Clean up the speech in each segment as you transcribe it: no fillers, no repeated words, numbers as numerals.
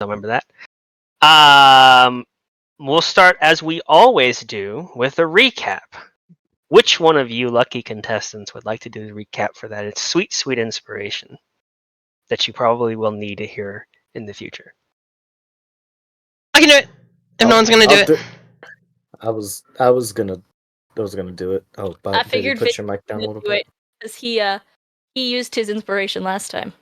they'll remember that. We'll start, as we always do, with a recap. Which one of you lucky contestants would like to do the recap for that? It's sweet, sweet inspiration that you probably will need to hear in the future. I can do it. If no one's gonna do it. I was gonna do it. Oh, but I figured put your mic down a little bit. Because he used his inspiration last time.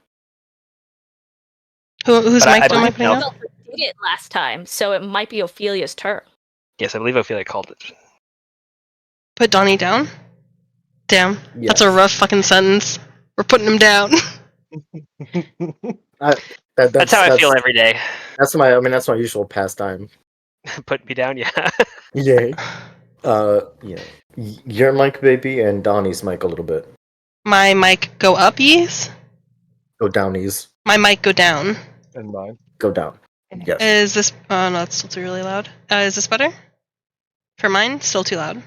Whose mic am I putting Well, up? did it last time, so it might be Ophelia's turn. Yes, I believe Ophelia called it. Put Donnie down? Damn. Yes. That's a rough fucking sentence. We're putting him down. That's how I feel every day. That's my usual pastime. Put me down, yeah. Yeah. Yeah. Your mic, baby, and Donnie's mic a little bit. My mic go up, yes? Go downies. My mic go down. And mine. Go down. Yes. Is this... Oh, no, it's still too really loud. Is this better? For mine? Still too loud.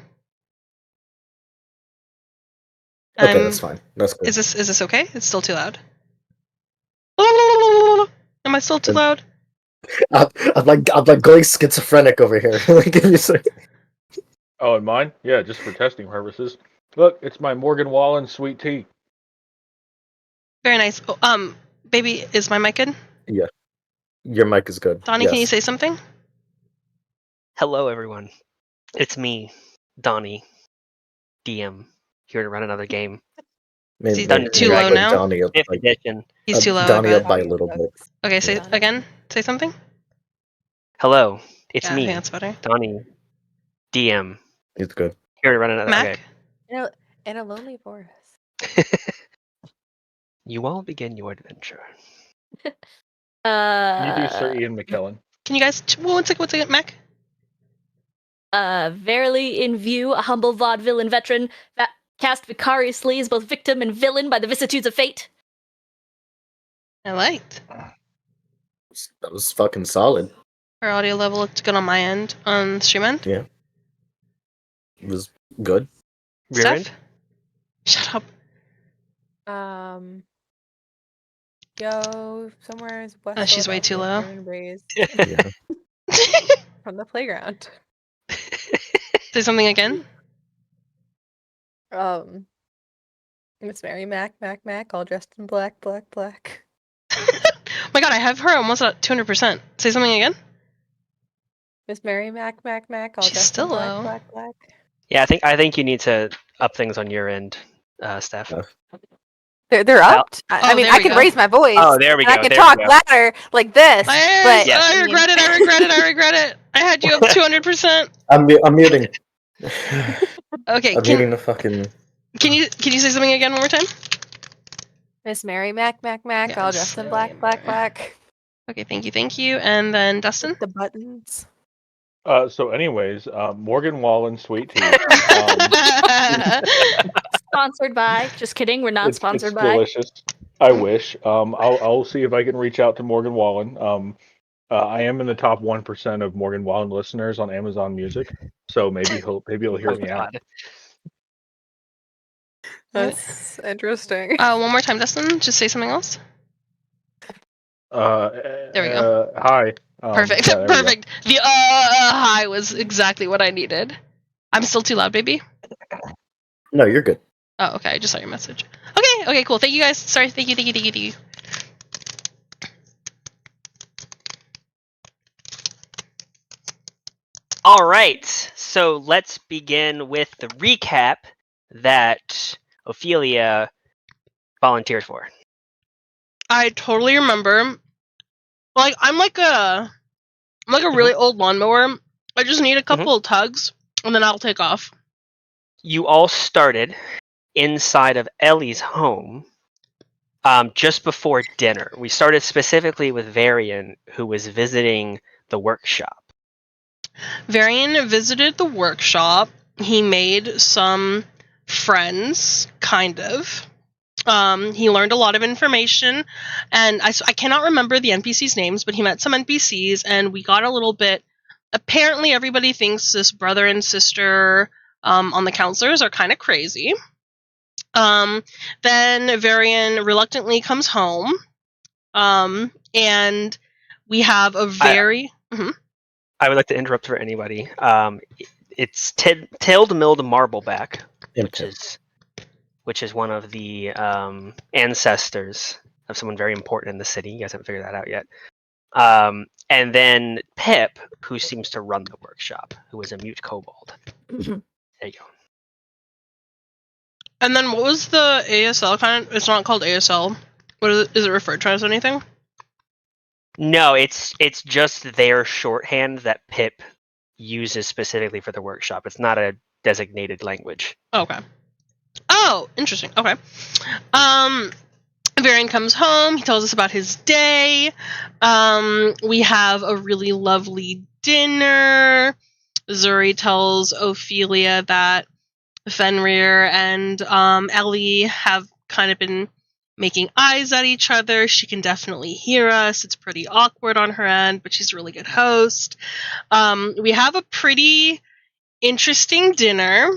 Okay, that's fine. That's good. Is this okay? It's still too loud. Am I still too loud? I'm like going schizophrenic over here. Give me a second. Oh, and mine? Yeah, just for testing purposes. Look, it's my Morgan Wallen sweet tea. Very nice. Oh, baby, is my mic good? Yeah. Your mic is good. Donnie, yes. Can you say something? Hello, everyone. It's me, Donnie, DM, here to run another game. He's too low now? Donnie up, Fifth edition. He's too low. Donnie up by a little bit. Okay, say again. Say something. Hello, it's I me, think that's better. Donnie, DM. It's good. Here to run another. Mac? Okay. In a lonely forest. You all begin your adventure. You do, Sir Ian McKellen. Can you guys... One second, Mac? Verily in view, a humble vaudevillain veteran cast vicariously as both victim and villain by the vicissitudes of fate. I liked. That was fucking solid. Our audio level looked good on my end. On stream end? Yeah. It was good. Steph? Shut up. Go somewhere west. She's way too low. Yeah. From the playground. Say something again. Miss Mary Mac, all dressed in black. Oh my god, I have her almost at 200%. Say something again. Miss Mary Mac, all She's dressed still in low. black. Yeah, I think you need to up things on your end, Steph. They're upped. I mean, I can raise my voice. Oh, there we go. I can talk louder like this. But I regret it. I had you up 200%. I'm muting. Okay. I'm muting the fucking. Can you say something again one more time? Miss Mary Mac, all dressed in black. Okay, thank you. And then Dustin? The buttons. So anyways, Morgan Wallen sweet tea. Sponsored by. Just kidding, we're not sponsored it's by. Delicious. I wish. I'll see if I can reach out to Morgan Wallen. I am in the top 1% of Morgan Wallen listeners on Amazon Music, so maybe he'll hear me out. That's interesting. One more time, Dustin. Just say something else. There we go. Hi. Perfect. Yeah, Perfect. The hi was exactly what I needed. I'm still too loud, baby. No, you're good. Oh, okay. I just saw your message. Okay, cool. Thank you guys. Sorry. Thank you. All right, so let's begin with the recap that Ophelia volunteered for. I totally remember. Like I'm like a really old lawnmower. I just need a couple of tugs, and then I'll take off. You all started inside of Ellie's home just before dinner. We started specifically with Varian, who was visiting the workshop. Varian visited the workshop. He made some friends, kind of. He learned a lot of information, and I cannot remember the NPCs' names, but he met some NPCs, and we got a little bit... Apparently, everybody thinks this brother and sister on the counselors are kind of crazy. Then Varian reluctantly comes home, and We have a very I would like to interrupt for anybody. It's tailed milled marbleback, Impip. which is one of the ancestors of someone very important in the city. You guys haven't figured that out yet. And then Pip, who seems to run the workshop, who is a mute kobold. There you go. And then what was the ASL kind? It's not called ASL. What is it referred to as anything? No, it's just their shorthand that Pip uses specifically for the workshop. It's not a designated language. Okay. Oh, interesting. Okay. Varian comes home. He tells us about his day. We have a really lovely dinner. Zuri tells Ophelia that Fenrir and Ellie have kind of been making eyes at each other. She can definitely hear us. It's pretty awkward on her end, but she's a really good host. We have a pretty interesting dinner.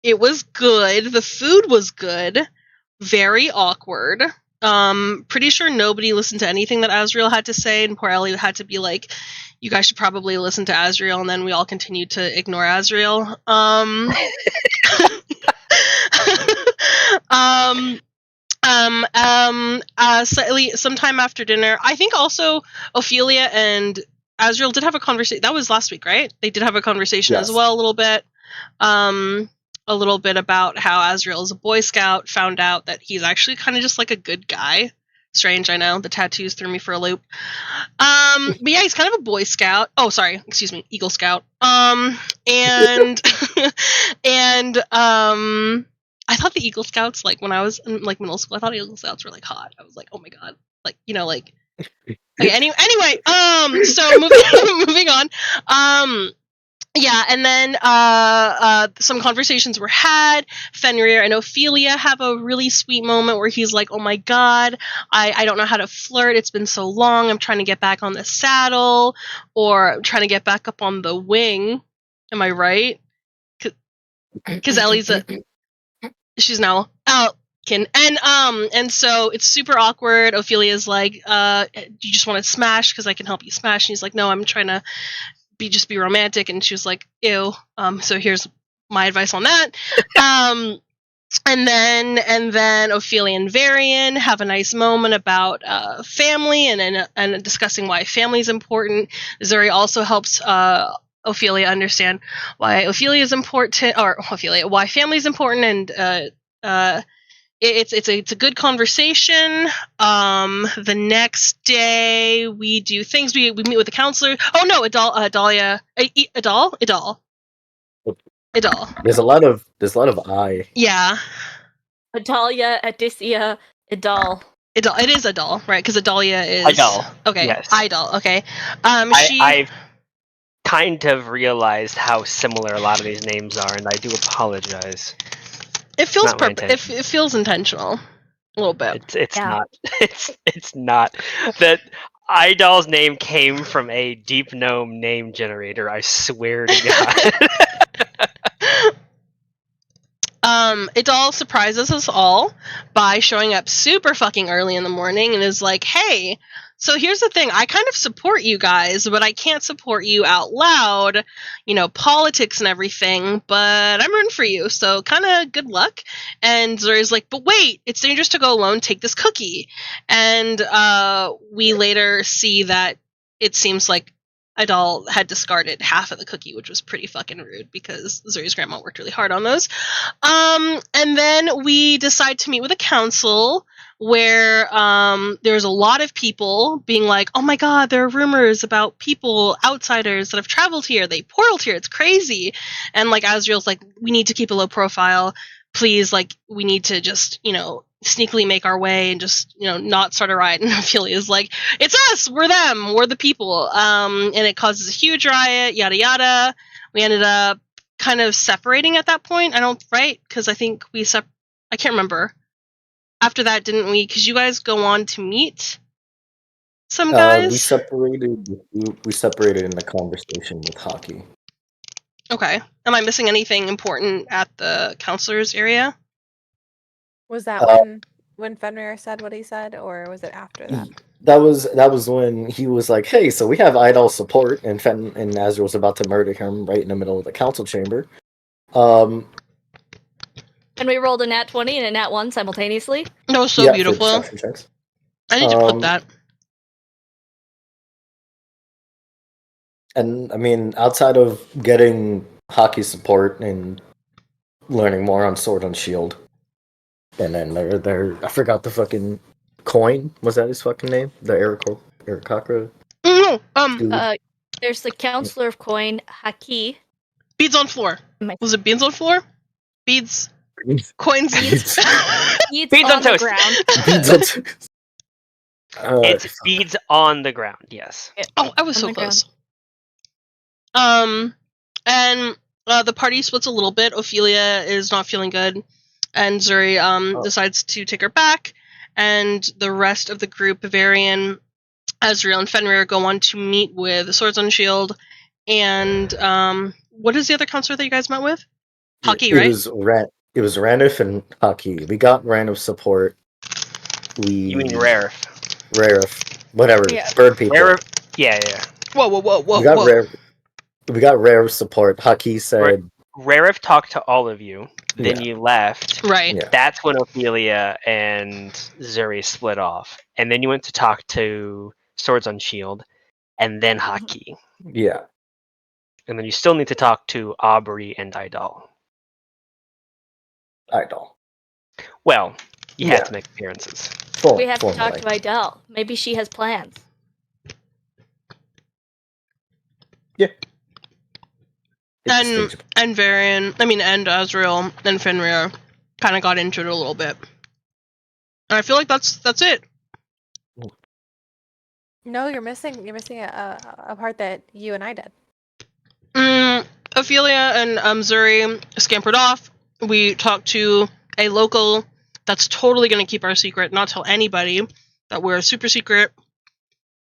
It was good. The food was good. Very awkward. Pretty sure nobody listened to anything that Azriel had to say, and poor Ellie had to be like, you guys should probably listen to Azriel, and then we all continued to ignore Azriel. Slightly sometime after dinner, I think also Ophelia and Azriel did have a conversation. That was last week, right? They did have a conversation as well, a little bit. A little bit about how Azriel is a Boy Scout, found out that he's actually kind of just like a good guy. Strange, I know. The tattoos threw me for a loop. But yeah, he's kind of a Boy Scout. Oh, sorry, excuse me, Eagle Scout. And I thought the Eagle Scouts, like when I was in like middle school, I thought Eagle Scouts were like hot. I was like, oh my god, like like. Okay, anyway, so moving on. Yeah, and then some conversations were had. Fenrir and Ophelia have a really sweet moment where he's like, oh my god, I don't know how to flirt. It's been so long. I'm trying to get back on the saddle, or I'm trying to get back up on the wing. Am I right? Because Ellie's she's now out. And so it's super awkward. Ophelia's like, you just want to smash because I can help you smash. And he's like, no, I'm trying to just be romantic. And she was like, ew. So here's my advice on that. And then Ophelia and Varian have a nice moment about family and discussing why family is important. Zuri also helps Ophelia understand why Ophelia is important, or Ophelia, why family is important, and it's a good conversation. The next day we do things. We meet with the counselor. Oh no, Adalia. There's a lot of I. Yeah. Adalia, Adicia, Idal. It is Idal, right? Because Adalia is Idal. Okay. Yes. Idal. Okay. I've kind of realized how similar a lot of these names are, and I do apologize. It feels Not my intention. it feels intentional, a little bit. It's Yeah. not. It's not. That Idol's name came from a deep gnome name generator. I swear to God. Idal surprises us all by showing up super fucking early in the morning and is like, hey, so here's the thing, I kind of support you guys, but I can't support you out loud, politics and everything, but I'm rooting for you, so kind of good luck. And Zuri's like, but wait, it's dangerous to go alone, take this cookie. And we later see that it seems like Idal had discarded half of the cookie, which was pretty fucking rude because Zuri's grandma worked really hard on those. And then we decide to meet with a council where there's a lot of people being like, oh my god, there are rumors about people, outsiders that have traveled here. They portaled here. It's crazy. And like Azriel's like, we need to keep a low profile. Please, like, we need to just, sneakily make our way and just, not start a riot. And Ophelia's like, it's us, we're them, we're the people. And it causes a huge riot, yada yada. We ended up kind of separating at that point. Right? Because I think I can't remember. After that, didn't we? Because you guys go on to meet some guys. We separated in the conversation with Hockey. Okay. Am I missing anything important at the counselor's area? Was that when Fenrir said what he said, or was it after that? that was when he was like, "Hey, so we have idol support," and Fenton and Azrael was about to murder him right in the middle of the council chamber. And we rolled a nat 20 and a nat 1 simultaneously. That was so For beautiful. deception checks. I need to put that. And I mean, outside of getting hockey support and learning more on Sword and Shield, and then there I forgot the fucking coin. Was that his fucking name? The Aarakocra No, dude. There's the Counselor of Coin, Haki. beads on floor. Was it beads on floor? Beads. Coins. Beads. Beads Beads on on the toast. ground. Beads on toast. It's beads on the ground. Yes. Oh, I was On so the close. And the party splits a little bit. Ophelia is not feeling good, and Zuri decides to take her back. And the rest of the group, Varian, Azrael, and Fenrir, go on to meet with Swords on Shield. And what is the other counselor that you guys met with? Haki, right? It was Ranif and Haki. We got Ranif support. You mean Raref. Rarif. Whatever. Yeah. Bird people. Raref. Yeah. Whoa. We got Rarif support. Haki said Raref talked to all of you. Then you left. Right. Yeah. That's when Ophelia and Zuri split off. And then you went to talk to Swords on Shield, and then Haki. Yeah. And then you still need to talk to Aubrey and Idol. Idol. Well, you Yeah. had to make appearances. We have to talk to Idel. Maybe she has plans. Yeah. And Varian, and Azrael and Fenrir kind of got into it a little bit. And I feel like that's it. No, you're missing a part that you and I did. Ophelia and Zuri scampered off. We talked to a local that's totally going to keep our secret, not tell anybody that we're super secret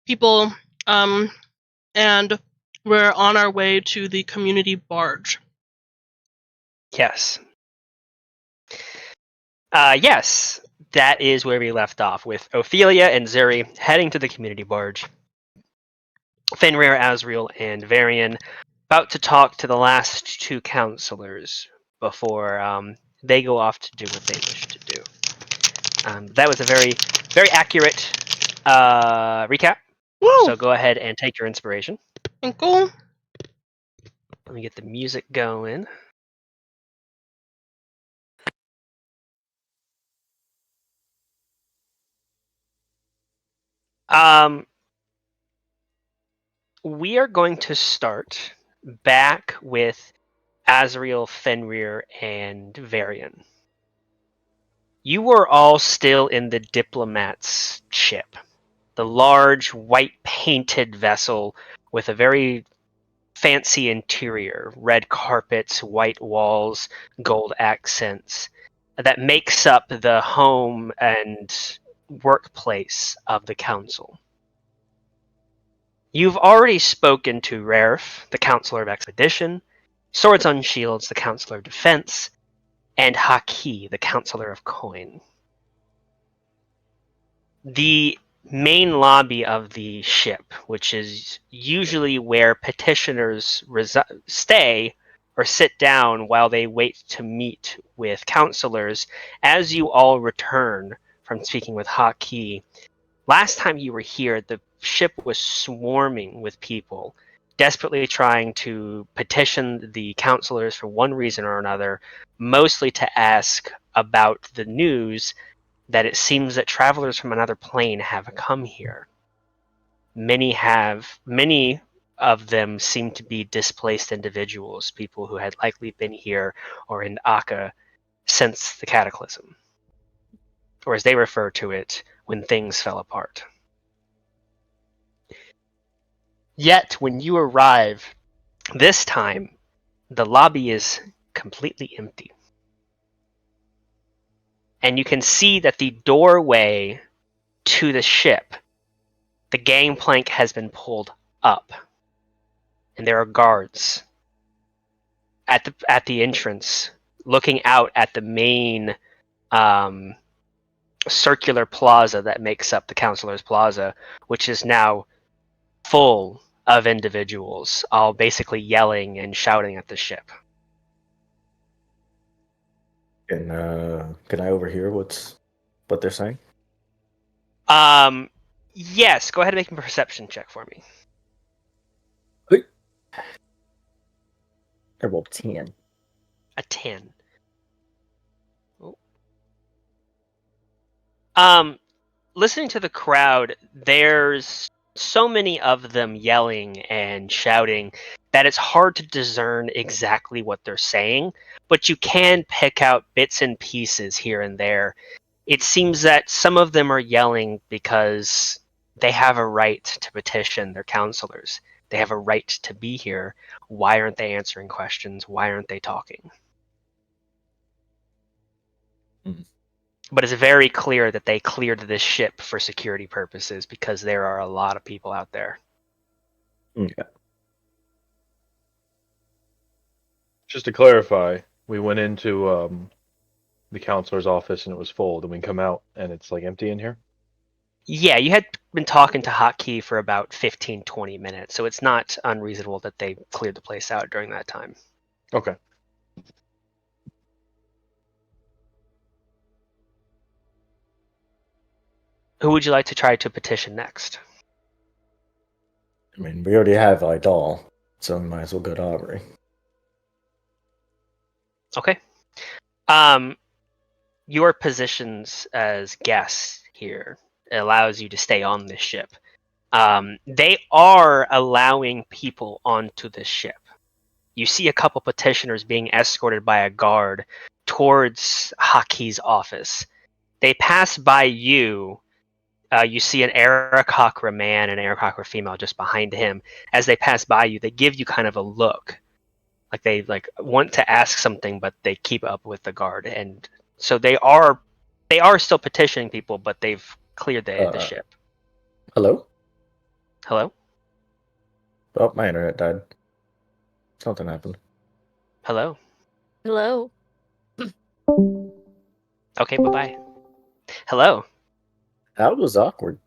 people. And we're on our way to the community barge. Yes. Yes, that is where we left off, with Ophelia and Zuri heading to the community barge. Fenrir, Azrael, and Varian about to talk to the last two counselors before they go off to do what they wish to do. That was a very, very accurate recap. Woo! So go ahead and take your inspiration. Cool. Let me get the music going. We are going to start back with Azrael, Fenrir, and Varian. You were all still in the diplomat's ship, the large white painted vessel with a very fancy interior, red carpets, white walls, gold accents, that makes up the home and workplace of the council. You've already spoken to Raref, the Counselor of Expedition, Swords on Shields, the Counselor of Defense, and Haki, the Counselor of Coin. The main lobby of the ship, which is usually where petitioners stay or sit down while they wait to meet with counselors, as you all return from speaking with Haki. Last time you were here, the ship was swarming with people, desperately trying to petition the counselors for one reason or another, mostly to ask about the news that it seems that travelers from another plane have come here. Many of them seem to be displaced individuals, people who had likely been here or in Akka since the Cataclysm, or as they refer to it, when things fell apart. Yet, when you arrive this time, the lobby is completely empty. And you can see that the doorway to the ship, the gangplank has been pulled up. And there are guards at the entrance looking out at the main circular plaza that makes up the Counselor's Plaza, which is now full of individuals, all basically yelling and shouting at the ship. Can I overhear what they're saying? Yes, go ahead and make a perception check for me. I rolled 10. A 10. Listening to the crowd, there's so many of them yelling and shouting that it's hard to discern exactly what they're saying, but you can pick out bits and pieces here and there. It seems that some of them are yelling because they have a right to petition their counselors. They have a right to be here. Why aren't they answering questions? Why aren't they talking? Mhm. But it's very clear that they cleared this ship for security purposes because there are a lot of people out there. Okay. Just to clarify, we went into the counselor's office and it was full. Then we come out and it's like empty in here. Yeah, you had been talking to Hotkey for about 15, 20 minutes, so it's not unreasonable that they cleared the place out during that time. Okay. Who would you like to try to petition next? I mean, we already have Idol, so we might as well go to Aubrey. Okay. Your positions as guests here allows you to stay on this ship. They are allowing people onto this ship. You see a couple petitioners being escorted by a guard towards Haki's office. They pass by you. You see an Aarakocra man and an Aarakocra female just behind him. As they pass by you, they give you kind of a look, like they want to ask something, but they keep up with the guard, and so they are still petitioning people, but they've cleared the ship. Hello? Hello? Oh, my internet died. Something happened. Hello? Hello. Okay, bye-bye. Hello? That was awkward.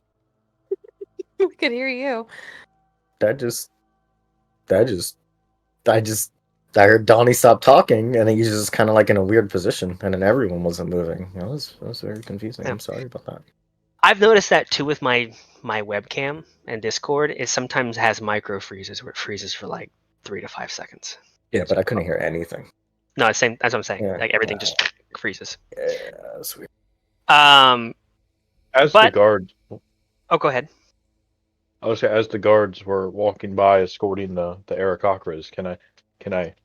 We could hear you. I heard Donnie stop talking, and he's just kind of like in a weird position, and then everyone wasn't moving. That was very confusing. Yeah. I'm sorry about that. I've noticed that too with my webcam and Discord. It sometimes has micro freezes where it freezes for like 3 to 5 seconds. Yeah, but I couldn't hear anything. No, it's same. That's what I'm saying. Yeah, Like everything wow. just freezes. Yeah, that's weird. As But- the guards, Oh, go ahead. I was saying, as the guards were walking by escorting the Aarakocras, can I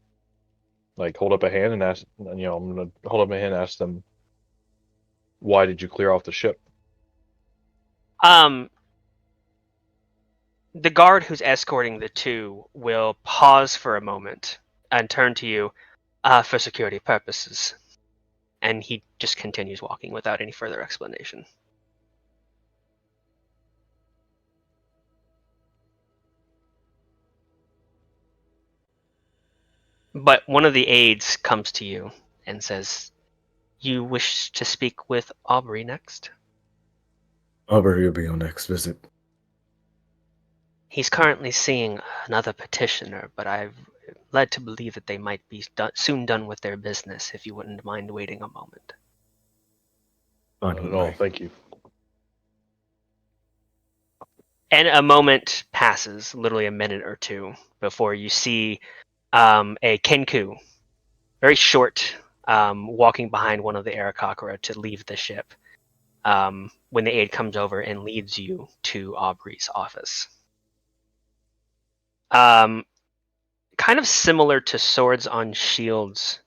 like hold up a hand and ask? I'm gonna hold up my hand and ask them, why did you clear off the ship? The guard who's escorting the two will pause for a moment and turn to you, for security purposes. And he just continues walking without any further explanation. But one of the aides comes to you and says, "You wish to speak with Aubrey next?" Aubrey will be on next visit. He's currently seeing another petitioner, but I've led to believe that they might be soon done with their business, if you wouldn't mind waiting a moment. Fine Not with at all. me. Thank you. And a moment passes, literally a minute or two, before you see a Kenku, very short, walking behind one of the Aarakocra to leave the ship. When the aide comes over and leads you to Aubrey's office. Kind of similar to Swords on Shields,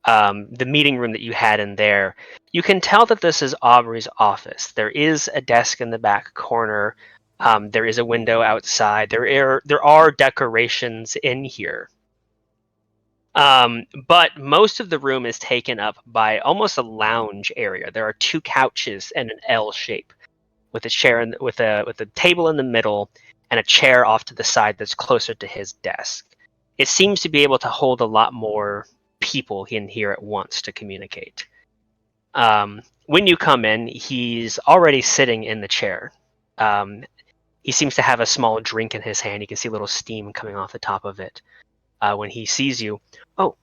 the meeting room that you had in there, you can tell that this is Aubrey's office. There is a desk in the back corner. There is a window outside. There are decorations in here. But most of the room is taken up by almost a lounge area. There are 2 couches and an L shape, with a chair with a table in the middle and a chair off to the side that's closer to his desk. It seems to be able to hold a lot more people in here at once to communicate. When you come in, he's already sitting in the chair. He seems to have a small drink in his hand. You can see a little steam coming off the top of it. When he sees you, oh,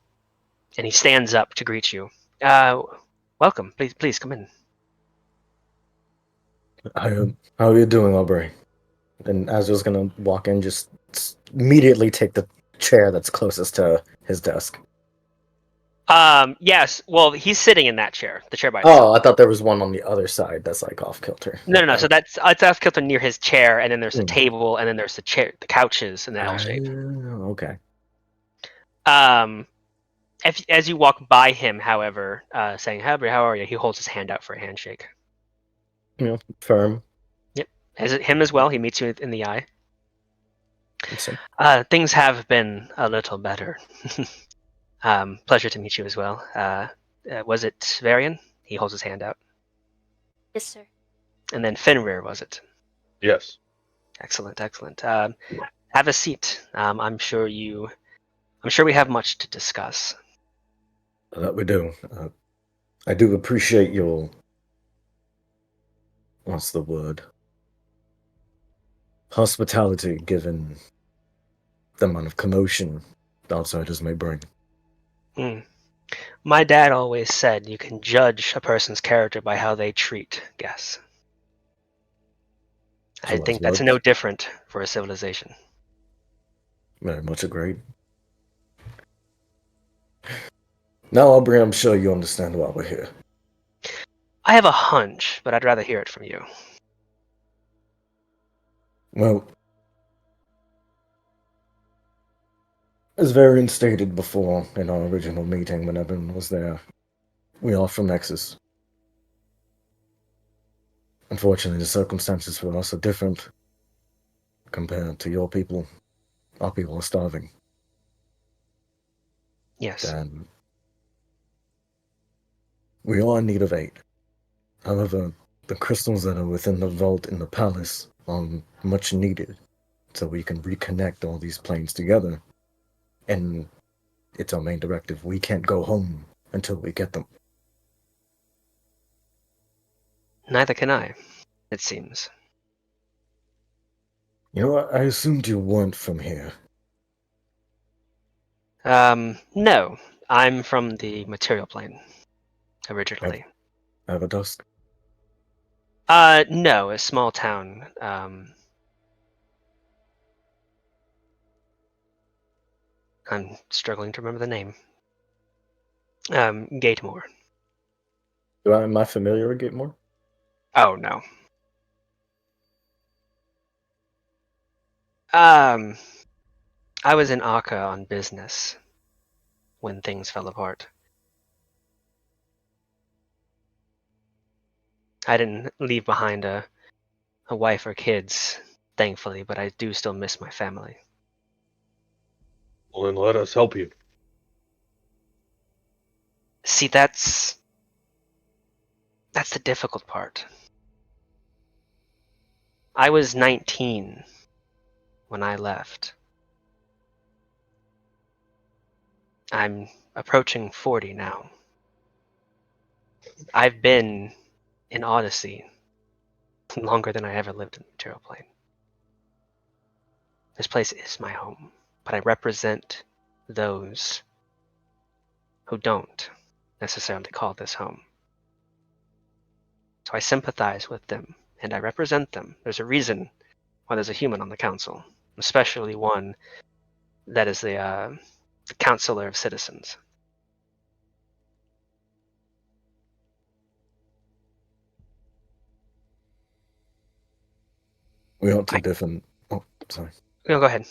and he stands up to greet you. Welcome. Please come in. How are you doing, Aubrey? And Azul's gonna walk in, just immediately take the chair that's closest to his desk. Yes. Well, he's sitting in that chair, the chair by itself. Oh, I thought there was one on the other side that's like off kilter. No. So it's off kilter near his chair, and then there's the Mm. table, and then there's the chair, the couches, in the L shape. Okay. As you walk by him, however, saying "How are you?" he holds his hand out for a handshake. Firm. Yep. As him as well, he meets you in the eye. So, Things have been a little better. Pleasure to meet you as well. Was it Varian? He holds his hand out. Yes, sir. And then Fenrir, was it? Yes. Excellent. Have a seat. I'm sure we have much to discuss. that we do. I do appreciate your. What's the word? Hospitality, given the amount of commotion the outsiders may bring. My dad always said you can judge a person's character by how they treat guests. I think that's no different for a civilization. Very much agreed. Now, Aubrey, I'm sure you understand why we're here. I have a hunch, but I'd rather hear it from you. Well, as Varian stated before in our original meeting when Evan was there, we are from Nexus. Unfortunately, the circumstances for us are different compared to your people. Our people are starving. Yes. And we are in need of aid. However, the crystals that are within the vault in the palace are much needed, so we can reconnect all these planes together. And it's our main directive. We can't go home until we get them. Neither can I, it seems. You know what? I assumed you weren't from here. No. I'm from the material plane, originally. Avadusk? No, a small town. I'm struggling to remember the name. Gatemore. Am I familiar with Gatemore? Oh, no. I was in Akka on business when things fell apart. I didn't leave behind a wife or kids, thankfully, but I do still miss my family. Well, then let us help you. See, that's the difficult part. I was 19 when I left. I'm approaching 40 now. I've been in Odyssey longer than I ever lived in the material plane. This place is my home, but I represent those who don't necessarily call this home. So I sympathize with them, and I represent them. There's a reason why there's a human on the council, especially one that is the counselor of citizens. We aren't too different. Oh, sorry. No, go ahead.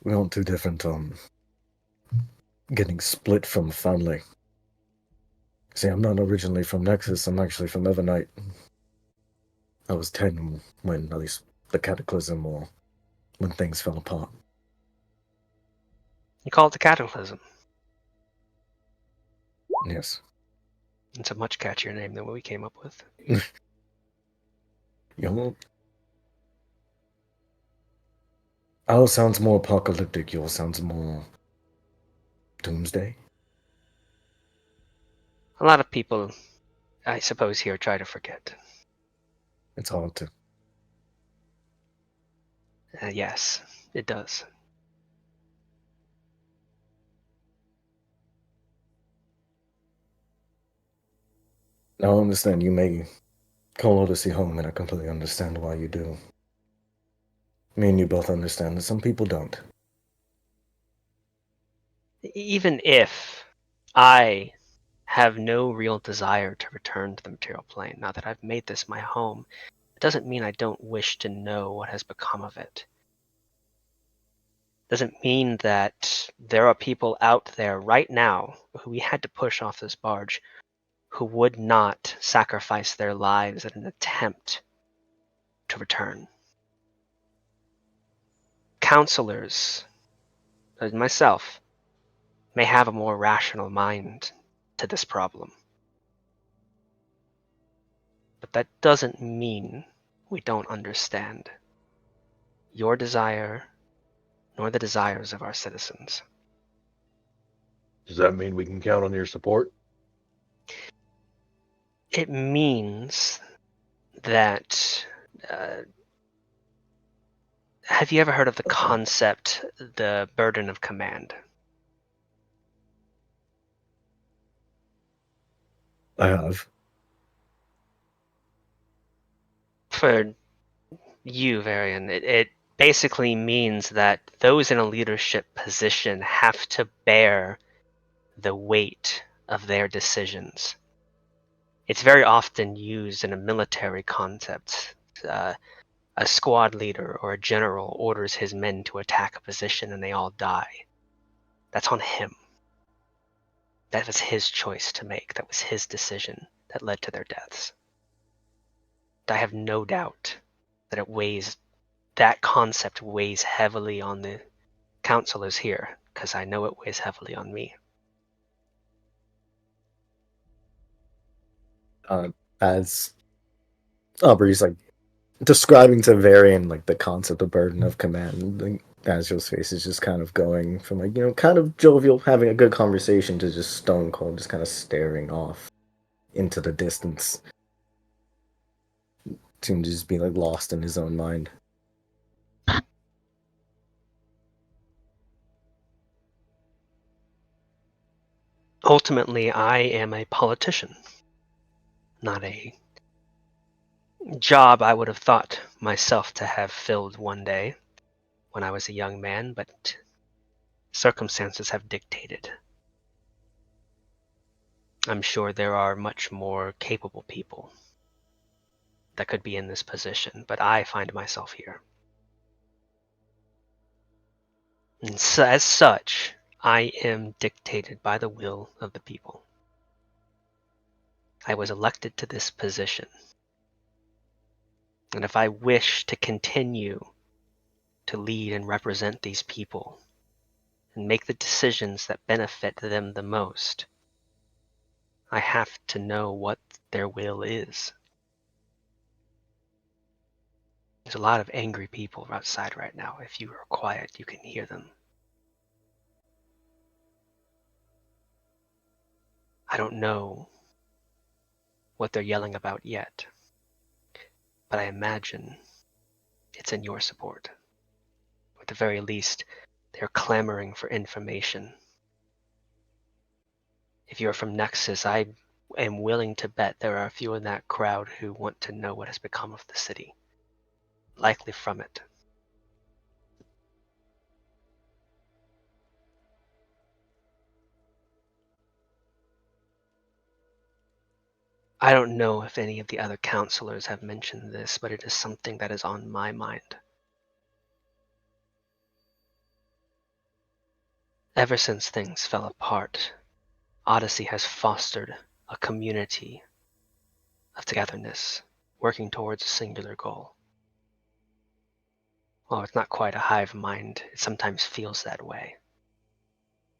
We aren't too different getting split from family. See, I'm not originally from Nexus, I'm actually from Evernight. I was 10 when, at least, the Cataclysm or when things fell apart. You call it the Cataclysm. Yes. It's a much catchier name than what we came up with. You know, ours sounds more apocalyptic, yours sounds more doomsday. A lot of people I suppose here try to forget. It's hard to. Yes, it does. Now I understand you may call Odyssey home, and I completely understand why you do. Me and you both understand that some people don't. Even if I have no real desire to return to the material plane, now that I've made this my home, it doesn't mean I don't wish to know what has become of it. Doesn't mean that there are people out there right now who we had to push off this barge who would not sacrifice their lives in an attempt to return. Counselors, as myself, may have a more rational mind to this problem. But that doesn't mean we don't understand your desire nor the desires of our citizens. Does that mean we can count on your support? It means that have you ever heard of the concept, the burden of command? I have. For you, Varian, it basically means that those in a leadership position have to bear the weight of their decisions. It's very often used in a military concept. A squad leader or a general orders his men to attack a position and they all die. That's on him. That was his choice to make. That was his decision that led to their deaths. I have no doubt that that concept weighs heavily on the counselors here, because I know it weighs heavily on me. As Aubrey's like describing to Varian like the concept of burden of command, like, Azrael's face is just kind of going from like, kind of jovial, having a good conversation to just stone cold, just kind of staring off into the distance. Seems to just be like lost in his own mind. Ultimately, I am a politician, not a job I would have thought myself to have filled one day when I was a young man, but circumstances have dictated. I'm sure there are much more capable people that could be in this position, but I find myself here. And so, as such, I am dictated by the will of the people. I was elected to this position. And if I wish to continue to lead and represent these people and make the decisions that benefit them the most, I have to know what their will is. There's a lot of angry people outside right now. If you are quiet, you can hear them. I don't know what they're yelling about yet, but I imagine it's in your support. At the very least, they're clamoring for information. If you're from Nexus, I am willing to bet there are a few in that crowd who want to know what has become of the city, likely from it. I don't know if any of the other counselors have mentioned this, but it is something that is on my mind. Ever since things fell apart, Odyssey has fostered a community of togetherness, working towards a singular goal. Well, it's not quite a hive mind, it sometimes feels that way.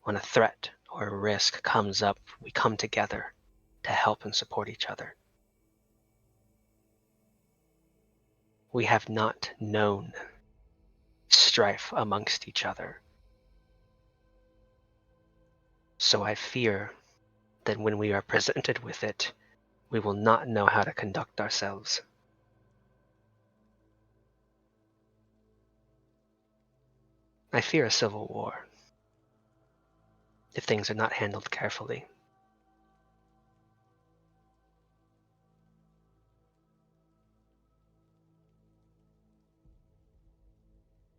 When a threat or a risk comes up, we come together to help and support each other. We have not known strife amongst each other. So I fear that when we are presented with it, we will not know how to conduct ourselves. I fear a civil war if things are not handled carefully.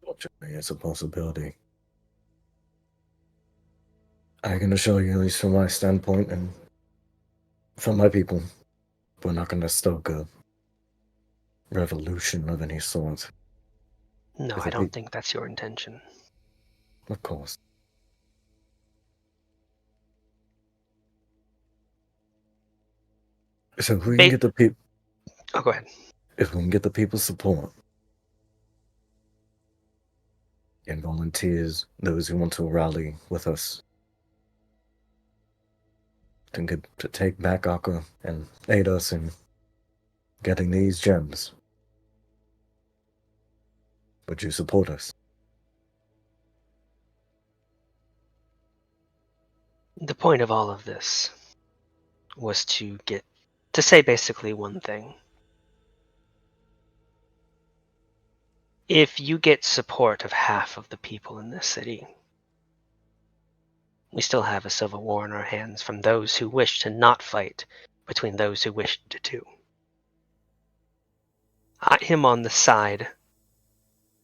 Fortunately, it's a possibility. I can assure you, at least from my standpoint and from my people, we're not going to stoke a revolution of any sort. No, If I it don't be- think that's your intention. Of course. So if we can Ba- get the people, Oh, go ahead. if we can get the people's support and volunteers, those who want to rally with us, to take back Akka and aid us in getting these gems, would you support us? The point of all of this was to say basically one thing. If you get support of half of the people in this city, we still have a civil war in our hands from those who wish to not fight between those who wish to. I am on the side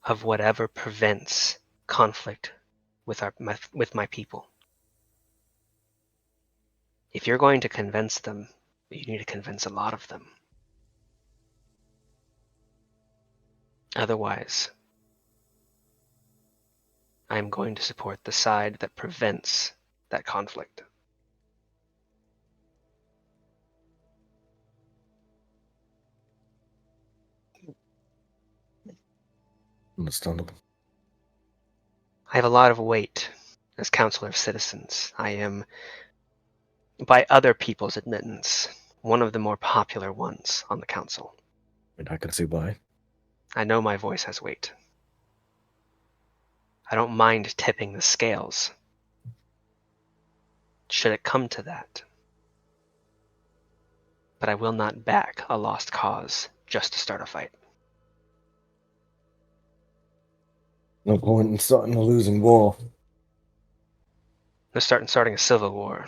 of whatever prevents conflict with my people. If you're going to convince them, you need to convince a lot of them. Otherwise, I'm going to support the side that prevents that conflict. Understandable. I have a lot of weight as Councilor of Citizens. I am, by other people's admittance, one of the more popular ones on the council. And I can see why. I know my voice has weight. I don't mind tipping the scales, should it come to that. But I will not back a lost cause just to start a fight. No point in starting a losing war. They're starting a civil war.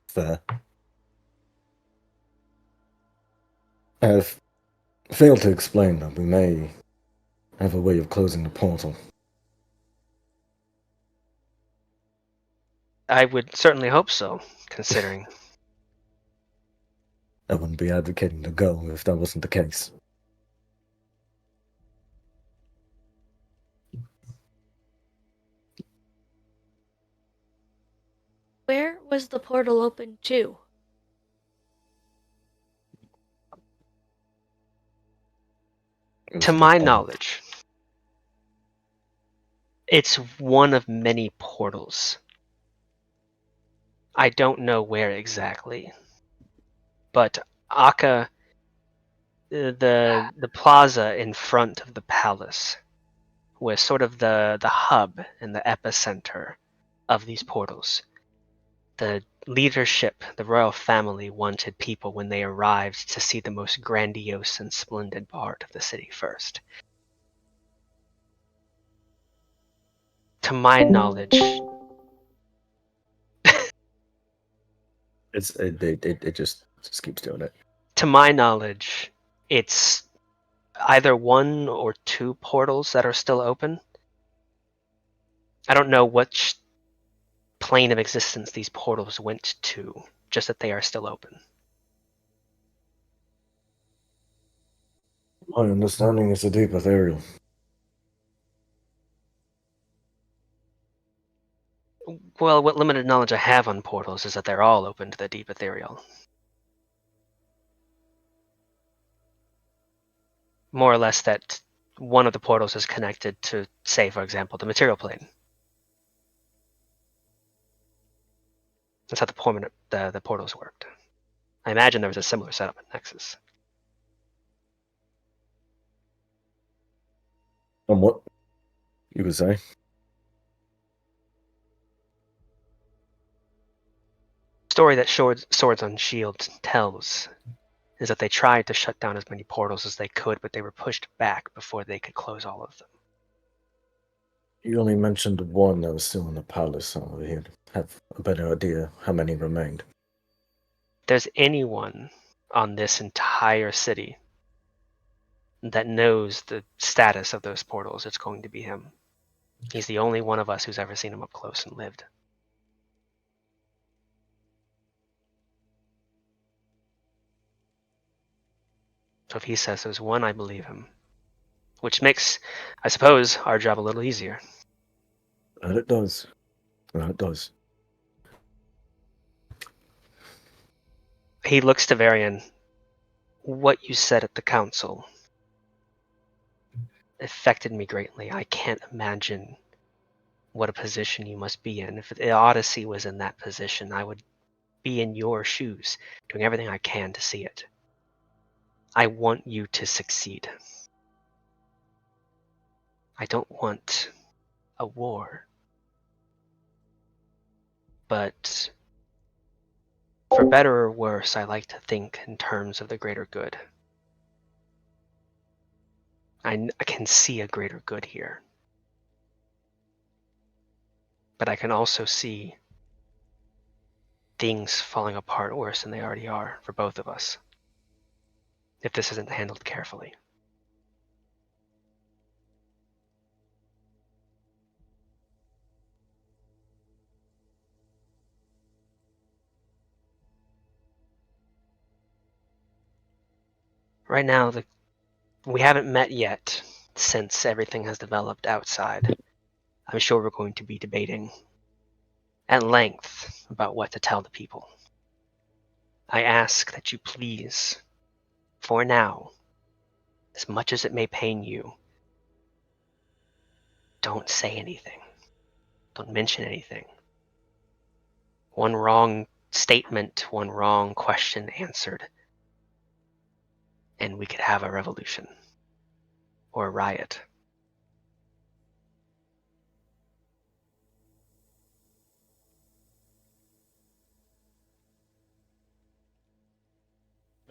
Fair. I have failed to explain that we may have a way of closing the portal. I would certainly hope so, considering. I wouldn't be advocating to go if that wasn't the case. Where was the portal open to? It was To a good my point. knowledge, it's one of many portals. I don't know where exactly, but Akka, the plaza in front of the palace, was sort of the hub and the epicenter of these portals. The leadership, the royal family, wanted people when they arrived to see the most grandiose and splendid part of the city first. To my knowledge, It just keeps doing it. to my knowledge, it's either one or two portals that are still open. I don't know which plane of existence these portals went to, just that they are still open. My understanding is a deep ethereal. Well, what limited knowledge I have on portals is that they're all open to the deep ethereal. More or less that one of the portals is connected to, say, for example, the material plane. That's how the portals worked. I imagine there was a similar setup at Nexus. And what you would say? story that Swords on Shield tells is that they tried to shut down as many portals as they could, but they were pushed back before they could close all of them. You only mentioned one that was still in the palace over here. Have a better idea how many remained. If there's anyone on this entire city that knows the status of those portals, it's going to be him. He's the only one of us who's ever seen him up close and lived. So if he says there's one, I believe him. Which makes, I suppose, our job a little easier. That it does. That it does. He looks to Varian. What you said at the council affected me greatly. I can't imagine what a position you must be in. If the Odyssey was in that position, I would be in your shoes, doing everything I can to see it. I want you to succeed. I don't want a war. But for better or worse, I like to think in terms of the greater good. I can see a greater good here. But I can also see things falling apart worse than they already are for both of us, if this isn't handled carefully. Right now, we haven't met yet since everything has developed outside. I'm sure we're going to be debating at length about what to tell the people. I ask that you please, for now, as much as it may pain you, don't say anything. Don't mention anything. One wrong statement, one wrong question answered, and we could have a revolution or a riot.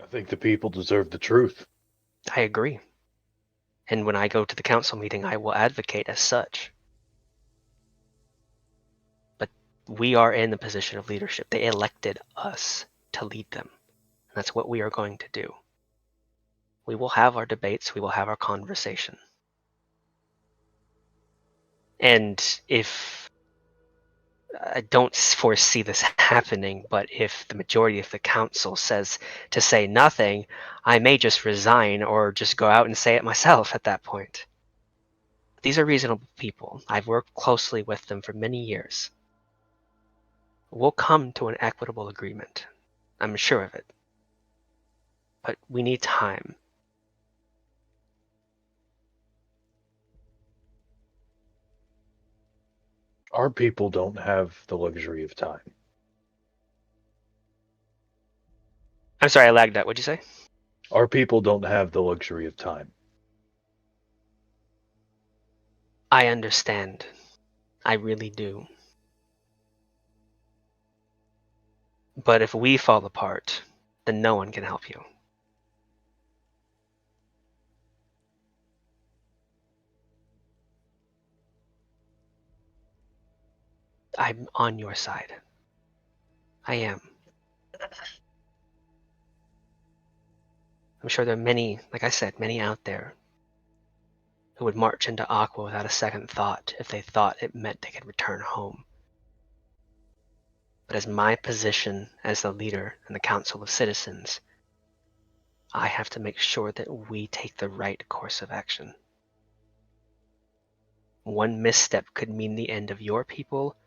I think the people deserve the truth. I agree. And when I go to the council meeting, I will advocate as such. But we are in the position of leadership. They elected us to lead them. And that's what we are going to do. We will have our debates. We will have our conversation. And if I don't foresee this happening, but if the majority of the council says to say nothing, I may just resign or just go out and say it myself at that point. These are reasonable people. I've worked closely with them for many years. We'll come to an equitable agreement. I'm sure of it. But we need time. Our people don't have the luxury of time. I'm sorry, I lagged out. What'd you say? Our people don't have the luxury of time. I understand. I really do. But if we fall apart, then no one can help you. I'm on your side. I am. I'm sure there are many, like I said, many out there who would march into Aqua without a second thought if they thought it meant they could return home. But as my position as the leader in the Council of Citizens, I have to make sure that we take the right course of action. One misstep could mean the end of your people,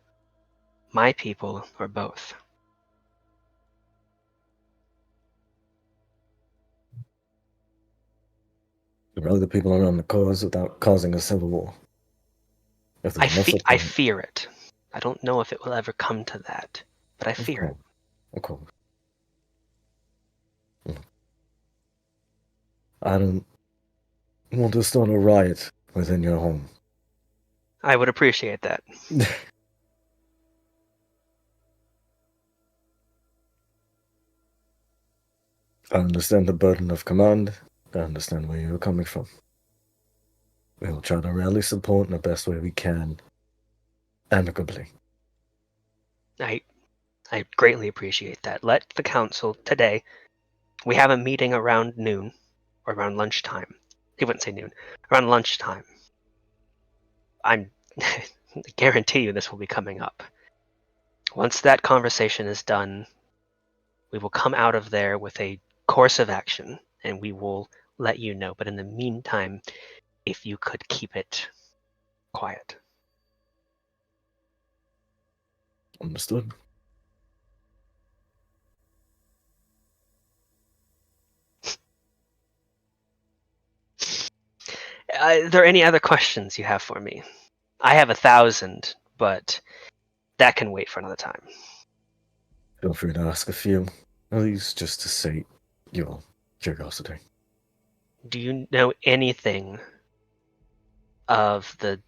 my people, or both. Rally the people around the cause without causing a civil war. If I there's no I support. fear it. I don't know if it will ever come to that, but I fear it. Of course. I don't want to start a riot within your home. I would appreciate that. I understand the burden of command. I understand where you're coming from. We will try to rally support in the best way we can, amicably. I greatly appreciate that. Let the council today. We have a meeting around noon, or around lunchtime. He wouldn't say noon. Around lunchtime. I guarantee you this will be coming up. Once that conversation is done, we will come out of there with a course of action, and we will let you know. But in the meantime, if you could keep it quiet. Understood. Are there any other questions you have for me? I have 1,000, but that can wait for another time. Feel free to ask a few, at least just to sate your curiosity. Do you know anything of the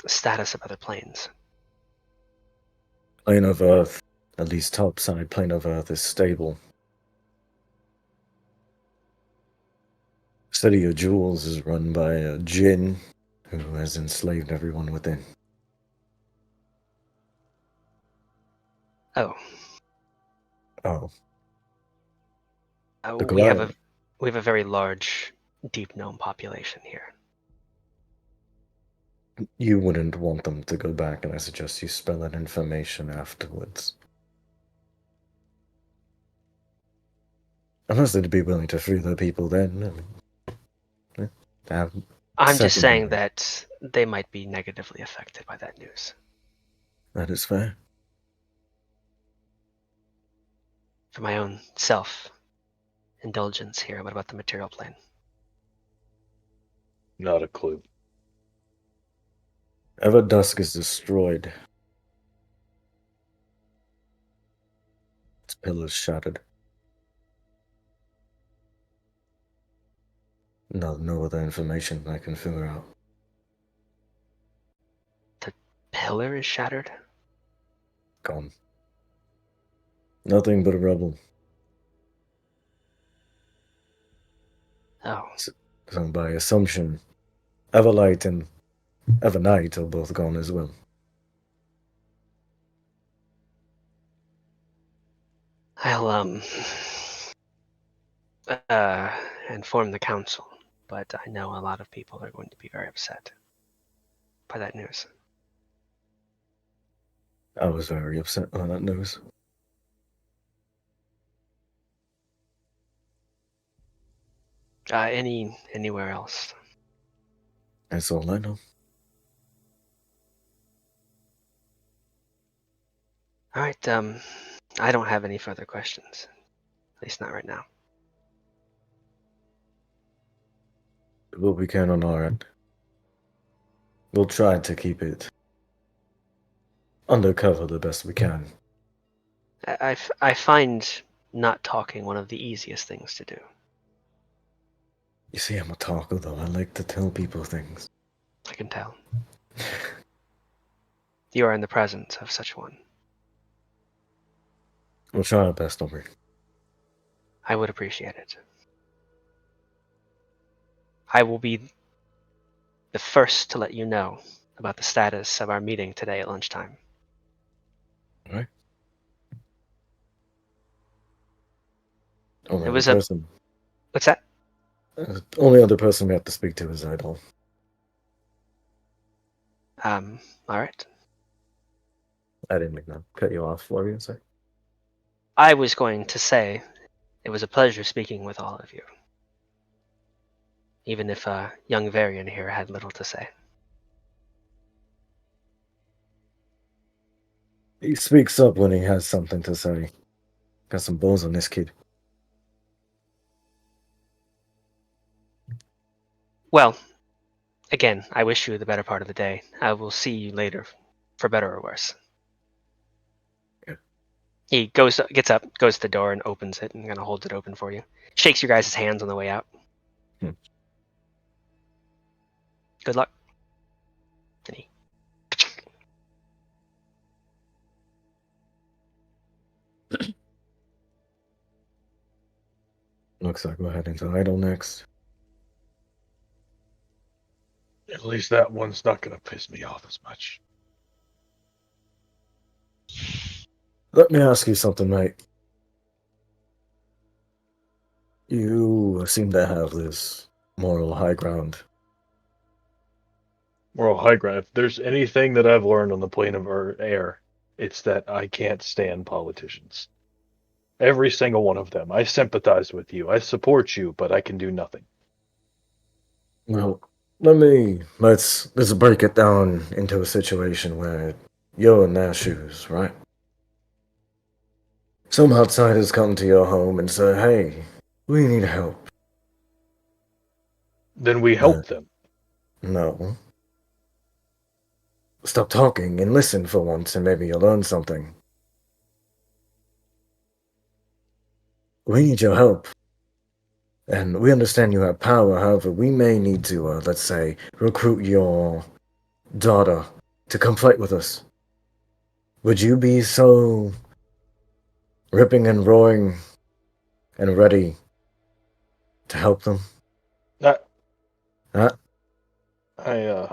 status of other planes? Plane of Earth, at least topside plane of Earth, is stable. City of Jewels is run by a Jinn who has enslaved everyone within. Oh, Oh, the we have Goliath. a very large, deep gnome population here. You wouldn't want them to go back, and I suggest you spell that information afterwards. Unless they'd be willing to free their people then. Have I'm just saying secondary. that they might be negatively affected by that news. That is fair. For my own self-indulgence here, what about the material plane? Not a clue. Ever Dusk is destroyed. Its pillars shattered. No other information I can figure out. The pillar is shattered? Gone. Nothing but rubble. Oh, So by assumption, Everlight and Evernight are both gone as well. I'll inform the council, but I know a lot of people are going to be very upset by that news. I was very upset by that news. Anywhere else? That's all I know. All right. I don't have any further questions. At least not right now. What we can on our end. We'll try to keep it undercover the best we can. I find not talking one of the easiest things to do. You see, I'm a talker, though. I like to tell people things. I can tell. You are in the presence of such one. We'll try our best, Aubrey. I would appreciate it. I will be the first to let you know about the status of our meeting today at lunchtime. All right. It was a... What's that? Only other person we have to speak to is Idol. All right. I didn't mean to cut you off. What were you going to say? I was going to say it was a pleasure speaking with all of you. Even if young Varian here had little to say. He speaks up when he has something to say. Got some balls on this kid. Well, again, I wish you the better part of the day. I will see you later, for better or worse. Yeah. He gets up, goes to the door and opens it and kind of holds it open for you. Shakes your guys' hands on the way out. Good luck. And he... Looks like we're heading to Idle next. At least that one's not gonna piss me off as much. Let me ask you something, mate. You seem to have this moral high ground. Moral high ground. If there's anything that I've learned on the plane of air, it's that I can't stand politicians. Every single one of them. I sympathize with you. I support you, but I can do nothing. Well, let's break it down into a situation where you're in their shoes, right? Some outsiders come to your home and say, "Hey, we need help." Then we help them. No. Stop talking and listen for once, and maybe you'll learn something. We need your help. And we understand you have power, however, we may need to, let's say, recruit your daughter to come fight with us. Would you be so ripping and roaring and ready to help them? That Huh? I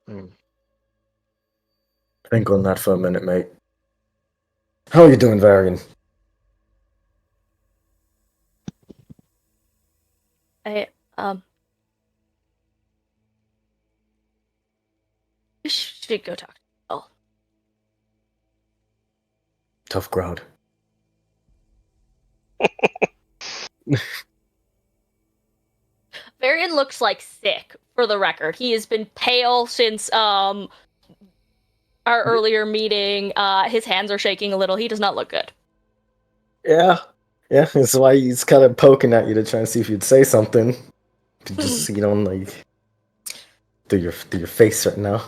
hmm. Think on that for a minute, mate. How are you doing, Varian? You should go talk to Bill. Tough crowd. Varian looks like sick, for the record. He has been pale since our earlier meeting. His hands are shaking a little. He does not look good. Yeah. Yeah, that's why he's kind of poking at you to try and see if you'd say something. To just, like, through your face right now.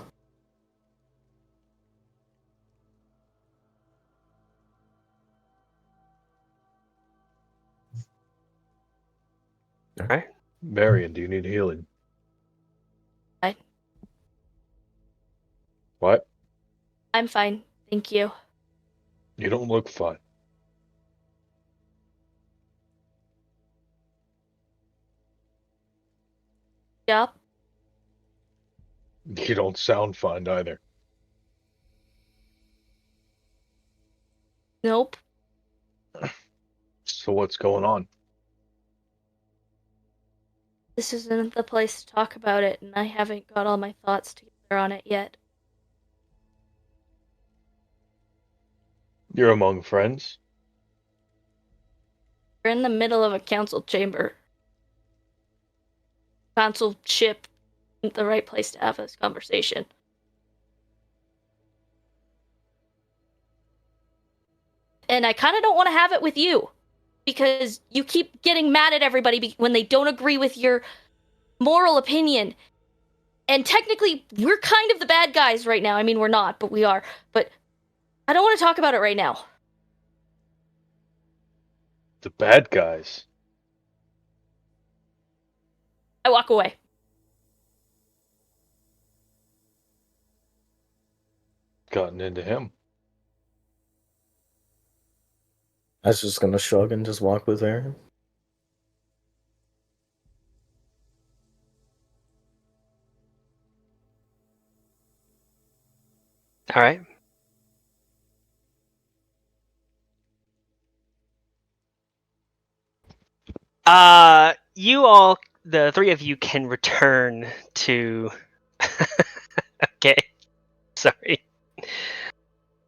Alright. Marion, do you need healing? I- What? I'm fine, thank you. You don't look fine. Yup. You don't sound fine either. Nope. So what's going on? This isn't the place to talk about it, and I haven't got all my thoughts together on it yet. You're among friends? We're in the middle of a council chamber. Councilship isn't the right place to have this conversation. And I kind of don't want to have it with you, because you keep getting mad at everybody when they don't agree with your moral opinion. And technically, we're kind of the bad guys right now. I mean, we're not, but we are. But I don't want to talk about it right now. The bad guys? I walk away. Gotten into him. I was just gonna shrug and just walk with Aaron. Alright. You all, the three of you, can return to. Okay. Sorry.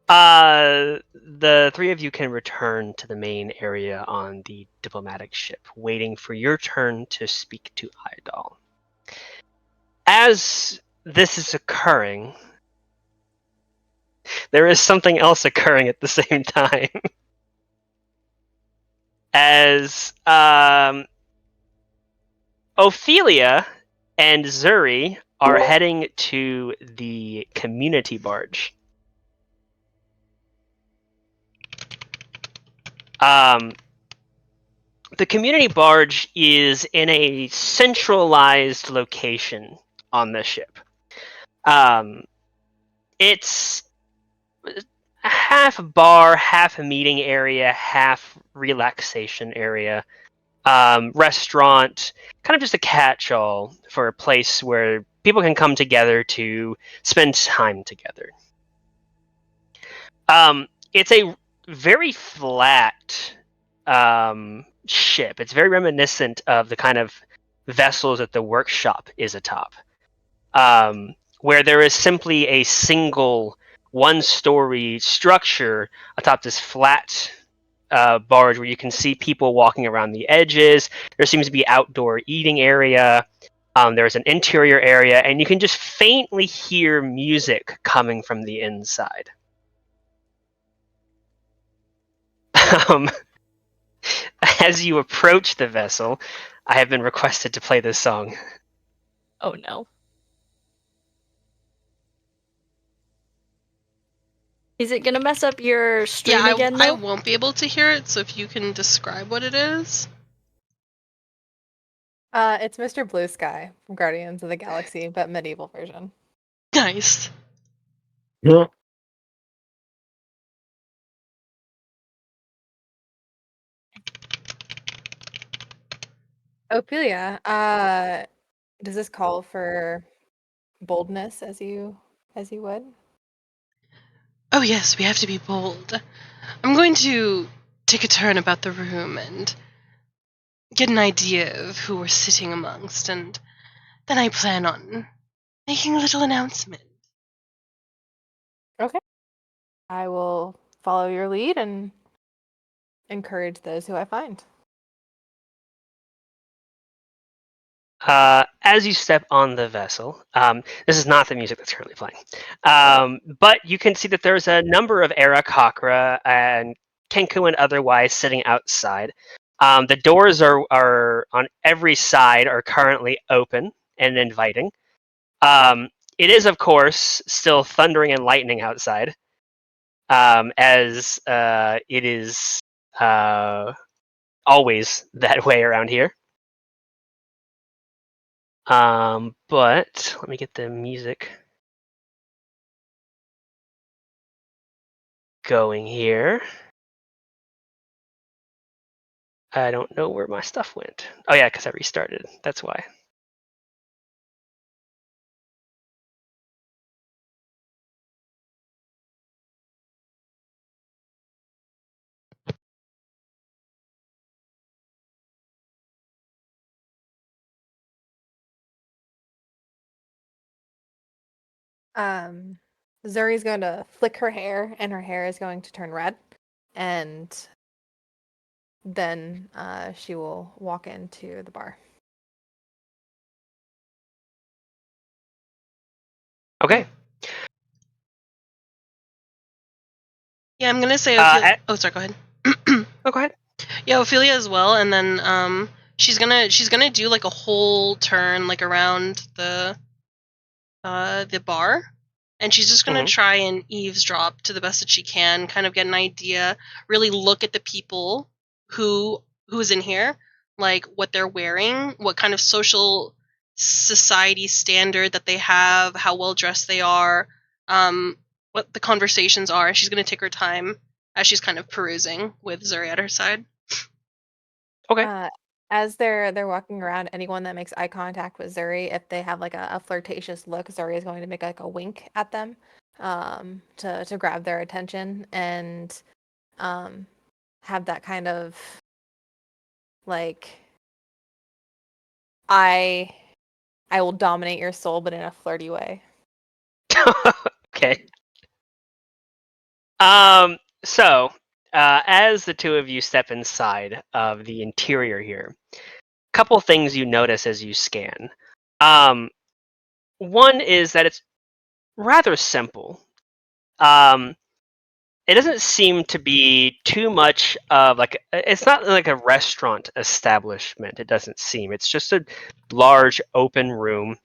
The three of you can return to the main area on the diplomatic ship, waiting for your turn to speak to Idol. As this is occurring, there is something else occurring at the same time. As Ophelia and Zuri are heading to the community barge. The community barge is in a centralized location on the ship. It's half bar, half meeting area, half relaxation area. Restaurant, kind of just a catch-all for a place where people can come together to spend time together. It's a very flat ship. It's very reminiscent of the kind of vessels that the workshop is atop, where there is simply a single one-story structure atop this flat barge where you can see people walking around the edges. There seems to be outdoor eating area. There's an interior area, and you can just faintly hear music coming from the inside. Um, as you approach the vessel, I have been requested to play this song. Oh no. Is it gonna mess up your stream again I though? won't be able to hear it, so if you can describe what it is. It's Mr. Blue Sky from Guardians of the Galaxy, but medieval version. Nice. Yeah. Ophelia, does this call for boldness as you would? Oh yes, we have to be bold. I'm going to take a turn about the room and get an idea of who we're sitting amongst, and then I plan on making a little announcement. Okay. I will follow your lead and encourage those who I find. As you step on the vessel, this is not the music that's currently playing, but you can see that there's a number of Aarakocra and Kenku and otherwise sitting outside. The doors are on every side are currently open and inviting. It is, of course, still thundering and lightning outside, as it is always that way around here. But let me get the music going here. I don't know where my stuff went. Oh yeah, because I restarted. That's why. Zuri's going to flick her hair, and her hair is going to turn red, and then she will walk into the bar. Okay. Yeah, I'm gonna say Uh, Ophelia. at- Oh, sorry. Go ahead. Oh, go ahead. Yeah, Ophelia as well, and then she's gonna do like a whole turn like around the bar, and she's just gonna Mhm. try and eavesdrop to the best that she can, kind of get an idea, really look at the people who's in here, like what they're wearing, what kind of social society standard that they have, how well dressed they are, what the conversations are. She's gonna take her time as she's kind of perusing with Zuri at her side. Okay. As they're walking around, anyone that makes eye contact with Zuri, if they have like a flirtatious look, Zuri is going to make like a wink at them, to grab their attention and have that kind of like I will dominate your soul, but in a flirty way. Okay. So, as the two of you step inside of the interior here, couple things you notice as you scan. One is that it's rather simple. It doesn't seem to be too much of like it's not like a restaurant establishment. It doesn't seem. It's just a large open room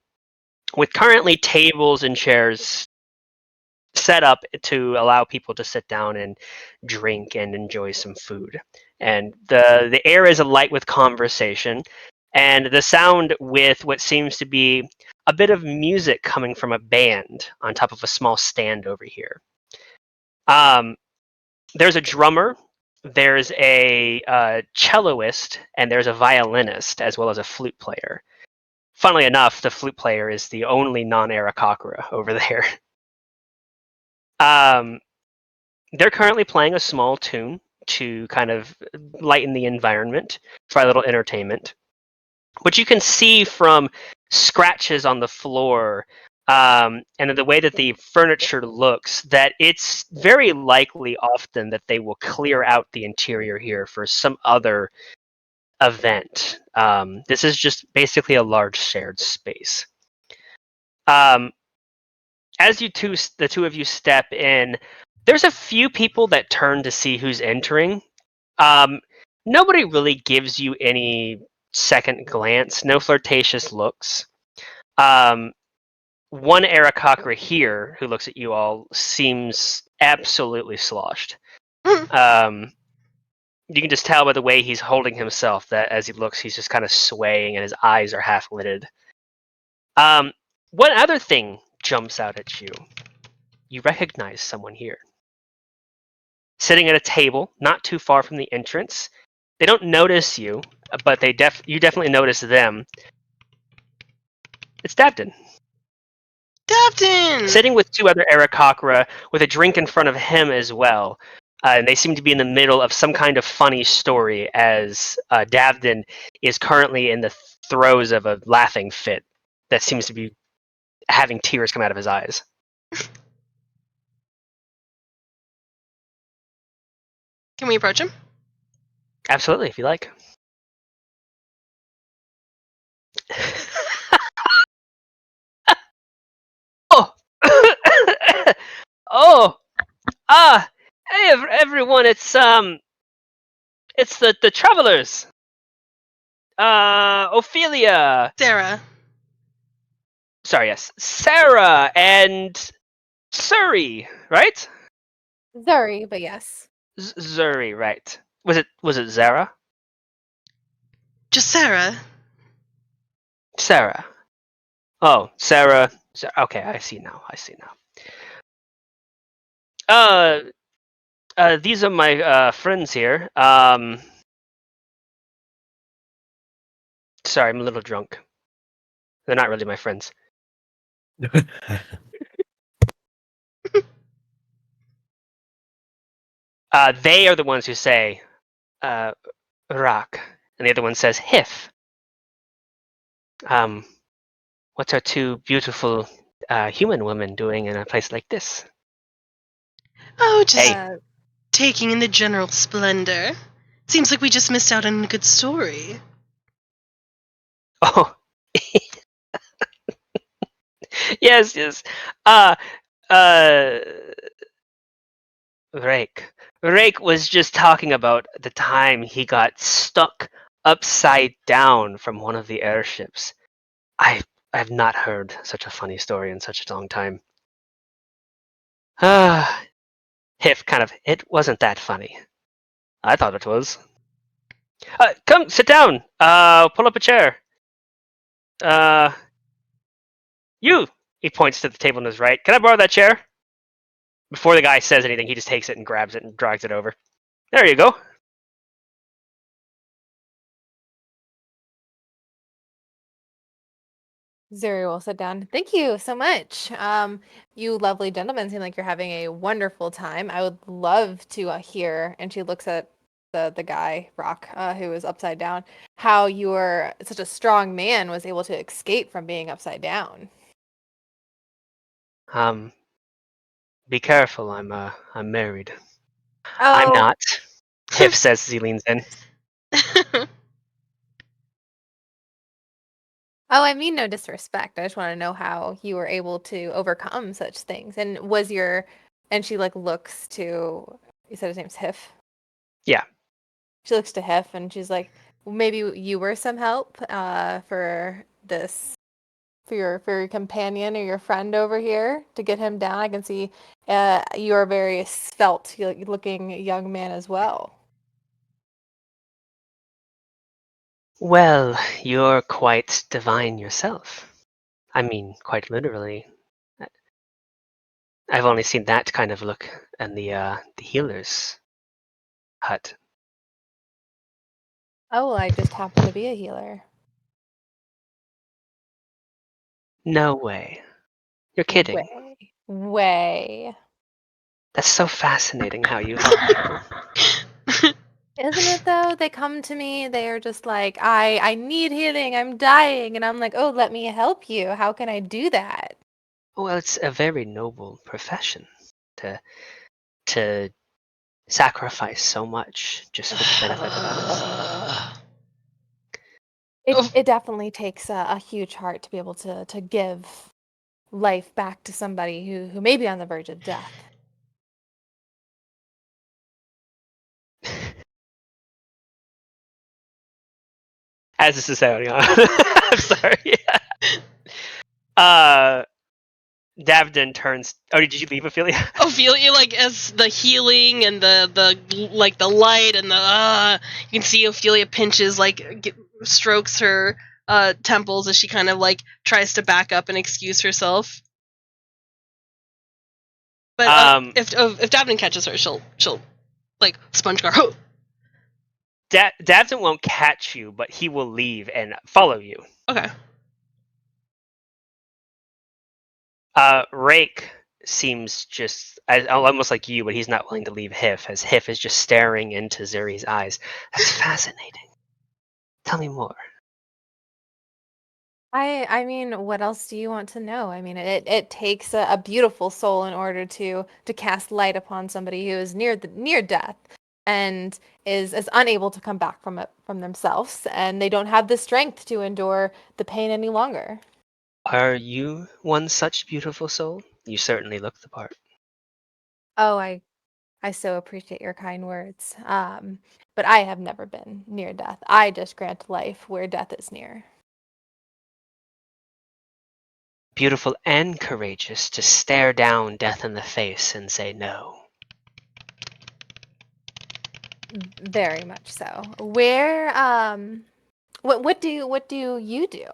with currently tables and chairs set up to allow people to sit down and drink and enjoy some food. And the air is alight with conversation, and the sound with what seems to be a bit of music coming from a band on top of a small stand over here. There's a drummer, there's a celloist, and there's a violinist, as well as a flute player. Funnily enough, the flute player is the only non-Aarakocra over there. They're currently playing a small tune to kind of lighten the environment for a little entertainment. But you can see from scratches on the floor and the way that the furniture looks that it's very likely often that they will clear out the interior here for some other event. This is just basically a large shared space. As the two of you step in, there's a few people that turn to see who's entering. Nobody really gives you any second glance, no flirtatious looks. One Aarakocra here, who looks at you all, seems absolutely sloshed. You can just tell by the way he's holding himself that as he looks, he's just kind of swaying and his eyes are half lidded. One other thing jumps out at you. You recognize someone here. Sitting at a table, not too far from the entrance. They don't notice you, but you definitely notice them. It's Dabden. Dabden! Sitting with two other Aarakocra with a drink in front of him as well. And they seem to be in the middle of some kind of funny story as Davden is currently in the throes of a laughing fit that seems to be having tears come out of his eyes. Can we approach him? Absolutely, if you like. Oh! Oh! Hey everyone, it's the travelers. Ophelia. Sarah. Sorry, yes. Sarah and Suri, right? Zuri, but yes. Zuri, right. Was it Zara? Just Sarah. Sarah. Oh, Sarah. Okay, I see now. These are my friends here. Sorry, I'm a little drunk. They're not really my friends. They are the ones who say, rock, and the other one says hif. What's our two beautiful human women doing in a place like this? Oh, just Hey. taking in the general splendor. Seems like we just missed out on a good story. Oh, yes. Rake. Rake was just talking about the time he got stuck upside down from one of the airships. I've not heard such a funny story in such a long time. Hif kind of, it wasn't that funny. I thought it was. Come, sit down. Pull up a chair. You! He points to the table on his right. Can I borrow that chair? Before the guy says anything, he just takes it and grabs it and drags it over. There you go. Zuri will sit down. Thank you so much. You lovely gentlemen seem like you're having a wonderful time. I would love to hear, and she looks at the guy, Rock, who is upside down, how your such a strong man was able to escape from being upside down. Be careful. I'm married. Oh, I'm not. Hif says as he leans in. Oh, I mean no disrespect. I just want to know how you were able to overcome such things. And she like looks to, you said his name's Hif? Yeah. She looks to Hif and she's like, well, maybe you were some help for your companion or your friend over here to get him down. I can see you're a very svelte looking young man as well. Well, you're quite divine yourself. I mean, quite literally. I've only seen that kind of look in the healer's hut. Oh, I just happen to be a healer. No way. You're kidding. Way. That's so fascinating how you help people. Isn't it though? They come to me, they are just like, I need healing, I'm dying, and I'm like, oh, let me help you. How can I do that? Well, it's a very noble profession to sacrifice so much just for the benefit of others. It definitely takes a huge heart to be able to give life back to somebody who may be on the verge of death. As this is sounding on. I'm sorry. Davden turns. Oh, did you leave, Ophelia? Ophelia, like as the healing and the like the light and you can see Ophelia pinches, like strokes her temples as she kind of like tries to back up and excuse herself. But if Davden catches her, she'll like sponge guard. Oh! Davden won't catch you, but he will leave and follow you. Okay. Rake seems just almost like you, but he's not willing to leave Hif, as Hif is just staring into Zuri's eyes. That's fascinating. Tell me more. I mean, what else do you want to know? I mean, it takes a beautiful soul in order to cast light upon somebody who is near death and is unable to come back from it from themselves, and they don't have the strength to endure the pain any longer. Are you one such beautiful soul? You certainly look the part. Oh, I so appreciate your kind words. But I have never been near death. I just grant life where death is near. Beautiful and courageous to stare down death in the face and say no. Very much so. Where what do you do?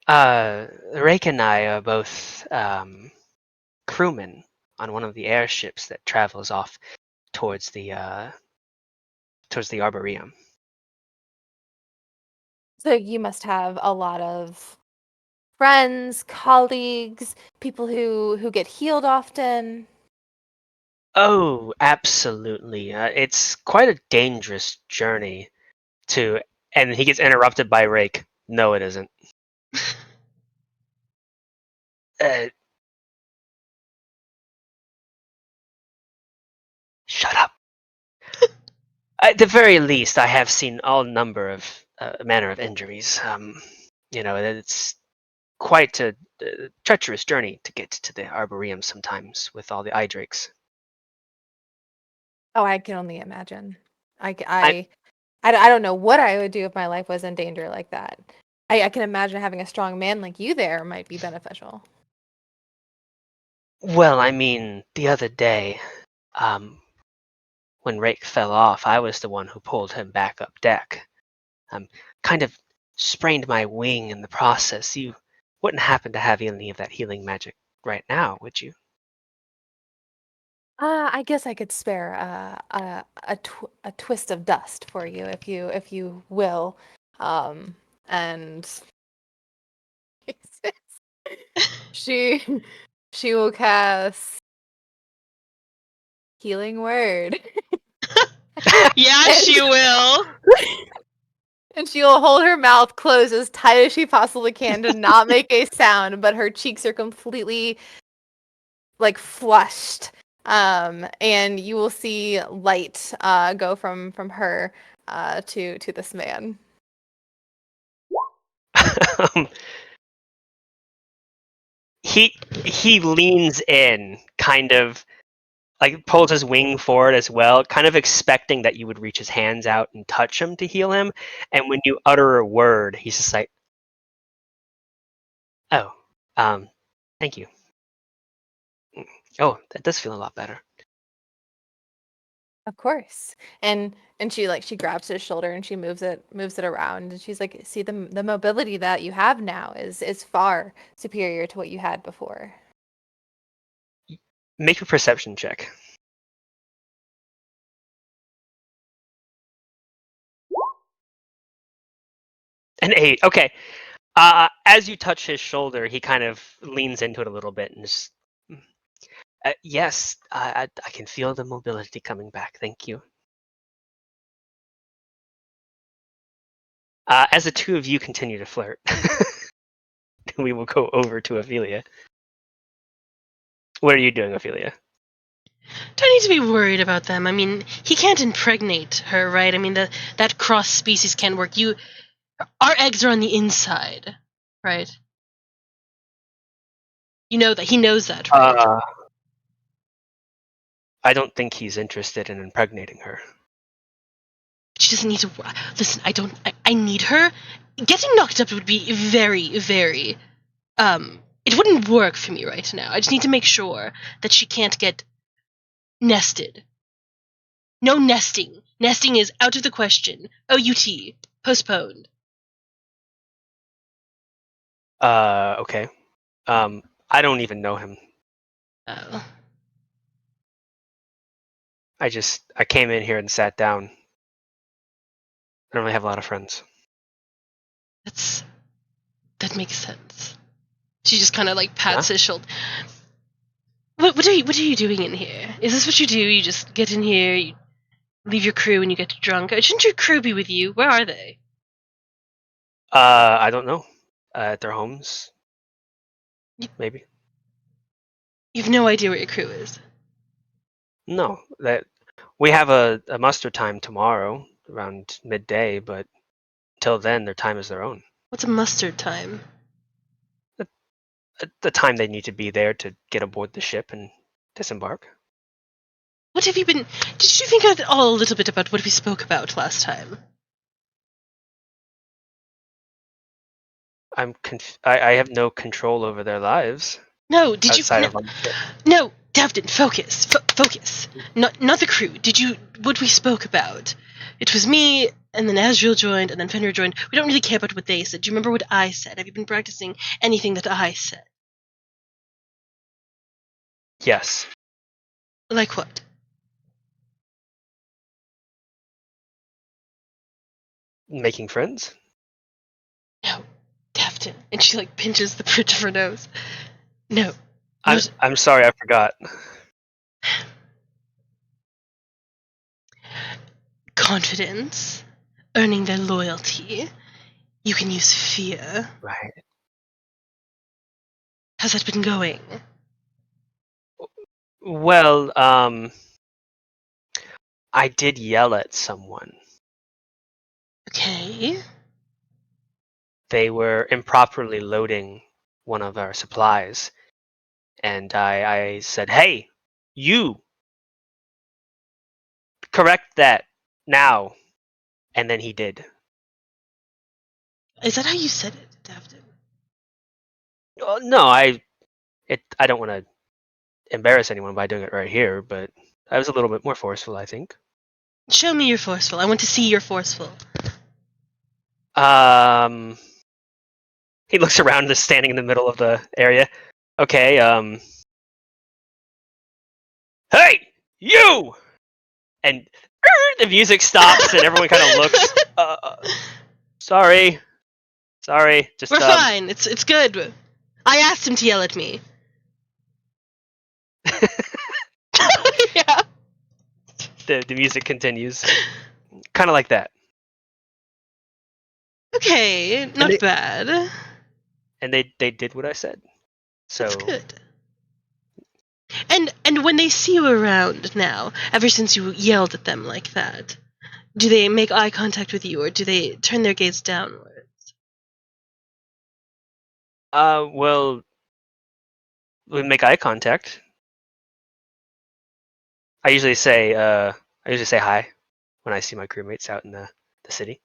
Rake and I are both crewmen on one of the airships that travels off towards the Arboretum. So you must have a lot of friends, colleagues, people who get healed often. Oh, absolutely. It's quite a dangerous journey to. And he gets interrupted by Rake. No, it isn't. Uh, Shut up. At the very least, I have seen all number of manner of injuries. It's quite a treacherous journey to get to the Arboretum sometimes with all the eye drakes. Oh, I can only imagine. I, c- I I don't know what I would do if my life was in danger like that. I can imagine having a strong man like you there might be beneficial. Well, I mean, the other day, when Rake fell off, I was the one who pulled him back up deck. Kind of sprained my wing in the process. You wouldn't happen to have any of that healing magic right now, would you? I guess I could spare a twist of dust for you if you will. And she she will cast healing word. Yeah, she will. And she will hold her mouth closed as tight as she possibly can to not make a sound, but her cheeks are completely like flushed. And you will see light go from her to this man. Um, he leans in, kind of like pulls his wing forward as well, kind of expecting that you would reach his hands out and touch him to heal him. And when you utter a word, he's just like, "Oh, thank you. Oh, that does feel a lot better." Of course. And she grabs his shoulder and she moves it around and she's like, see the mobility that you have now is far superior to what you had before. Make a perception check. An 8. Okay. As you touch his shoulder, he kind of leans into it a little bit and just. Yes, I can feel the mobility coming back. Thank you. As the two of you continue to flirt, we will go over to Ophelia. What are you doing, Ophelia? Don't need to be worried about them. I mean, he can't impregnate her, right? I mean, that cross species can't work. Our eggs are on the inside, right? You know that he knows that, right? I don't think he's interested in impregnating her. She doesn't need to. Listen, I need her. Getting knocked up would be very, very. It wouldn't work for me right now. I just need to make sure that she can't get nested. No nesting. Nesting is out of the question. OUT. Postponed. Okay. I don't even know him. Oh. I came in here and sat down. I don't really have a lot of friends. That makes sense. She just kind of like pats his shoulder. What are you doing in here? Is this what you do? You just get in here, you leave your crew, and you get drunk. Shouldn't your crew be with you? Where are they? I don't know. At their homes, maybe. You have no idea where your crew is. No, that we have a muster time tomorrow around midday, but until then, their time is their own. What's a mustard time? The time they need to be there to get aboard the ship and disembark. What have you been? Did you think at all a little bit about what we spoke about last time? I have no control over their lives. No, did you? No, Davden, focus, focus. Not the crew. Did you? What we spoke about? It was me, and then Asriel joined, and then Fenrir joined. We don't really care about what they said. Do you remember what I said? Have you been practicing anything that I said? Yes. Like what? Making friends? No, Davden. And she like pinches the bridge of her nose. No. I'm sorry, I forgot. Confidence, earning their loyalty. You can use fear. Right. How's that been going? Well, I did yell at someone. Okay. They were improperly loading one of our supplies, and I said, "Hey, you! Correct that now!" And then he did. Is that how you said it, Davden? No, I don't want to embarrass anyone by doing it right here, but I was a little bit more forceful, I think. Show me your forceful. I want to see your forceful. He looks around, just standing in the middle of the area. Okay, hey, you! And the music stops, and everyone kind of looks. Sorry. Just we're fine. It's good. I asked him to yell at me. Yeah. The music continues, kind of like that. Okay, not bad. And they did what I said. So that's good. And when they see you around now, ever since you yelled at them like that, do they make eye contact with you, or do they turn their gaze downwards? Well, we make eye contact. I usually say hi when I see my crewmates out in the city.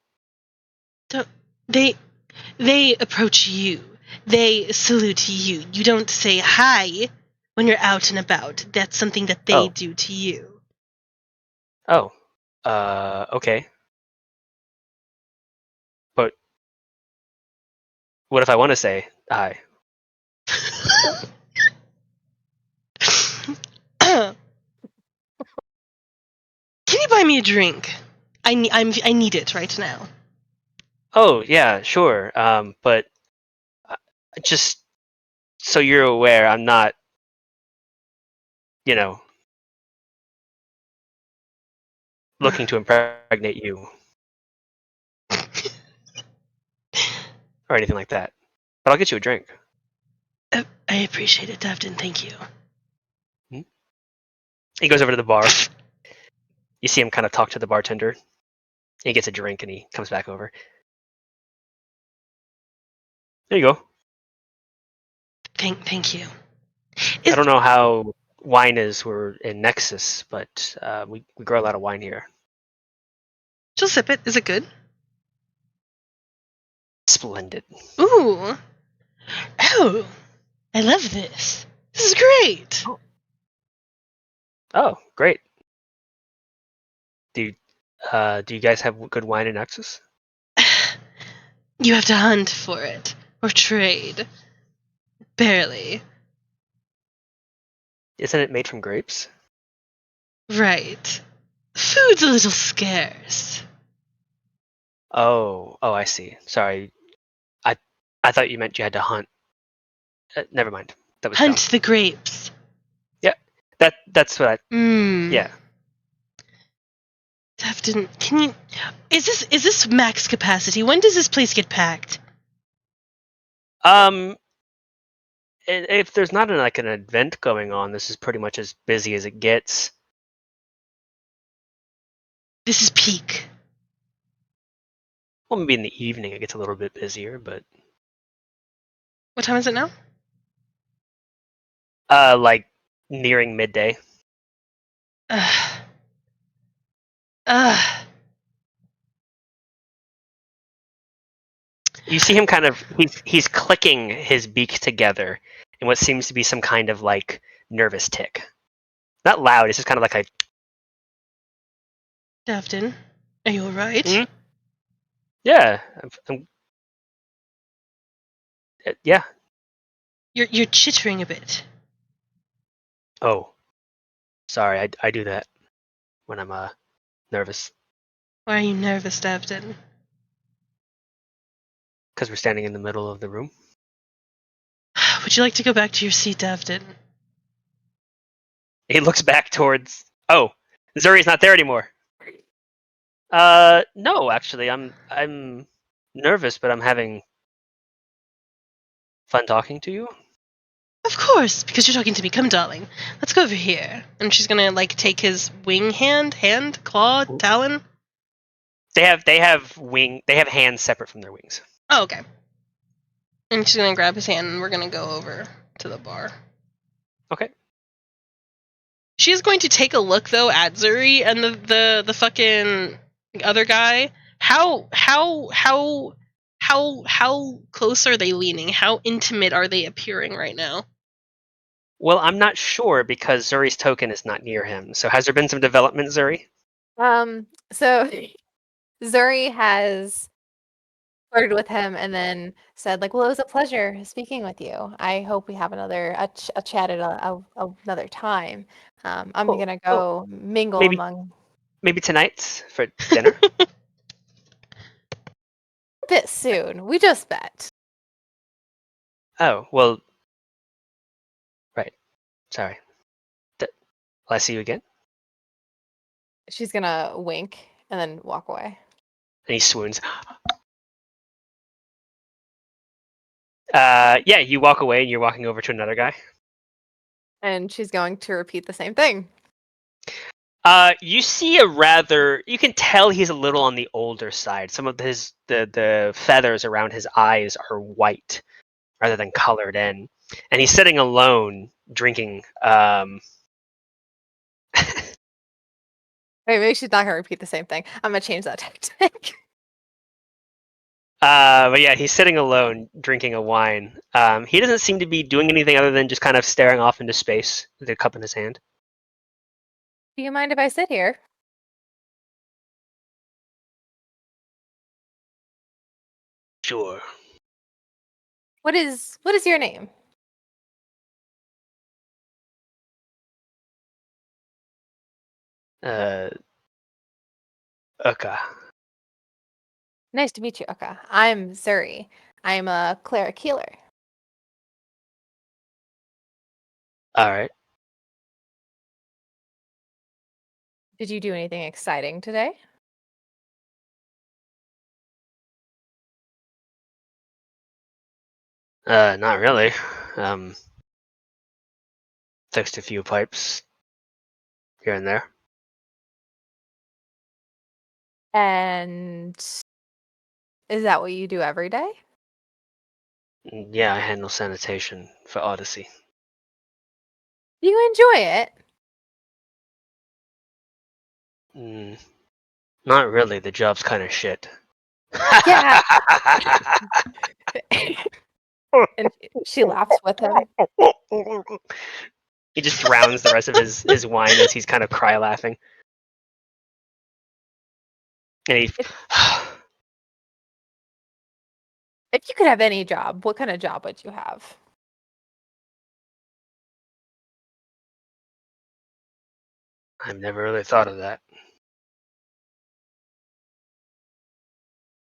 Don't they approach you? They salute you. You don't say hi when you're out and about. That's something that they do to you. Oh, okay. But what if I want to say hi? me a drink. I need it right now. Oh yeah, sure. But just so you're aware, I'm not, looking to impregnate you or anything like that. But I'll get you a drink. I appreciate it, Devin. Thank you. He goes over to the bar. You see him kind of talk to the bartender. He gets a drink and he comes back over. There you go. Thank you. I don't know how wine is. We're in Nexus, but we grow a lot of wine here. She'll sip it. Is it good? Splendid. Ooh. Oh, I love this. This is great. Oh, great. Do you guys have good wine in Nexus? You have to hunt for it or trade. Barely. Isn't it made from grapes? Right. Food's a little scarce. Oh, I see. Sorry. I thought you meant you had to hunt. Never mind. That was Hunt dumb. the grapes. Yeah. That's what I. Yeah. Devin, can you? Is this max capacity? When does this place get packed? If there's not an event going on, this is pretty much as busy as it gets. This is peak. Well, maybe in the evening it gets a little bit busier, but What time is it now? like nearing midday. Ugh. Ugh. You see him kind of he's clicking his beak together in what seems to be some kind of like nervous tick. Not loud. It's just kind of like a. Devin, are you alright? Mm-hmm. Yeah. Yeah. You're chittering a bit. Oh, sorry. I do that when I'm nervous Why are you nervous, Devin? because we're standing in the middle of the room. Would you like to go back to your seat, Devin? He looks back towards. Oh, Zuri's not there anymore. No, actually, I'm nervous, but I'm having fun talking to you. Of course, because you're talking to me. Come, darling. Let's go over here. And she's gonna take his wing hand, claw, talon. They have hands separate from their wings. Oh, okay. And she's gonna grab his hand, and we're gonna go over to the bar. Okay. She is going to take a look though at Zuri and the fucking other guy. How close are they leaning? How intimate are they appearing right now? Well, I'm not sure because Zuri's token is not near him. So has there been some development, Zuri? So Zuri has flirted with him and then said, well, it was a pleasure speaking with you. I hope we have a chat at another time. I'm gonna go mingle among. Maybe tonight for dinner. A bit soon. We just met. Oh well. Right. Sorry. Will I see you again? She's gonna wink and then walk away. And he swoons. Yeah, you walk away and you're walking over to another guy. And she's going to repeat the same thing. You see you can tell he's a little on the older side. Some of the feathers around his eyes are white rather than colored in. And he's sitting alone drinking. Wait, maybe she's not gonna repeat the same thing. I'm gonna change that tactic. But yeah, he's sitting alone drinking a wine. He doesn't seem to be doing anything other than just kind of staring off into space with a cup in his hand. Do you mind if I sit here? Sure. What is your name? Okay. Nice to meet you, Uka. I'm Zuri. I'm a cleric healer. All right. Did you do anything exciting today? Not really. Fixed a few pipes here and there. And is that what you do every day? Yeah, I handle sanitation for Odyssey. Do you enjoy it? Not really. The job's kind of shit. Yeah. And she laughs with him. He just drowns the rest of his wine as he's kind of cry laughing. And he. If you could have any job, what kind of job would you have? I've never really thought of that.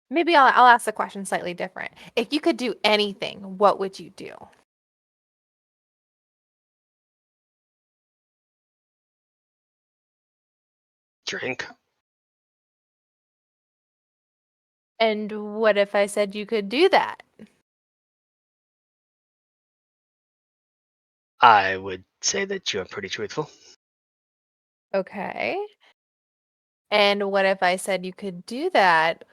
Maybe I'll ask the question slightly different. If you could do anything, what would you do? Drink. And what if I said you could do that? I would say that you're pretty truthful. Okay. And what if I said you could do that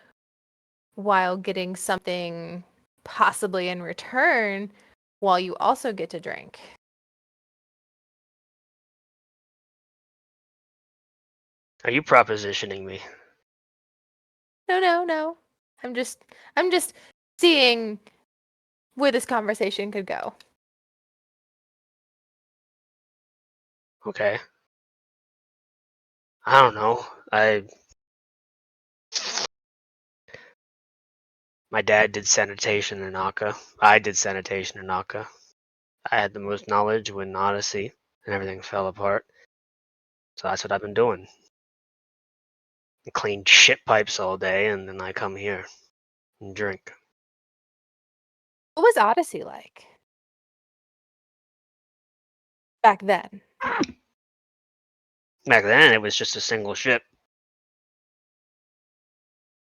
while getting something possibly in return while you also get to drink? Are you propositioning me? No. I'm just seeing where this conversation could go. Okay. I don't know. My dad did sanitation in Akka. I did sanitation in Akka. I had the most knowledge when Odyssey and everything fell apart. So that's what I've been doing. I clean shit pipes all day and then I come here and drink. What was Odyssey like back then? Back then it was just a single ship.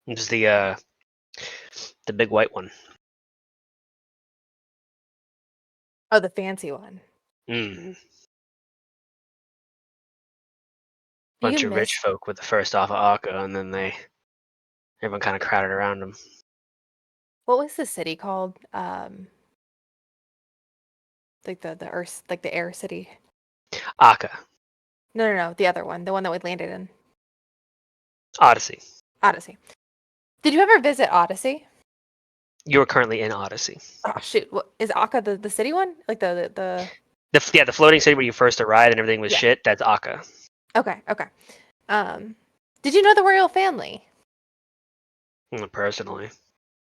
It was the big white one. Oh, the fancy one. Mm. Do you Bunch of miss rich folk with the first off of Akka, and then everyone kind of crowded around them. what was the city called? Like the Earth, like the air city. Akka. No, the other one, the one that we landed in. Odyssey. Odyssey. Did you ever visit Odyssey? You're currently in Odyssey. Oh shoot, what is Akka the city one? Like the The floating city where you first arrived and everything was Yeah. shit, that's Akka. Okay. Did you know the royal family? Personally,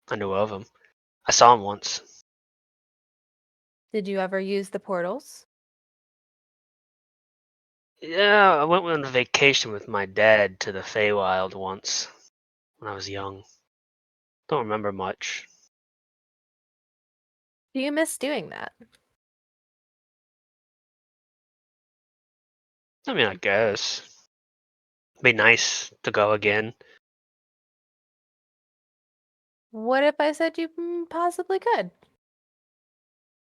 I knew of him. I saw him once. Did you ever use the portals? Yeah, I went on a vacation with my dad to the Feywild once when I was young. Don't remember much. Do you miss doing that? I mean, I guess. Be nice to go again. What if I said you possibly could?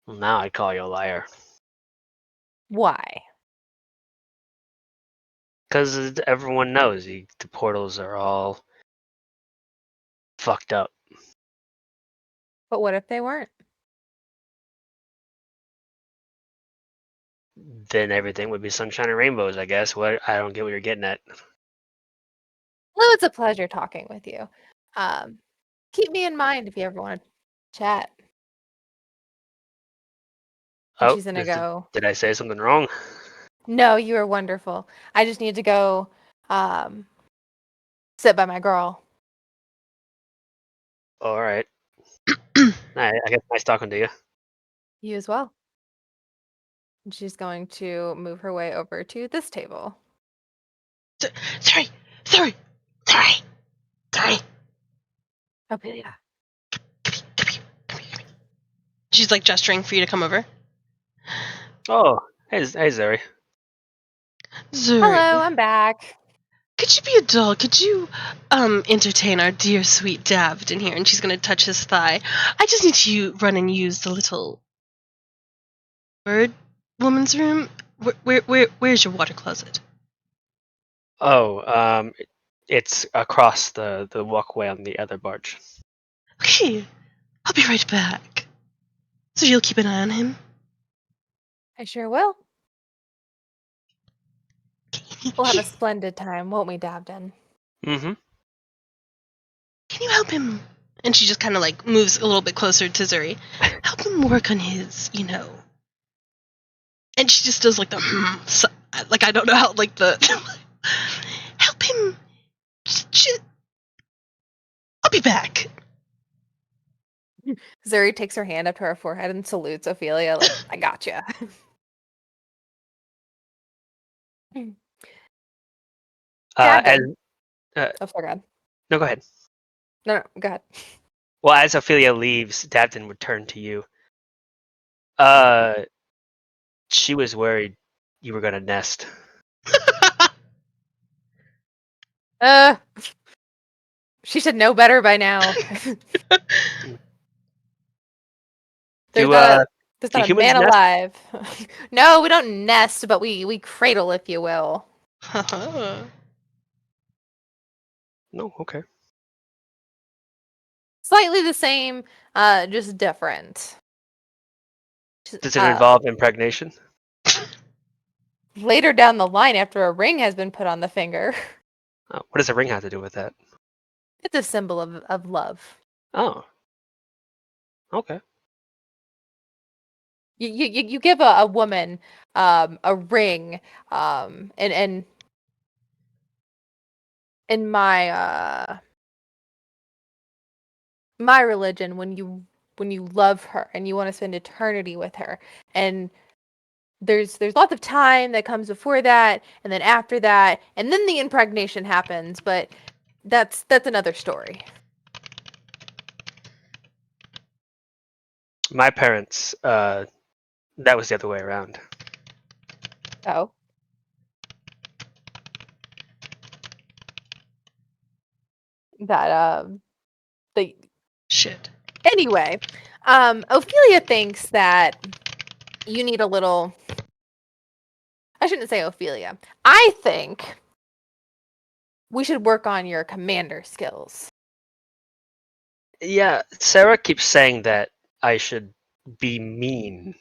Well, now I'd call you a liar. Why? Because everyone knows the portals are all fucked up. But what if they weren't? Then everything would be sunshine and rainbows, I guess. What? I don't get what you're getting at. Well, it's a pleasure talking with you. Keep me in mind if you ever want to chat. And Oh, she's gonna go. did I say something wrong? No, you are wonderful. I just need to go sit by my girl. All right. I guess nice talking to you. You as well. And she's going to move her way over to this table. Sorry. Ophelia. She's like gesturing for you to come over. Oh, hey, Zuri. Zuri, Hello, I'm back. could you be a doll? Could you entertain our dear sweet Davd in here? And she's gonna touch his thigh. I just need to run and use the little bird woman's room. Where's your water closet? Oh, it's across the walkway on the other barge. Okay, I'll be right back. So you'll keep an eye on him? I sure will. We'll have a splendid time, won't we, Dabden? Mm-hmm. Can you help him? And she just kind of like moves a little bit closer to Zuri. Help him work on his, And she just does like the like I don't know how like the help him. I'll be back. Zuri takes her hand up to her forehead and salutes Ophelia like, I gotcha. As Dabden. Oh, sorry, God. no, go ahead. No, go ahead. Well, as Ophelia leaves, Dabden would turn to you. She was worried you were gonna nest. She should know better by now. Do There's do not a humans man nest? alive. No, we don't nest, but we cradle, if you will. No, okay. Slightly the same, just different. Does it involve impregnation? Later down the line, after a ring has been put on the finger, Oh, what does a ring have to do with that? it's a symbol of love. Oh, okay. You give a woman a ring, and in my religion, when you love her and you want to spend eternity with her, and there's lots of time that comes before that and then after that, and then the impregnation happens, but that's another story. My parents, that was the other way around. Oh. That the Shit. Anyway, Ophelia thinks that you need a little. I shouldn't say Ophelia. I think we should work on your commander skills. Yeah, Sarah keeps saying that I should be mean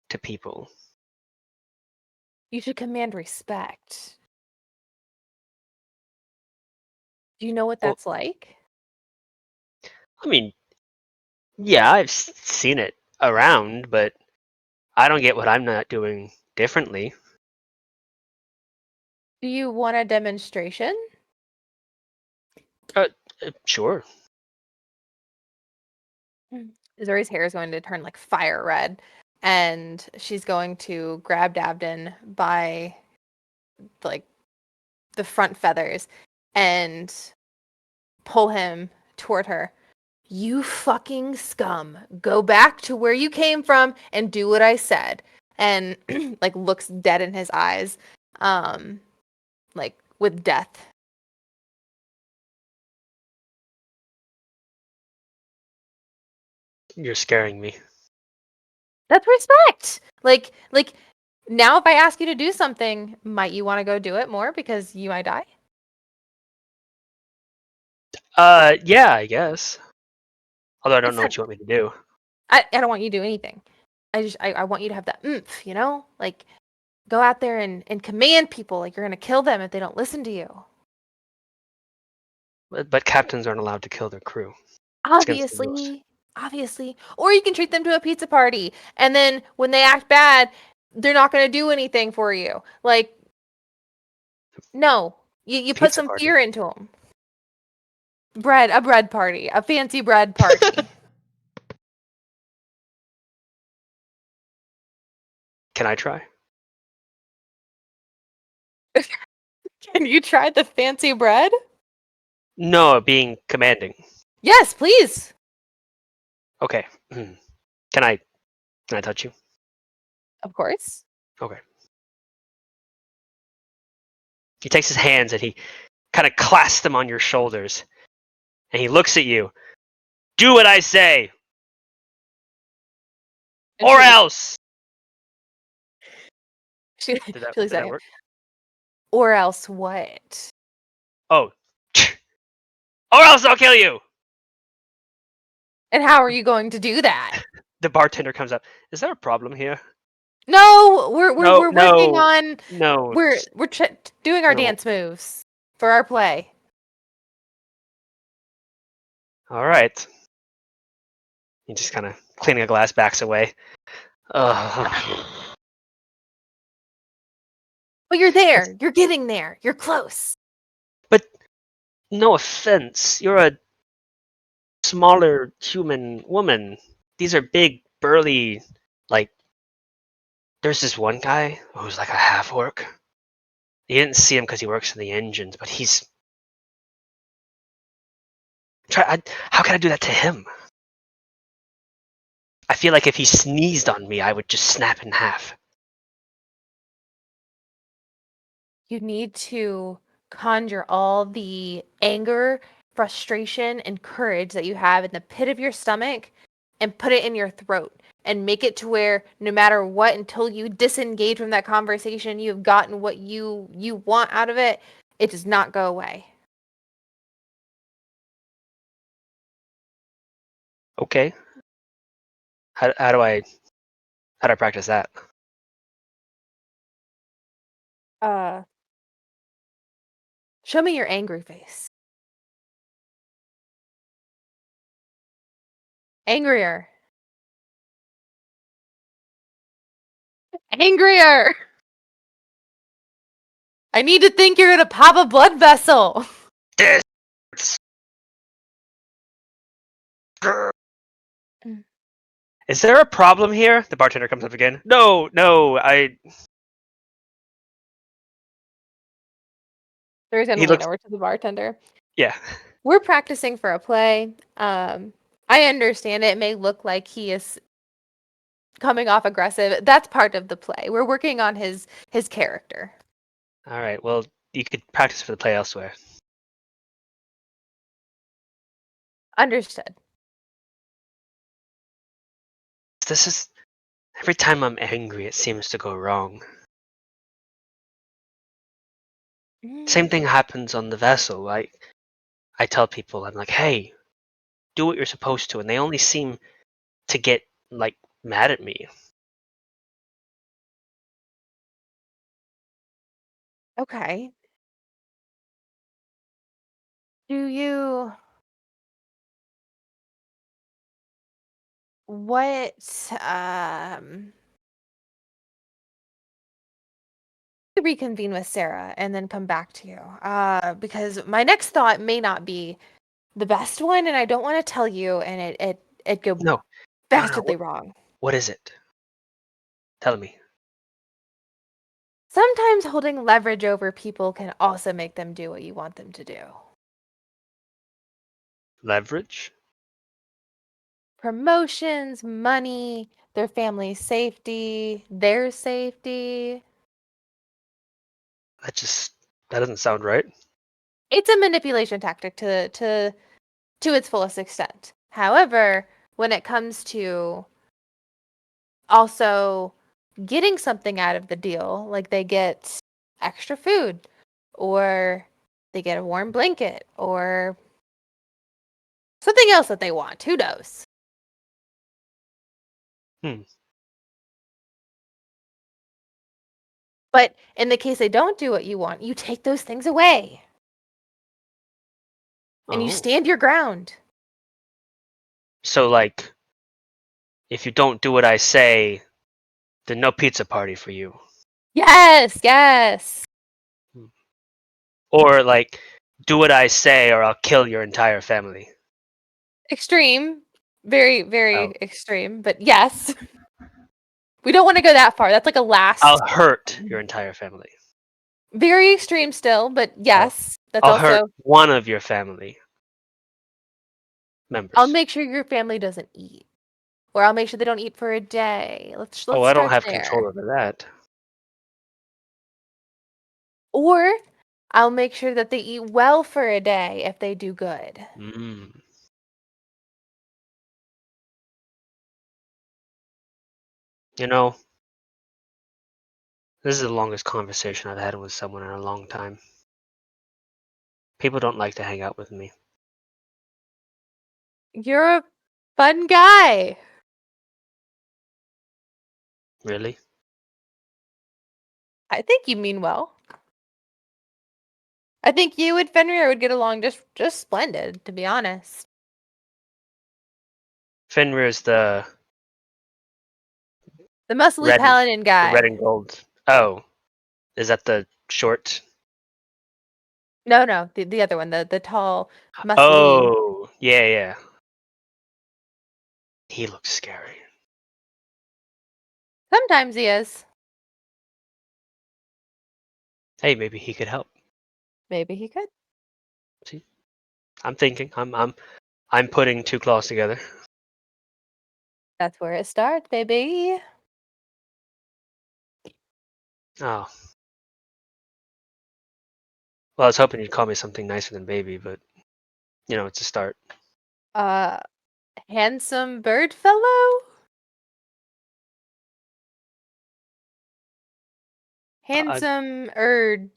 to people. You should command respect. Do you know what Well, that's like? I mean, yeah, I've seen it around, but I don't get what I'm not doing differently. Do you want a demonstration? Sure. Zuri's hair is going to turn like fire red, and she's going to grab Dabden by like the front feathers and pull him toward her. You fucking scum. Go back to where you came from and do what I said. And like looks dead in his eyes. Like with death. You're scaring me. That's respect. Like now if I ask you to do something, might you want to go do it more because you might die? Yeah, I guess. Although I don't That's know what not, you want me to do. I don't want you to do anything. I want you to have that oomph, you know? Like go out there and command people like you're gonna kill them if they don't listen to you. But captains aren't allowed to kill their crew. It's against the rules. Obviously. Or you can treat them to a pizza party, and then when they act bad, they're not going to do anything for you. Like, no, you put Pizza some party. fear into them. A bread party, a fancy bread party. Can I try? Can you try the fancy bread? No, being commanding. Yes, please. Okay. Can I touch you? Of course. Okay. He takes his hands and he kind of clasps them on your shoulders, and he looks at you. Do what I say, And or else. she Did that, looks did at that him. work? Or else what? Oh. Or else I'll kill you. And how are you going to do that? The bartender comes up. Is there a problem here? No, we're No, we're working no, on no, we're doing our no. dance moves for our play. All right. He just kind of cleaning a glass, backs away. Ugh. But you're there. You're getting there. You're close. But no offense, you're a smaller human woman. These are big, burly, like. There's this one guy who's like a half orc. You didn't see him because he works in the engines, but he's. How can I do that to him? I feel like if he sneezed on me, I would just snap in half. You need to conjure all the anger, frustration, and courage that you have in the pit of your stomach and put it in your throat and make it to where no matter what, until you disengage from that conversation, you've gotten what you want out of it. It does not go away. Okay. How do I practice that? Show me your angry face. Angrier. Angrier. I need to think you're gonna pop a blood vessel. This. Is there a problem here? The bartender comes up again. No, There's gonna He lean looks. over to the bartender. Yeah. We're practicing for a play. I understand it may look like he is coming off aggressive. That's part of the play. We're working on his character. All right. Well, you could practice for the play elsewhere. Understood. This is every time I'm angry, it seems to go wrong. Same thing happens on the vessel. Like I tell people, I'm like, hey, do what you're supposed to, and they only seem to get like mad at me. Okay. Do you what reconvene with Sarah and then come back to you? Because my next thought may not be the best one, and I don't want to tell you and it go No. bastardly wrong. What is it? Tell me. Sometimes holding leverage over people can also make them do what you want them to do. Leverage? Promotions, money, their family's safety, their safety. That doesn't sound right. It's a manipulation tactic to its fullest extent. However, when it comes to also getting something out of the deal, like they get extra food or they get a warm blanket or something else that they want, who knows? But in the case they don't do what you want, you take those things away. And you Oh. stand your ground. So like, if you don't do what I say, then no pizza party for you. Yes, yes. Or like, do what I say, or I'll kill your entire family. Extreme. Very, very Oh. extreme. But yes. We don't want to go that far. That's like a last. I'll hurt your entire family. Very extreme still, but yes. That's I'll also hurt one of your family. members. I'll make sure your family doesn't eat. Or I'll make sure they don't eat for a day. Let's Oh, I don't start have there. control over that. Or I'll make sure that they eat well for a day if they do good. Mm. You know, this is the longest conversation I've had with someone in a long time. People don't like to hang out with me. You're a fun guy. Really? I think you mean well. I think you and Fenrir would get along just splendid, to be honest. Fenrir's the The muscly red, paladin the guy. red and gold. Oh, is that the short? No, the other one, the tall, muscly. Oh, yeah. He looks scary. Sometimes he is. Hey, maybe he could help. Maybe he could. See, I'm thinking. I'm putting two claws together. That's where it starts, baby. Oh. Well, I was hoping you'd call me something nicer than baby, but it's a start. Handsome bird fellow? Handsome Erd.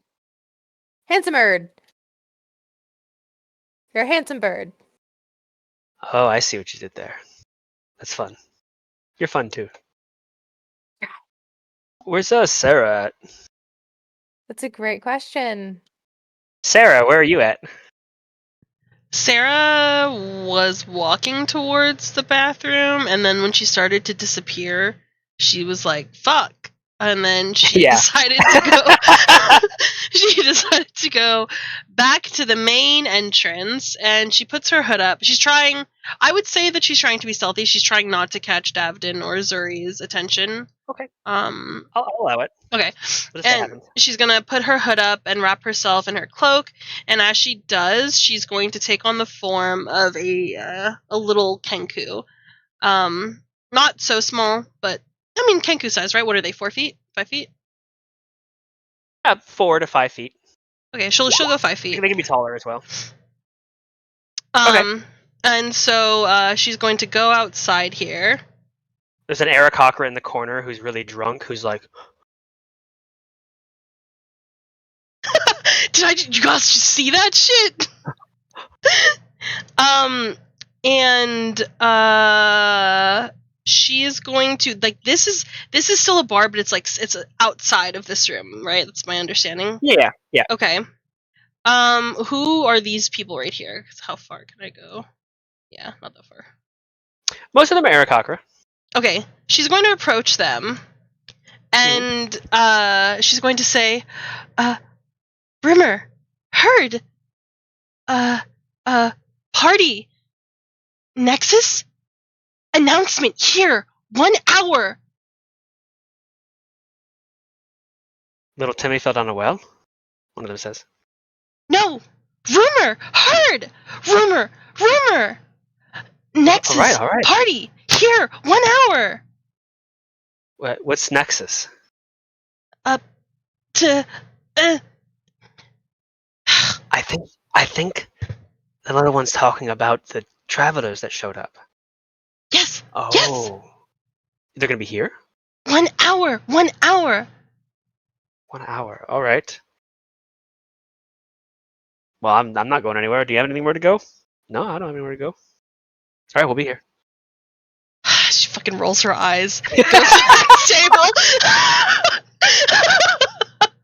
Handsome Erd. You're a handsome bird. Oh, I see what you did there. That's fun. You're fun too. Where's Sarah at? That's a great question. Sarah, where are you at? Sarah was walking towards the bathroom, and then when she started to disappear, she was like, "Fuck." And then she Yeah. decided to go she decided to go back to the main entrance, and she puts her hood up. I would say that she's trying to be stealthy. She's trying not to catch Davden or Zuri's attention. Okay. I'll allow it. Okay. What if that And happens? she's going to put her hood up and wrap herself in her cloak, and as she does, she's going to take on the form of a little Kenku. Not so small, but I mean Kenku size, right? What are they? 4 feet? 5 feet? 4 to 5 feet. Okay, she'll go 5 feet. They can be taller as well. And so she's going to go outside here. There's an Aarakocra in the corner who's really drunk, who's like, Did you guys just see that shit? She is going to, like, this is still a bar, but it's outside of this room, right? That's my understanding. Yeah. Okay. Who are these people right here? 'Cause how far can I go? Yeah, not that far. Most of them are Aarakocra. Okay, she's going to approach them, and she's going to say, Brimmer, heard, party, Nexus, announcement here, 1 hour. Little Timmy fell down a well, one of them says. No, rumor, heard, rumor, Nexus, All right. party, here, 1 hour. What's Nexus? I think the little one's talking about the travelers that showed up. Yes. Oh. Yes. They're gonna be here? 1 hour. 1 hour. 1 hour. All right. Well, I'm not going anywhere. Do you have anywhere to go? No, I don't have anywhere to go. All right, we'll be here. She fucking rolls her eyes. Goes to the table.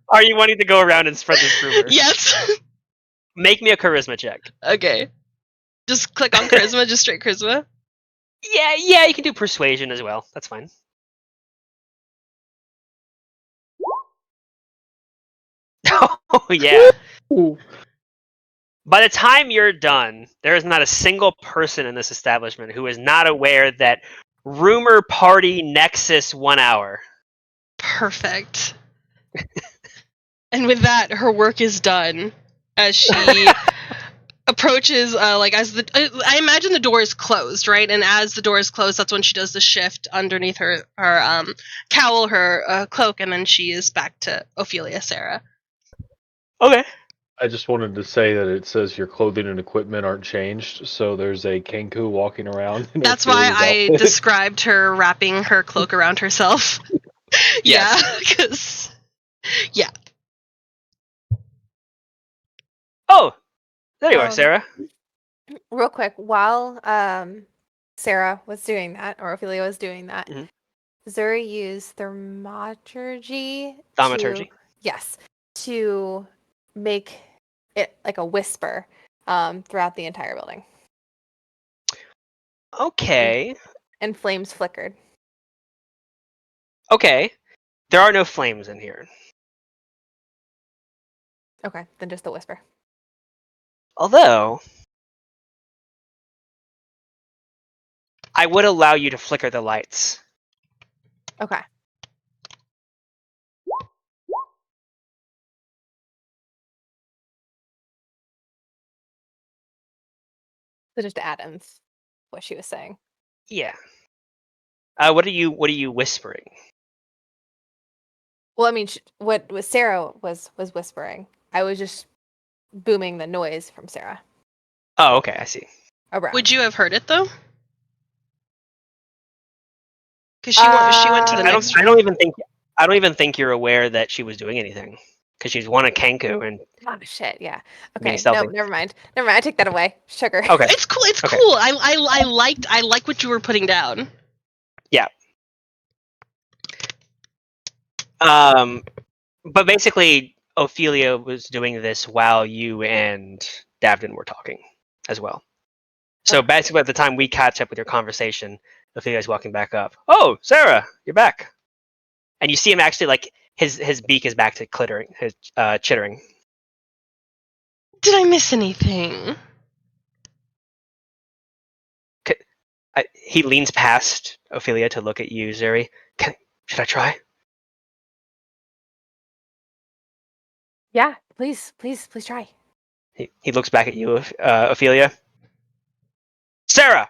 Are you wanting to go around and spread this rumor? Yes. Make me a charisma check. Okay. Just click on charisma, just straight charisma. Yeah, you can do persuasion as well. That's fine. Oh, yeah. Ooh. By the time you're done, there is not a single person in this establishment who is not aware that rumor party Nexus 1 hour. Perfect. And with that, her work is done. As she approaches like as the I imagine the door is closed, right? And as the door is closed, that's when she does the shift underneath her cowl, her cloak, and then she is back to Ophelia Sarah. Okay. I just wanted to say that it says your clothing and equipment aren't changed, so there's a Kenku walking around in That's why Ophelia's I outfit. described her wrapping her cloak around herself. Yes. Yeah, because Oh, there you are, Um, Sarah. Real quick, while Sarah was doing that, or Ophelia was doing that, Mhm. Zuri used thaumaturgy Thaumaturgy. to make it like a whisper throughout the entire building, Okay. and flames flickered. Okay. There are no flames in here. Okay, then just the whisper. Although, I would allow you to flicker the lights. Okay. So just atoms, what she was saying. Yeah. What are you whispering? Well, I mean, what was Sarah was whispering. I was just booming the noise from Sarah Oh, okay, I see. around. would you have heard it though? Because she went to the Um, next I room. don't even think you're aware that she was doing anything because she's won a Kenku and Oh shit! Yeah. being Okay. stealthy. No, never mind. Never mind. I take that away. Sugar. Okay. It's cool. It's Okay. cool. I like what you were putting down. But basically, Ophelia was doing this while you and Davden were talking as well. So Okay. basically, at the time we catch up with your conversation, Ophelia's walking back up. Oh, Sarah, you're back. And you see him actually like his beak is back to his chittering. Did I miss anything? He leans past Ophelia to look at you, Zuri. Should I try? Yeah. Please try. He looks back at you, Ophelia. Sarah,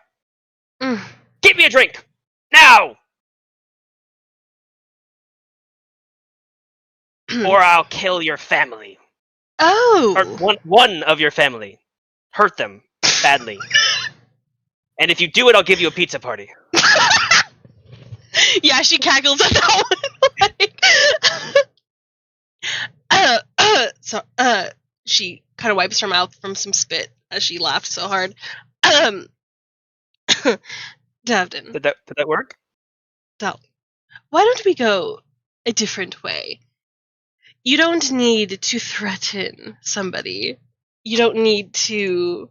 Mm. get me a drink now, or I'll kill your family, or Oh. one of your family, hurt them badly. And if you do it, I'll give you a pizza party. Yeah, she cackles at that one. She kind of wipes her mouth from some spit as she laughed so hard. Davden, Did that work? why don't we go a different way? You don't need to threaten somebody. You don't need to.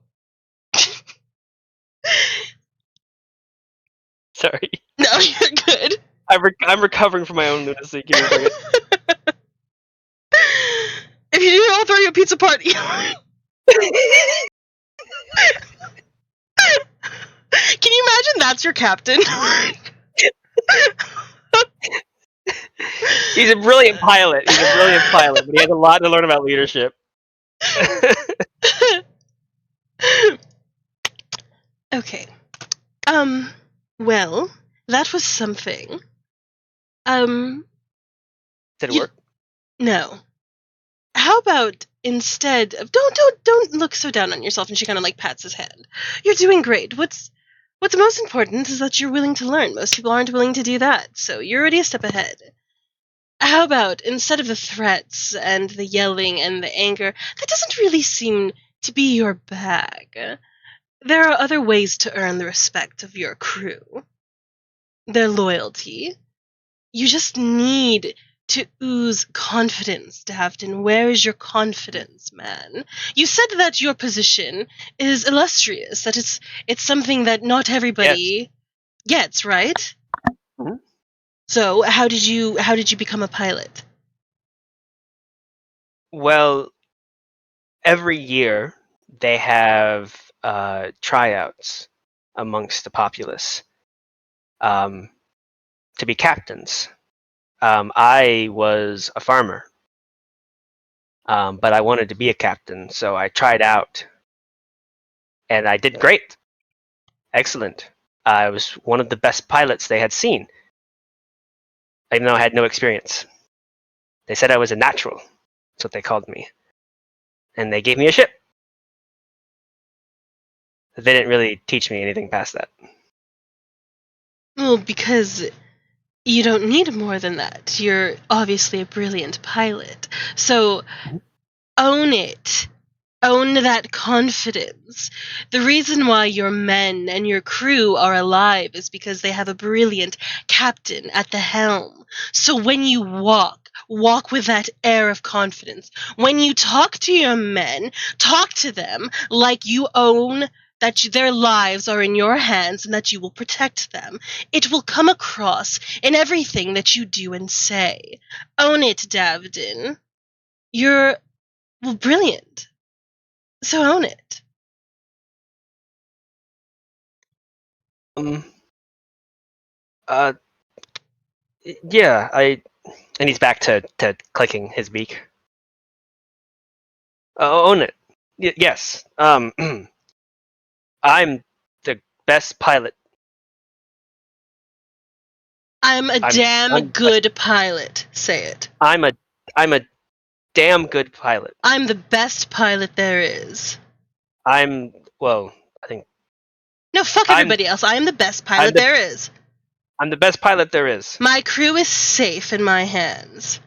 Sorry, No, you're good. I'm recovering from my own lunacy. Give me a second. If you do, I'll throw you a pizza party. Can you imagine that's your captain? He's a brilliant pilot. But he has a lot to learn about leadership. Okay. Well, that was something. Did it work? No. How about instead of don't look so down on yourself, and she kind of like pats his hand. You're doing great. What's most important is that you're willing to learn. Most people aren't willing to do that, so you're already a step ahead. How about instead of the threats and the yelling and the anger, that doesn't really seem to be your bag. There are other ways to earn the respect of your crew. Their loyalty. You just need to ooze confidence, Davden. Where is your confidence, man? You said that your position is illustrious, that it's something that not everybody gets, right? Mhm. So how did you become a pilot? Well, every year they have tryouts amongst the populace to be captains. I was a farmer, but I wanted to be a captain, so I tried out and I did great. Excellent. I was one of the best pilots they had seen, even though I had no experience. They said I was a natural. That's what they called me. And they gave me a ship. They didn't really teach me anything past that. Well, because you don't need more than that. You're obviously a brilliant pilot. So own it. Own that confidence. The reason why your men and your crew are alive is because they have a brilliant captain at the helm. So when you walk with that air of confidence. When you talk to your men, talk to them like you own that their lives are in your hands and that you will protect them. It will come across in everything that you do and say. Own it, Davdin. You're, well, brilliant. So own it. Yeah, and he's back to clicking his beak. Own it. Yes. I'm the best pilot. I'm damn good pilot. Say it. I'm a damn good pilot. I'm the best pilot there is. I think. No, fuck everybody else. I am the best pilot there is. I'm the best pilot there is. My crew is safe in my hands.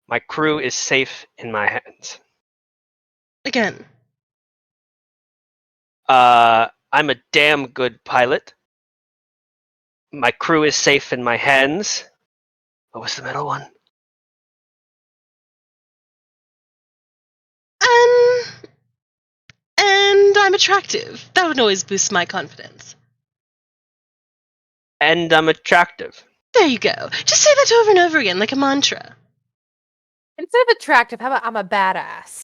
My crew is safe in my hands. Again. I'm a damn good pilot. My crew is safe in my hands. What was the middle one? And I'm attractive. That would always boost my confidence. And I'm attractive. There you go. Just say that over and over again, like a mantra. Instead of attractive, how about I'm a badass?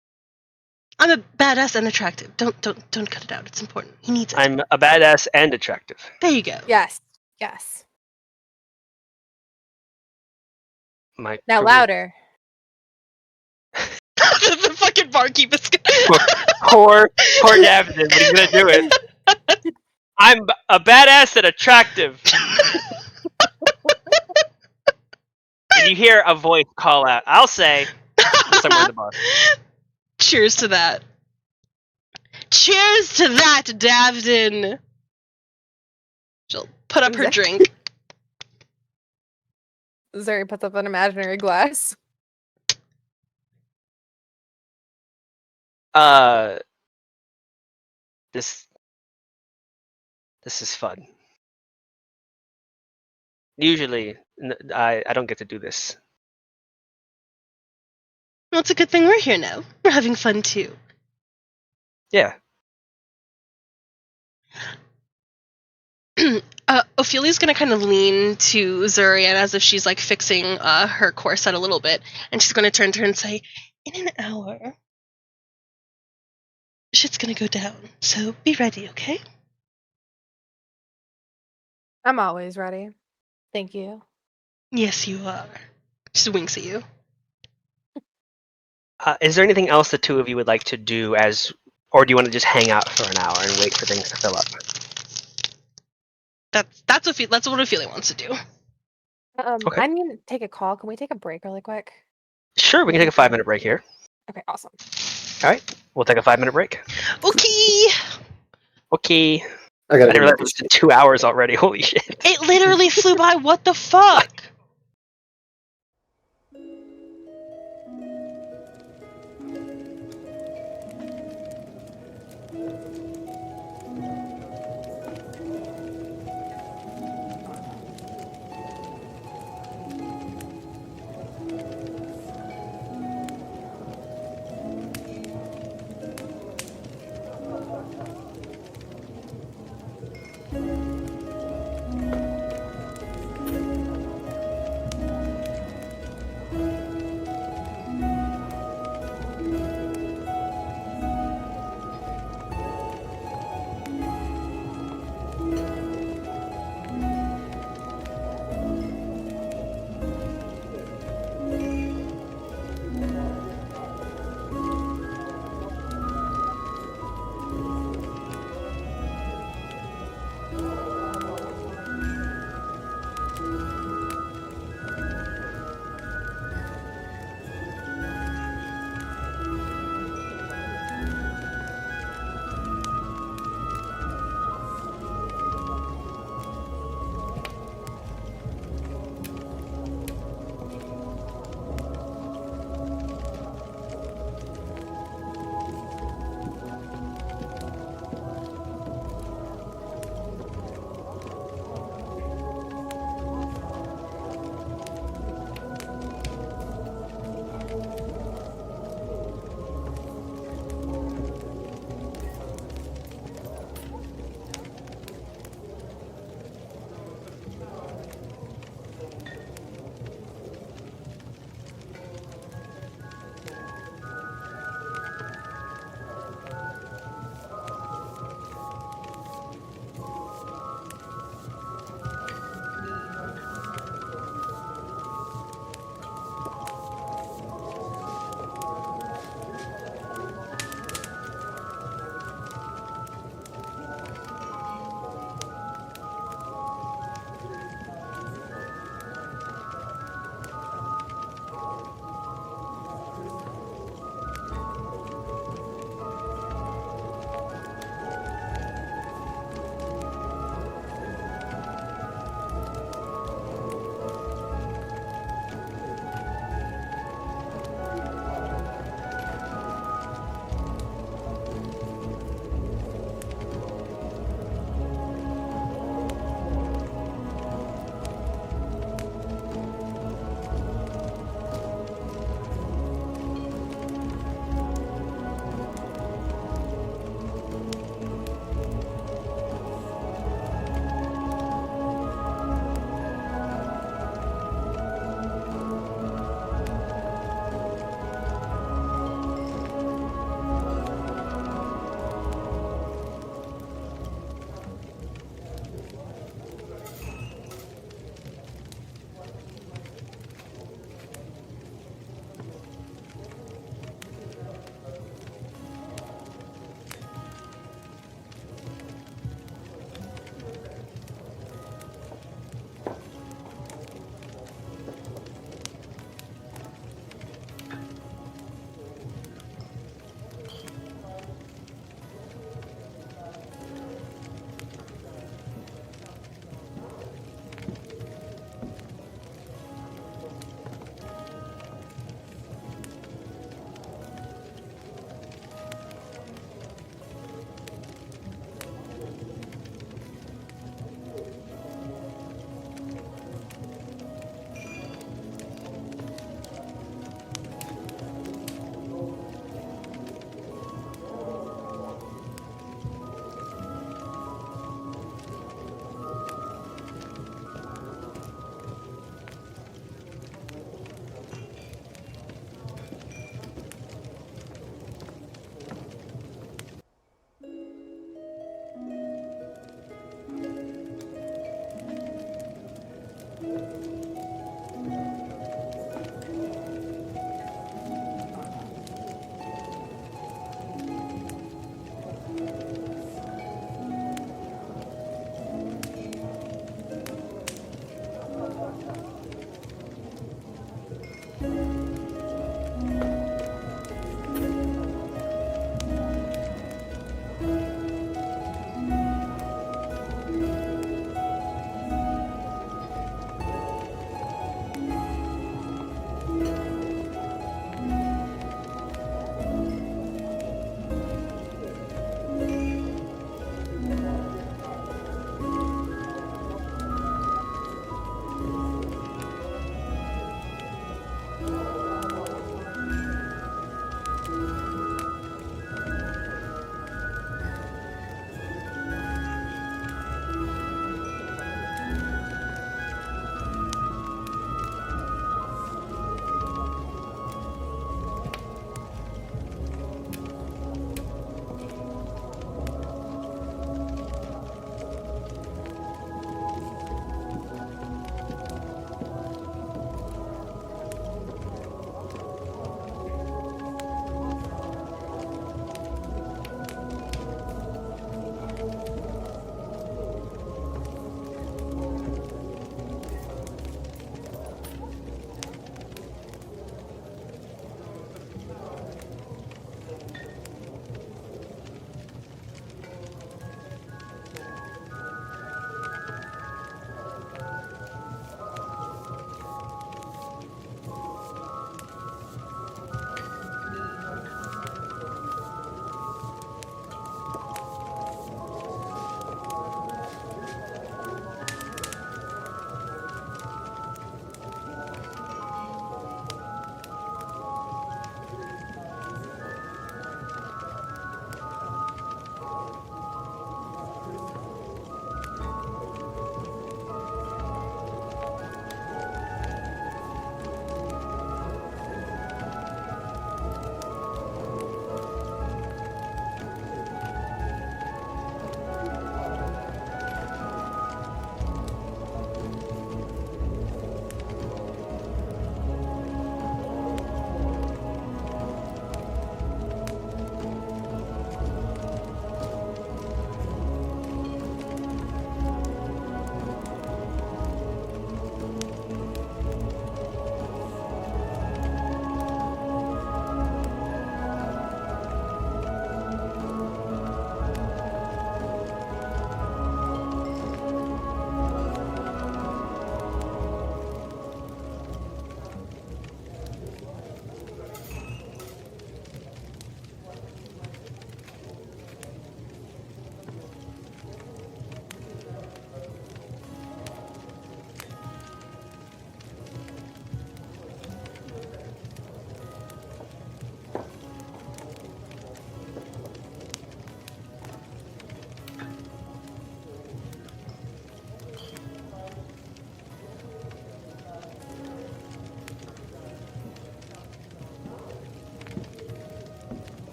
I'm a badass and attractive. Don't cut it out. It's important. He needs it. I'm a badass and attractive. There you go. Yes. Now louder. The fucking barkeep is Poor Davin. What are you gonna do it? I'm a badass and attractive. And you hear a voice call out. I'll say somewhere in the bar. Cheers to that. Cheers to that, Davdin. She'll put up her drink. Zuri puts up an imaginary glass. This is fun. Usually, I don't get to do this. Well, it's a good thing we're here now. We're having fun too. Yeah. Ophelia's gonna kind of lean to Zurian as if she's like fixing her corset a little bit, and she's gonna turn to her and say, "In an hour, shit's gonna go down. So be ready, okay?" I'm always ready. Thank you. Yes, you are. She winks at you. Is there anything else the two of you would like to do or do you want to just hang out for an hour and wait for things to fill up? That's what Ophelia wants to do. Okay. I need to take a call. Can we take a break really quick? Sure, we can take a 5-minute break here. Okay, awesome. All right, we'll take a 5-minute break. Okay. I I didn't realize it was 2 hours already. Holy shit. It literally flew by. What the fuck?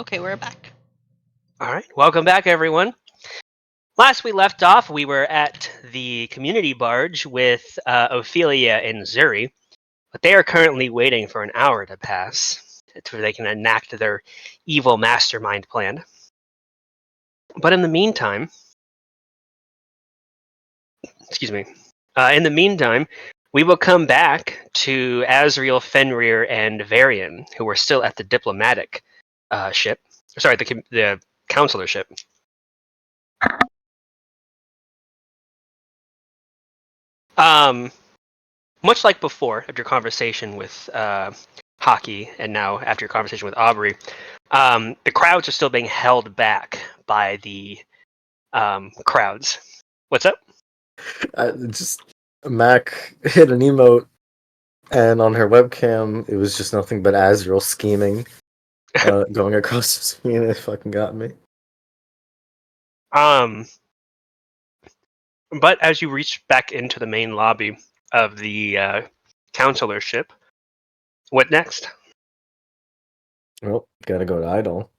Okay, we're back. All right, welcome back, everyone. Last we left off, we were at the community barge with Ophelia and Zuri, but they are currently waiting for an hour to pass so they can enact their evil mastermind plan. But in the meantime, we will come back to Azriel, Fenrir, and Varian, who are still at the diplomatic ship. Sorry, the counselor ship. Much like before, after your conversation with Hockey, and now after your conversation with Aubrey, the crowds are still being held back by the crowds. What's up? Just Mac hit an emote, and on her webcam, it was just nothing but Azrael scheming, going across the screen. It fucking got me. But as you reach back into the main lobby of the counselor ship, what next? Well, gotta go to Idol.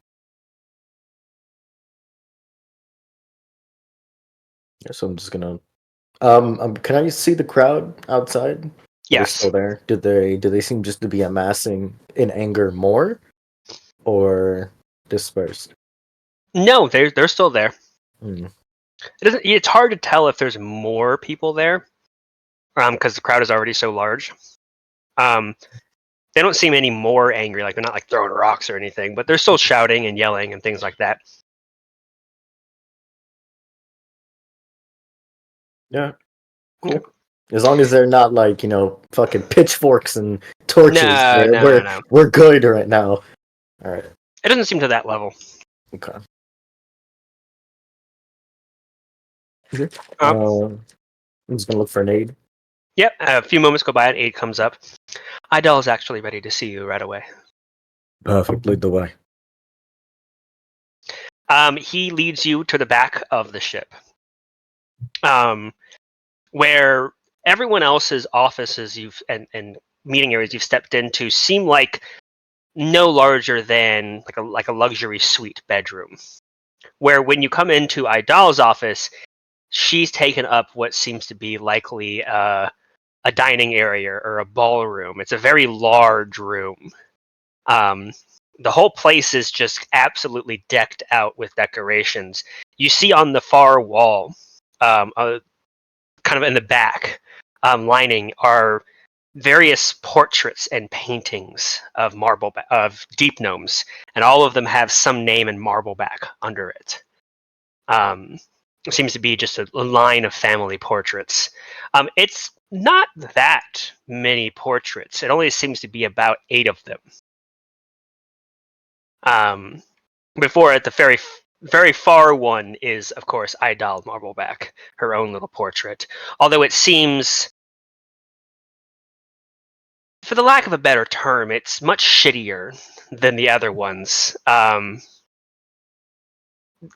So I'm just gonna. Can I see the crowd outside? Are they Yes. still there? Do they seem just to be amassing in anger more, or dispersed? No, they're still there. Hmm. It's hard to tell if there's more people there, because the crowd is already so large. They don't seem any more angry. Like they're not like throwing rocks or anything, but they're still shouting and yelling and things like that. Yeah. Cool. Okay. As long as they're not like, fucking pitchforks and torches. No. We're good right now. All right. It doesn't seem to that level. Okay. Um, I'm just gonna look for an aid. Yep. A few moments go by and aid comes up. Idol is actually ready to see you right away. Perfect. Lead the way. He leads you to the back of the ship, where everyone else's offices and meeting areas you've stepped into seem like no larger than like a luxury suite bedroom. Where when you come into Idol's office, she's taken up what seems to be likely a dining area or a ballroom. It's a very large room. The whole place is just absolutely decked out with decorations. You see on the far wall, kind of in the back, lining are various portraits and paintings of of deep gnomes, and all of them have some name in Marbleback under it. It seems to be just a line of family portraits. It's not that many portraits. It only seems to be about 8 of them. Before it, the very far one is, of course, Idol Marbleback, her own little portrait. Although it seems, for the lack of a better term, it's much shittier than the other ones.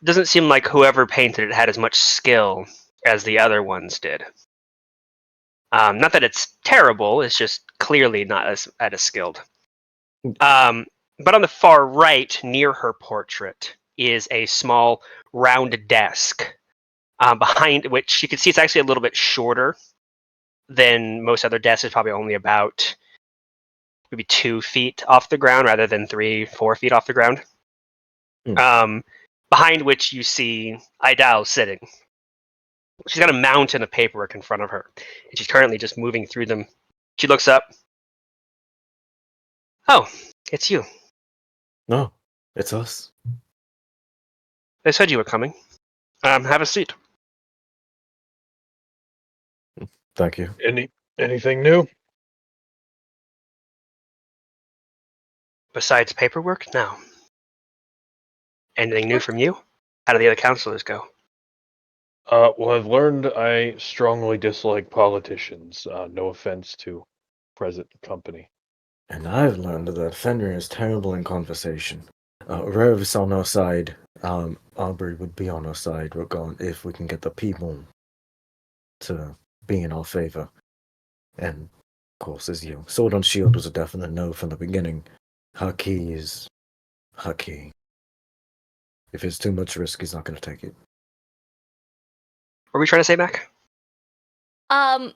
Doesn't seem like whoever painted it had as much skill as the other ones did. Not that it's terrible, it's just clearly not as skilled. But on the far right, near her portrait, is a small round desk, behind which you can see it's actually a little bit shorter than most other desks. It's probably only about maybe 2 feet off the ground rather than 3-4 feet off the ground. Behind which you see Idal sitting. She's got a mountain of paperwork in front of her, and she's currently just moving through them. She looks up. Oh, it's you. No, it's us. They said you were coming. Have a seat. Thank you. Anything new? Besides paperwork, no. Anything new from you? How do the other counselors go? Well, I've learned I strongly dislike politicians. No offense to present company. And I've learned that Fenrir is terrible in conversation. Rev's on our side. Aubrey would be on our side if we can get the people to be in our favor. And, of course, as you. Sword on Shield was a definite no from the beginning. Haki is Haki. If it's too much risk, he's not going to take it. What were we trying to say, Mac? Oh.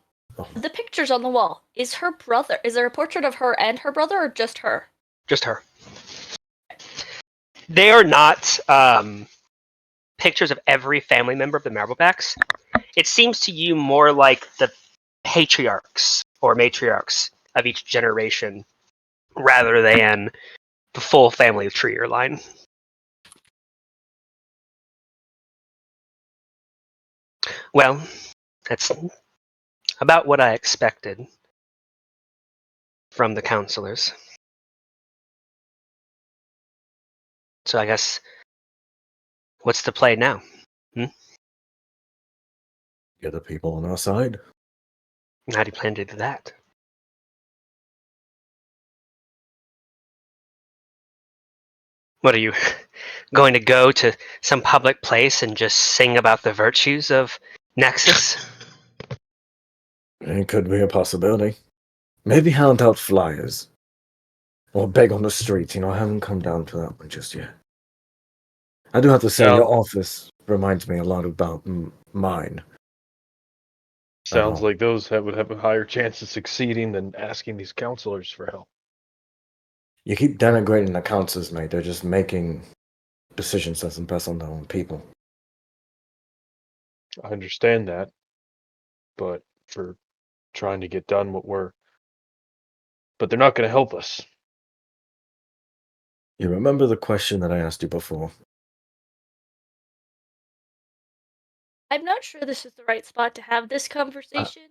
The pictures on the wall. Is there a portrait of her and her brother, or just her? Just her. They are not pictures of every family member of the Marblebacks. It seems to you more like the patriarchs or matriarchs of each generation rather than the full family tree or line. Well, that's about what I expected from the counselors. So I guess, what's the play now? Get the people on our side. How do you plan to do that? What are you going to go to some public place and just sing about the virtues of Nexus? It could be a possibility. Maybe hand out flyers. Or beg on the streets. I haven't come down to that one just yet. I do have to say, Sound- your office reminds me a lot about mine. Sounds Oh. like those that would have a higher chance of succeeding than asking these counselors for help. You keep denigrating the councils, mate. They're just making decisions that's best on their own people. I understand that, but for trying to get done what we're... But they're not going to help us. You remember the question that I asked you before? I'm not sure this is the right spot to have this conversation.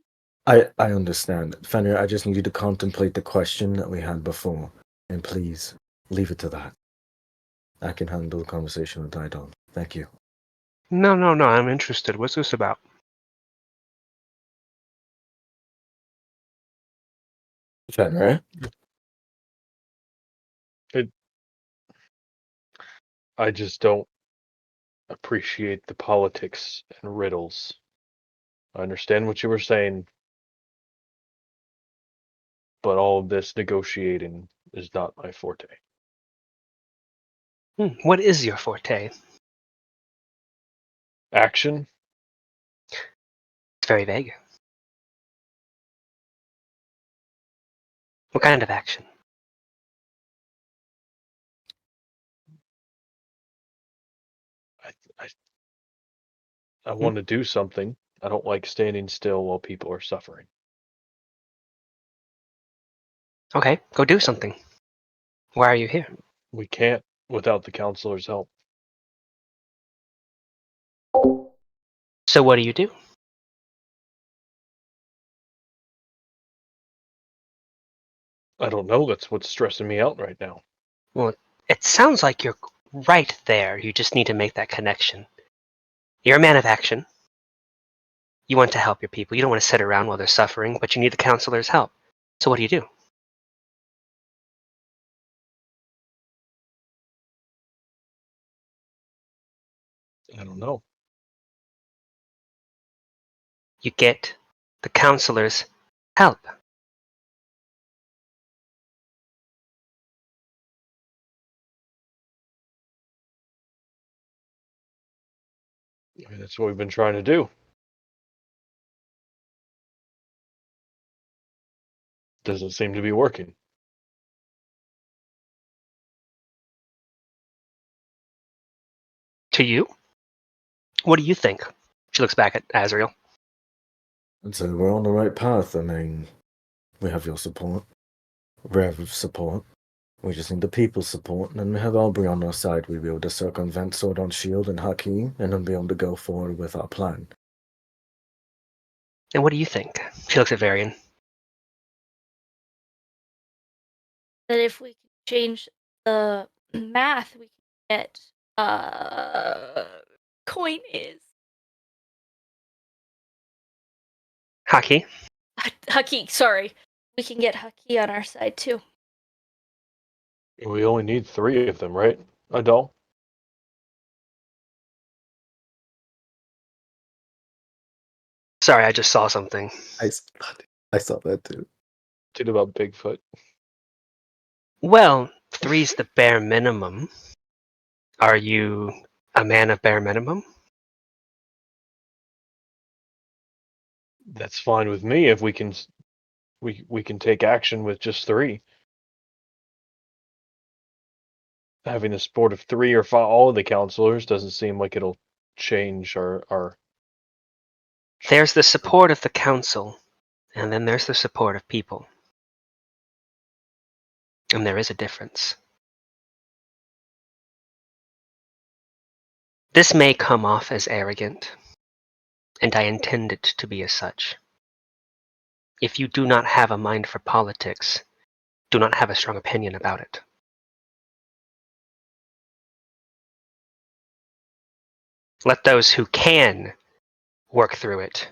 I understand. Fenrir, I just need you to contemplate the question that we had before. And please, leave it to that. I can handle the conversation with Didon. Thank you. No, I'm interested. What's this about? Fenrir? I just don't appreciate the politics and riddles. I understand what you were saying, but all of this negotiating is not my forte. What is your forte? Action? It's very vague. What kind of action? I want to do something. I don't like standing still while people are suffering. Okay, go do something. Why are you here? We can't without the counselor's help. So what do you do? I don't know. That's what's stressing me out right now. Well, it sounds like you're right there. You just need to make that connection. You're a man of action. You want to help your people. You don't want to sit around while they're suffering, but you need the counselor's help. So what do you do? I don't know. You get the counselor's help. I mean, that's what we've been trying to do. Doesn't seem to be working. To you? What do you think? She looks back at Azrael. And so we're on the right path. I mean, we have your support. Rev support. We just need the people's support, and then we have Aubrey on our side. We'll be able to circumvent Sword on Shield and Haki, and then be able to go forward with our plan. And what do you think? She looks at Varian. That if we can change the math, we can get coin is Haki. Haki. Sorry, we can get Haki on our side too. We only need 3 of them, right, Adol? Sorry, I just saw something. I saw that too. Did about Bigfoot. Well, 3's the bare minimum. Are you A man of bare minimum? That's fine with me if we can we can take action with just 3. Having a support of 3 or 5, all of the counselors doesn't seem like it'll change our. There's the support of the council, and then there's the support of people. And there is a difference. This may come off as arrogant, and I intend it to be as such. If you do not have a mind for politics, do not have a strong opinion about it. Let those who can work through it.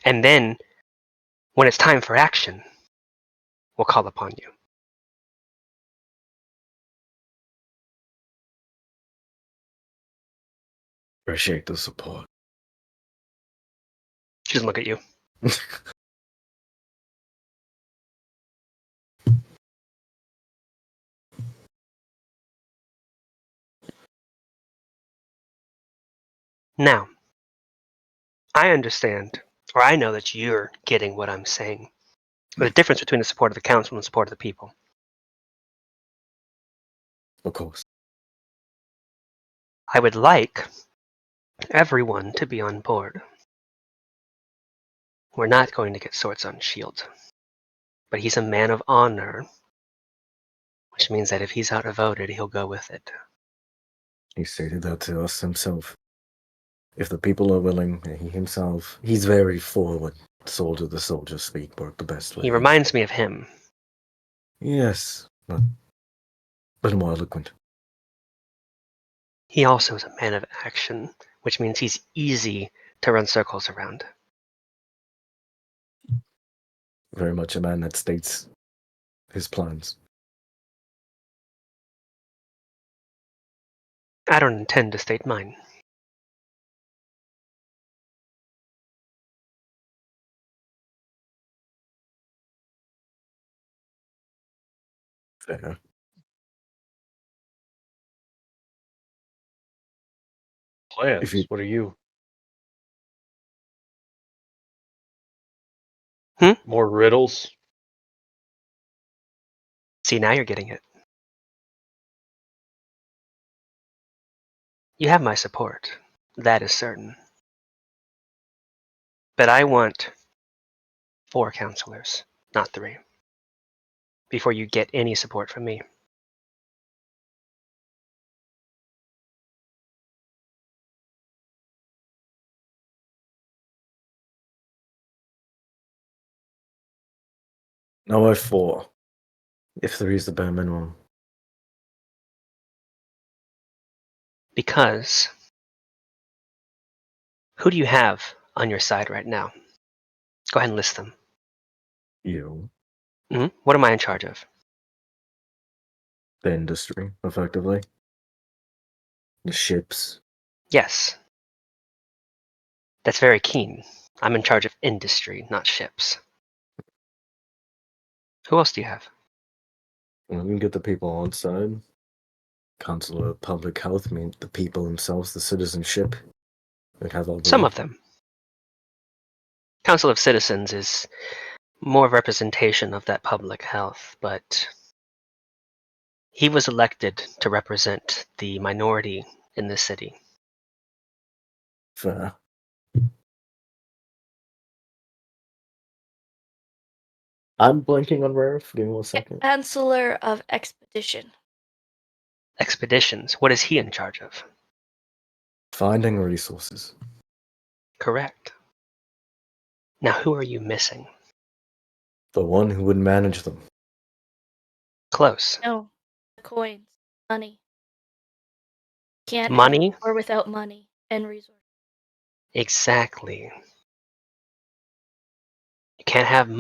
And then, when it's time for action, we'll call upon you. Appreciate the support. She doesn't look at you. Now, I understand, or I know that you're getting what I'm saying. There's a difference between the support of the council and the support of the people. Of course. I would like everyone to be on board. We're not going to get swords on shield. But he's a man of honor, which means that if he's outvoted, he'll go with it. He stated that to us himself. If the people are willing, he himself, he's very forward. Soldier the soldier speak work the best way. He reminds me of him. Yes, but more eloquent. He also is a man of action, which means he's easy to run circles around. Very much a man that states his plans. I don't intend to state mine. Fair. Plans. If you- What are you? Hmm? More riddles? See, now you're getting it. You have my support. That is certain. But I want 4 counselors, not 3, before you get any support from me. Now we're 4. If 3 is the bare minimum. Because who do you have on your side right now? Go ahead and list them. You. What am I in charge of? The industry, effectively. The ships. Yes. That's very keen. I'm in charge of industry, not ships. Who else do you have? We can get the people on side. Council of Public Health, I mean the people themselves, the citizenship. We have all the Some of them. Council of Citizens is more representation of that public health, but he was elected to represent the minority in this city. Fair. I'm blanking on Raref. Give me 1 second. Chancellor of Expedition. Expeditions, what is he in charge of? Finding resources. Correct. Now who are you missing? The one who would manage them. Close. No. Coins. Money. Can't Money? have war without money and resources. Exactly. You can't have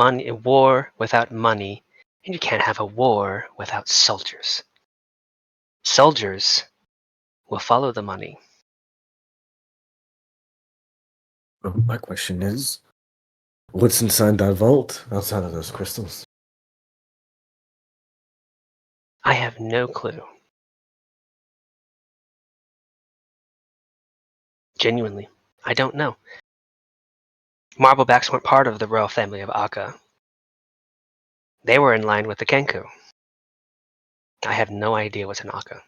war without money, and you can't have a war without soldiers. Soldiers will follow the money. Well, my question is, what's inside that vault outside of those crystals? I have no clue. Genuinely, I don't know. Marblebacks weren't part of the royal family of Akka. They were in line with the Kenku. I have no idea what's an Akka.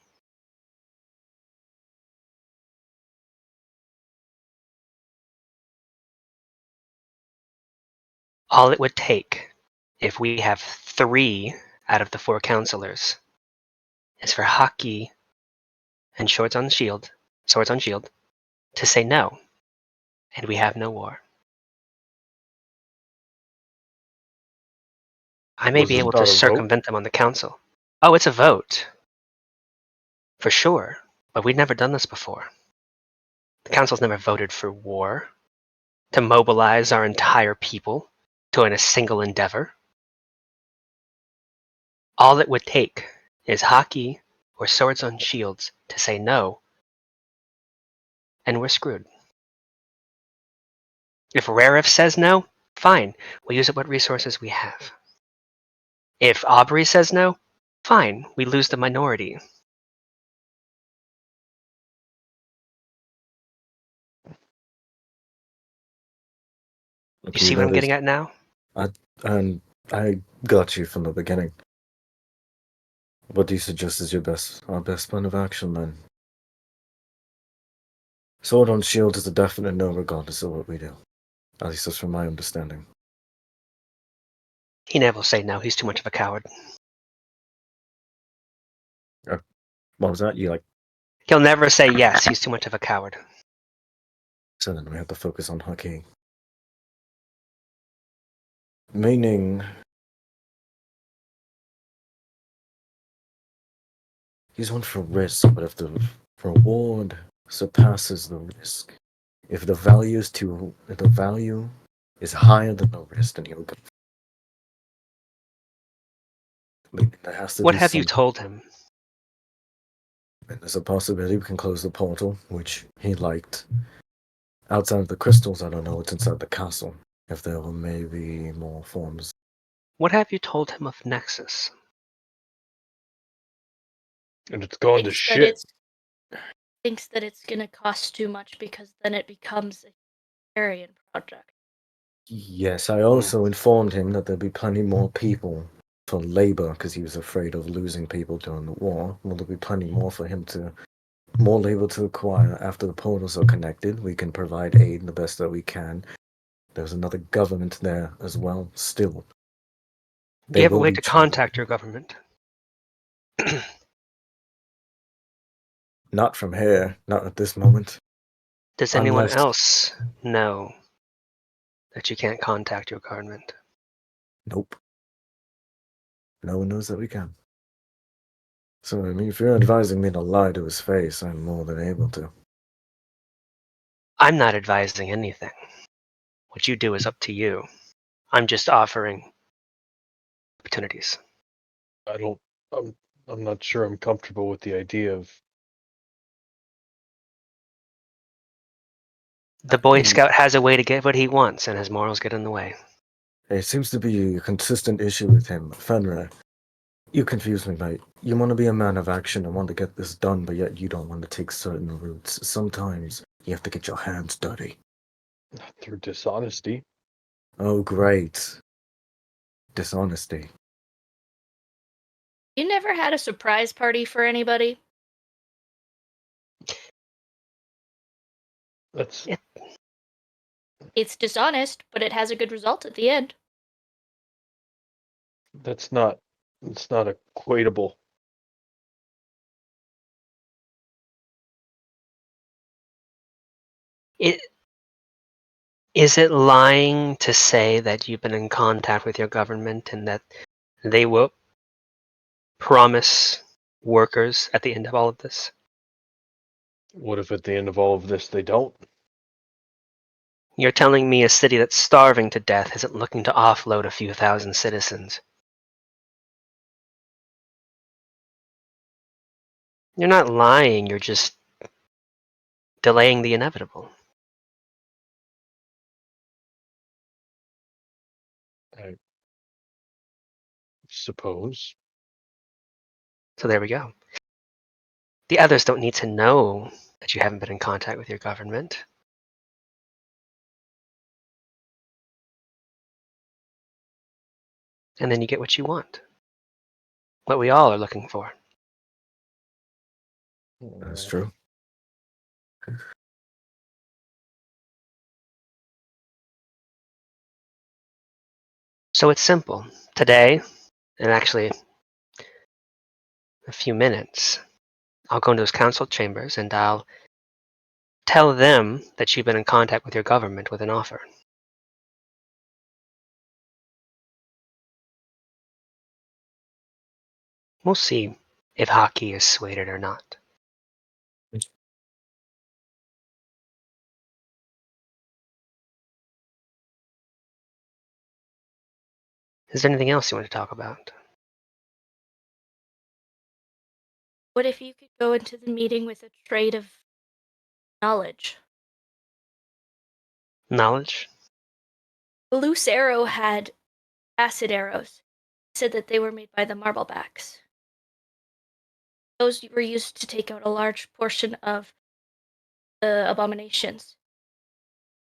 All it would take, if we have 3 out of the 4 counselors, is for Haki and Swords on Shield to say no, and we have no war. I may Was be this able not to a vote? circumvent them on the council. Oh, it's a vote. For sure, but we've never done this before. The council's never voted for war, to mobilize our entire people to a single endeavor. All it would take is Haki or Swords on Shields to say no, and we're screwed. If Rarif says no, fine, we'll use what resources we have. If Aubrey says no, fine, we lose the minority. You see what I'm getting at now? And I got you from the beginning. What do you suggest is our best plan of action then? Sword on Shield is a definite no regardless of what we do. At least that's from my understanding. He never will say no, he's too much of a coward. What was that? He'll never say yes, he's too much of a coward. So then we have to focus on Haki. Meaning, he's one for risk, but if the reward surpasses the risk, if the value is higher than the risk, then he'll go. There has to What be have you some. told him? And there's a possibility we can close the portal, which he liked. Outside of the crystals, I don't know what's inside the castle. If there were maybe more forms. What have you told him of Nexus? And it's gone to shit. Thinks that it's gonna cost too much because then it becomes a humanitarian project. Yes, I also informed him that there'd be plenty more people for labor because he was afraid of losing people during the war. Well, there'll be plenty more for him more labor to acquire after the portals are connected. We can provide aid the best that we can. There's another government there as well, still. Do you have a way to contact your government? Not from here, not at this moment. Does anyone else know that you can't contact your government? Nope. No one knows that we can. So, I mean, if you're advising me to lie to his face, I'm more than able to. I'm not advising anything. What you do is up to you. I'm just offering opportunities. I'm not sure I'm comfortable with the idea of. The Boy Scout has a way to get what he wants, and his morals get in the way. It seems to be a consistent issue with him. Fenrir, you confuse me, mate. You want to be a man of action and want to get this done, but yet you don't want to take certain routes. Sometimes you have to get your hands dirty. Through dishonesty. Oh, great. Dishonesty. You never had a surprise party for anybody? It's dishonest, but it has a good result at the end. It's not equatable. Is it lying to say that you've been in contact with your government and that they will promise workers at the end of all of this? What if at the end of all of this they don't? You're telling me a city that's starving to death isn't looking to offload a few thousand citizens? You're not lying, you're just delaying the inevitable. I suppose. So there we go. The others don't need to know that you haven't been in contact with your government. And then you get what you want. What we all are looking for. That's true. So it's simple. Today, and actually a few minutes, I'll go into those council chambers and I'll tell them that you've been in contact with your government with an offer. We'll see if Haki is swayed or not. Is there anything else you want to talk about? What if you could go into the meeting with a trade of knowledge? Knowledge? The loose arrow had acid arrows. It said that they were made by the Marblebacks. Those were used to take out a large portion of the abominations.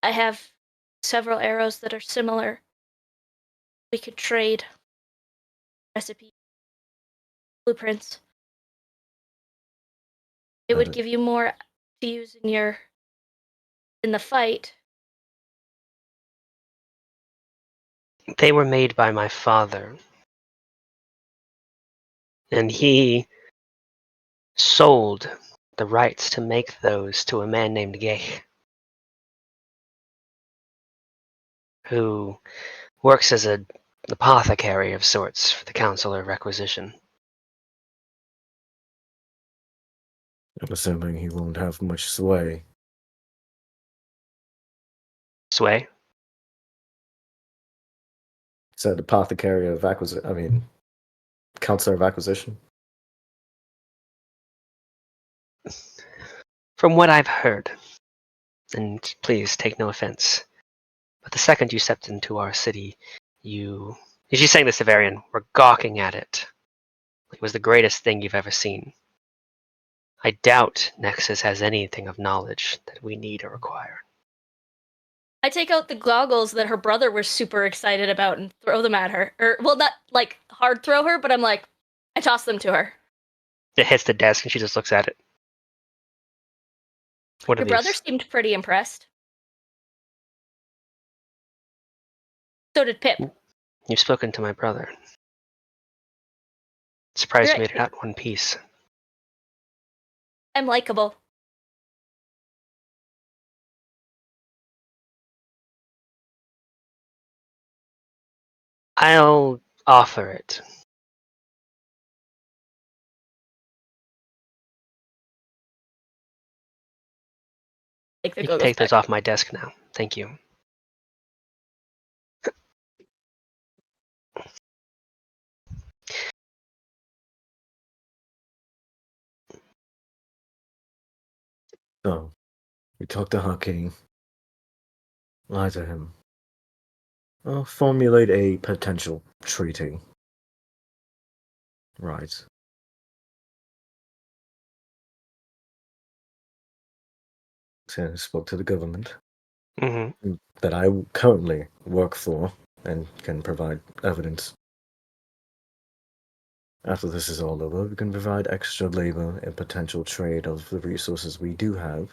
I have several arrows that are similar. We could trade recipes, blueprints. It would give you more to use in the fight. They were made by my father. And he sold the rights to make those to a man named Gay, who works as an apothecary of sorts for the Council of Requisition. I'm assuming he won't have much sway. Sway? Said apothecary of acquisition. Counselor of acquisition. From what I've heard, and please take no offense, but the second you stepped into our city, she's saying this to Varian, were gawking at it. It was the greatest thing you've ever seen. I doubt Nexus has anything of knowledge that we need or require. I take out the goggles that her brother was super excited about and throw them at her. Or, well, not like hard throw her, but I toss them to her. It hits the desk and she just looks at it. What are Your brother these? seemed pretty impressed. So did Pip. You've spoken to my brother. Surprised you Right. made it out in one piece. I'm likable. I'll offer it. Take the You can goggles take those back. off my desk now. Thank you. So, we talked to Haki. Lie to him. I'll formulate a potential treaty. Right. So I spoke to the government Mm-hmm. that I currently work for and can provide evidence. After this is all over, we can provide extra labor and potential trade of the resources we do have.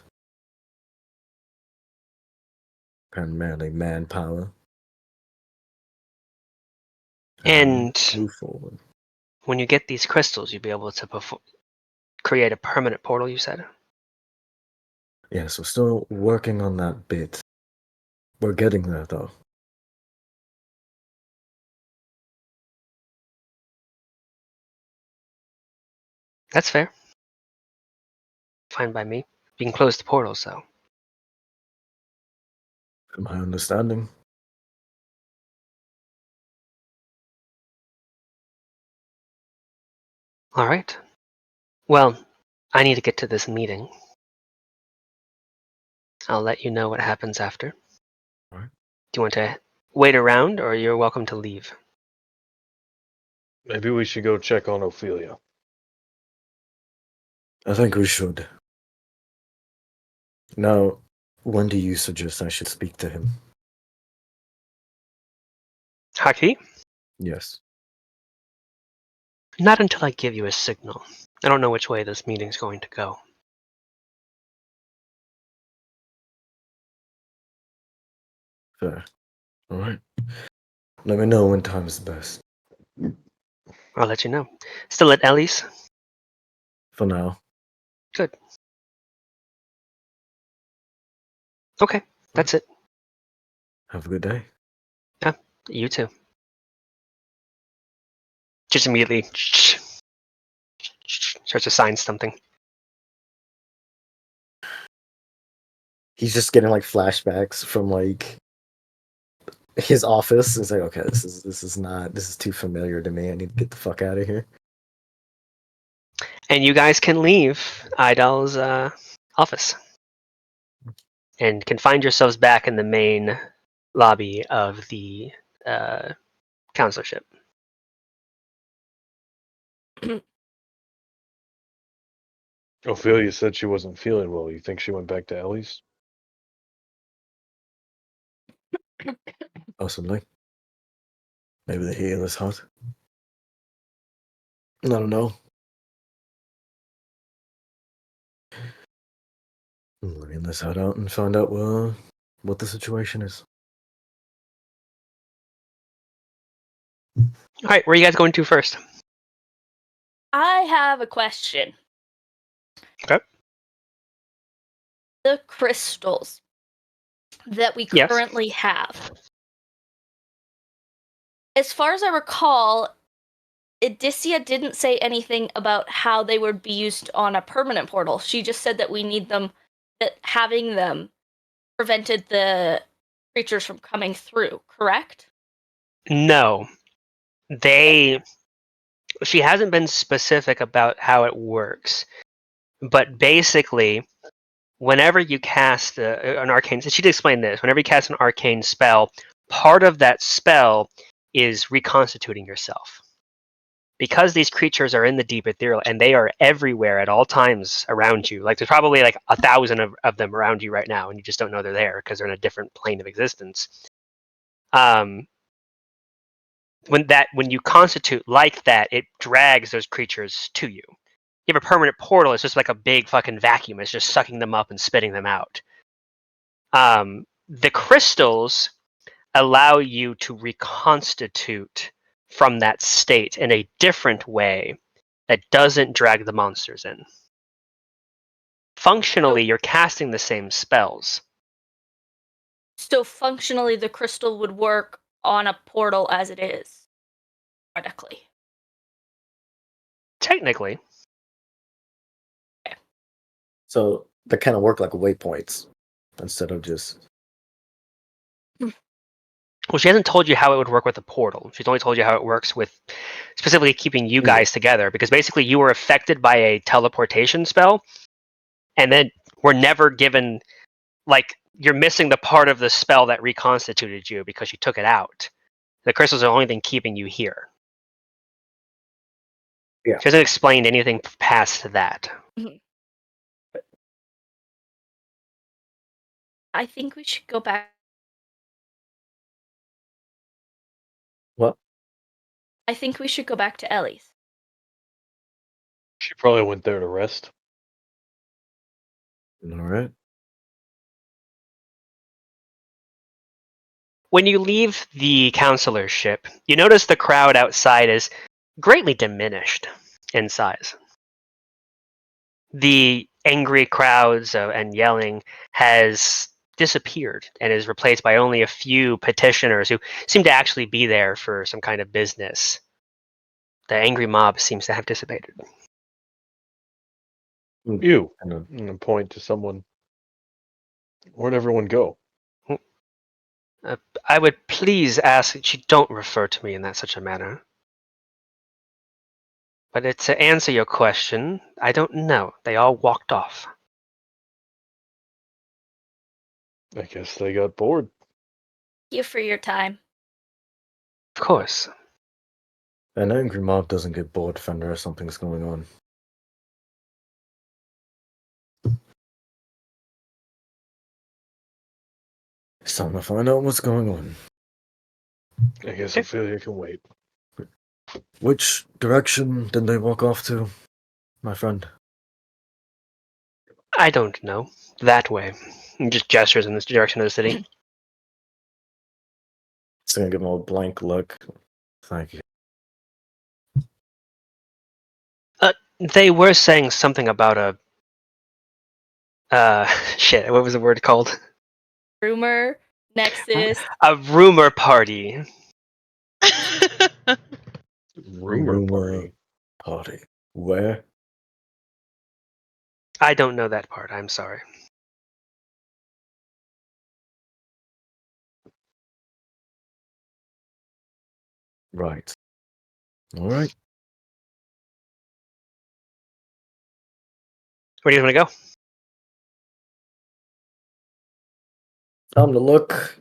Primarily manpower. And move forward. when you get these crystals, you'll be able to create a permanent portal, you said? Yes, we're still working on that bit. We're getting there, though. That's fair. Fine by me. You can close the portals, though. From my understanding. All right. Well, I need to get to this meeting. I'll let you know what happens after. All right. Do you want to wait around, or you're welcome to leave? Maybe we should go check on Ophelia. I think we should. Now, when do you suggest I should speak to him? Haki? Yes. Not until I give you a signal. I don't know which way this meeting's going to go. Fair. All right. Let me know when time is best. I'll let you know. Still at Ellie's? For now. Good. Okay, that's it. Have a good day. You too. Just immediately starts to sign something. He's just getting like flashbacks from like his office. It's like, okay, this is too familiar to me. I need to get the fuck out of here. And you guys can leave Idol's office. And can find yourselves back in the main lobby of the counselorship. Ophelia said she wasn't feeling well. You think she went back to Ellie's? Possibly. Maybe the heel is hot. I don't know. Let's head out and find out what the situation is. All right, where are you guys going to first? I have a question. Okay. The crystals that we Yes. currently have. As far as I recall, Odyssia didn't say anything about how they would be used on a permanent portal. She just said that we need them, that having them prevented the creatures from coming through, correct? No. She hasn't been specific about how it works. But basically, whenever you cast an arcane, she did explain this, whenever you cast an arcane spell, part of that spell is reconstituting yourself. Because these creatures are in the deep ethereal and they are everywhere at all times around you, like there's probably like 1,000 of them around you right now, and you just don't know they're there because they're in a different plane of existence. When you constitute like that, it drags those creatures to you. You have a permanent portal, it's just like a big fucking vacuum. It's just sucking them up and spitting them out. The crystals allow you to reconstitute from that state in a different way that doesn't drag the monsters in. Functionally, you're casting the same spells. So functionally, the crystal would work on a portal as it is, theoretically. Technically. So they kind of work like waypoints instead of just. Well, she hasn't told you how it would work with the portal. She's only told you how it works with specifically keeping you guys together, because basically you were affected by a teleportation spell, and then were never given, like, you're missing the part of the spell that reconstituted you because you took it out. The crystals are the only thing keeping you here. Yeah. She hasn't explained anything past that. I think we should go back. What? I think we should go back to Ellie's. She probably went there to rest. All right. When you leave the counselorship, you notice the crowd outside is greatly diminished in size. The angry crowds and yelling has disappeared and is replaced by only a few petitioners who seem to actually be there for some kind of business. The angry mob seems to have dissipated. You. I know. And point to someone. Where'd everyone go? I would please ask that you don't refer to me in such a manner. But to answer your question, I don't know. They all walked off. I guess they got bored. Thank you for your time. Of course. An angry mob doesn't get bored, Fender, if something's going on. time to find out what's going on. I guess Okay. Ophelia can wait. Which direction did they walk off to, my friend? I don't know. That way. He just gestures in this direction of the city. Just gonna give him a blank look. Thank you. They were saying something about shit, what was the word called? Rumor, Nexus. A rumor party. Rumor party. Party. Where? I don't know that part, I'm sorry. Right. All right. Where do you want to go? Time to look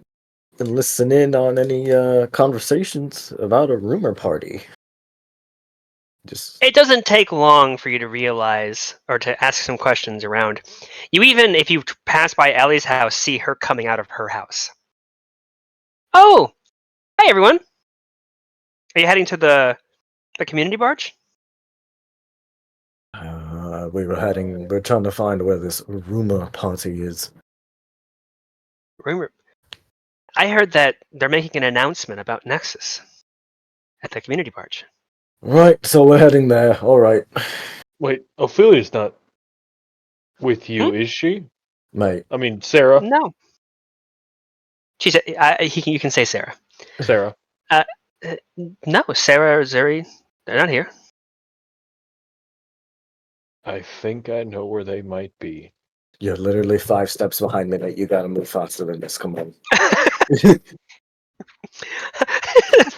and listen in on any conversations about a rumor party. Just It doesn't take long for you to realize or to ask some questions around. You even, if you pass by Ellie's house, see her coming out of her house. Oh! Hi, everyone! Are you heading to the community barge? we're trying to find where this rumor party is. Rumor. I heard that they're making an announcement about Nexus at the community barge. Right, so we're heading there. All right, Wait, Ophelia's not with you, is she? mate. I mean, Sarah. No. She said, you can say Sarah. Sarah. No, Sarah or Zuri, they're not here. I think I know where they might be. You're literally 5 steps behind me. Mate. You gotta move faster than this. Come on.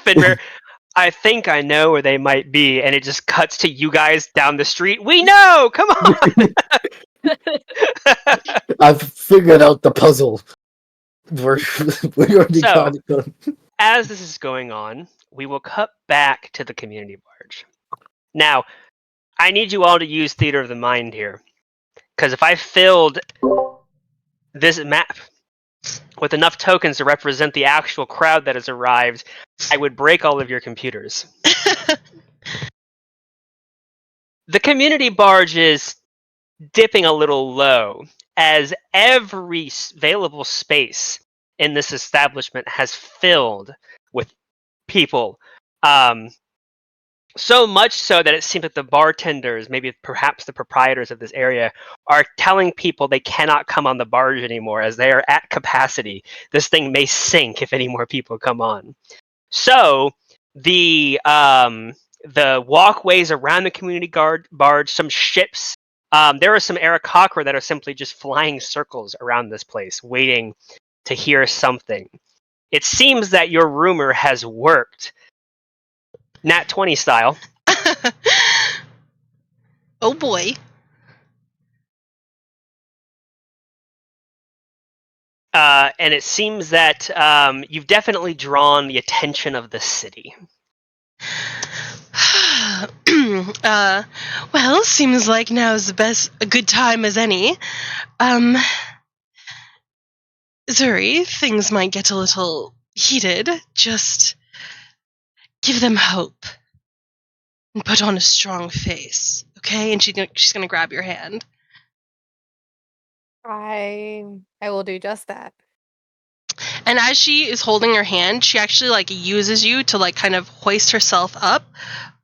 Finrear, I think I know where they might be, and it just cuts to you guys down the street. We know! Come on! I've figured out the puzzle. We already So- got it done. As this is going on, we will cut back to the community barge. Now, I need you all to use theater of the mind here. Because if I filled this map with enough tokens to represent the actual crowd that has arrived, I would break all of your computers. The community barge is dipping a little low, as every available space in this establishment has filled with people. So much so that it seems that the bartenders, maybe perhaps the proprietors of this area, are telling people they cannot come on the barge anymore as they are at capacity. This thing may sink if any more people come on. So the walkways around the community barge, some ships, there are some Aarakocra that are simply just flying circles around this place, waiting to hear something. It seems that your rumor has worked. Nat 20 style. Oh boy. And it seems that you've definitely drawn the attention of the city. Well, seems like now's a good time as any. Zuri, things might get a little heated. Just give them hope and put on a strong face, okay? And she's gonna grab your hand. I will do just that. And as she is holding your hand, she actually uses you to kind of hoist herself up,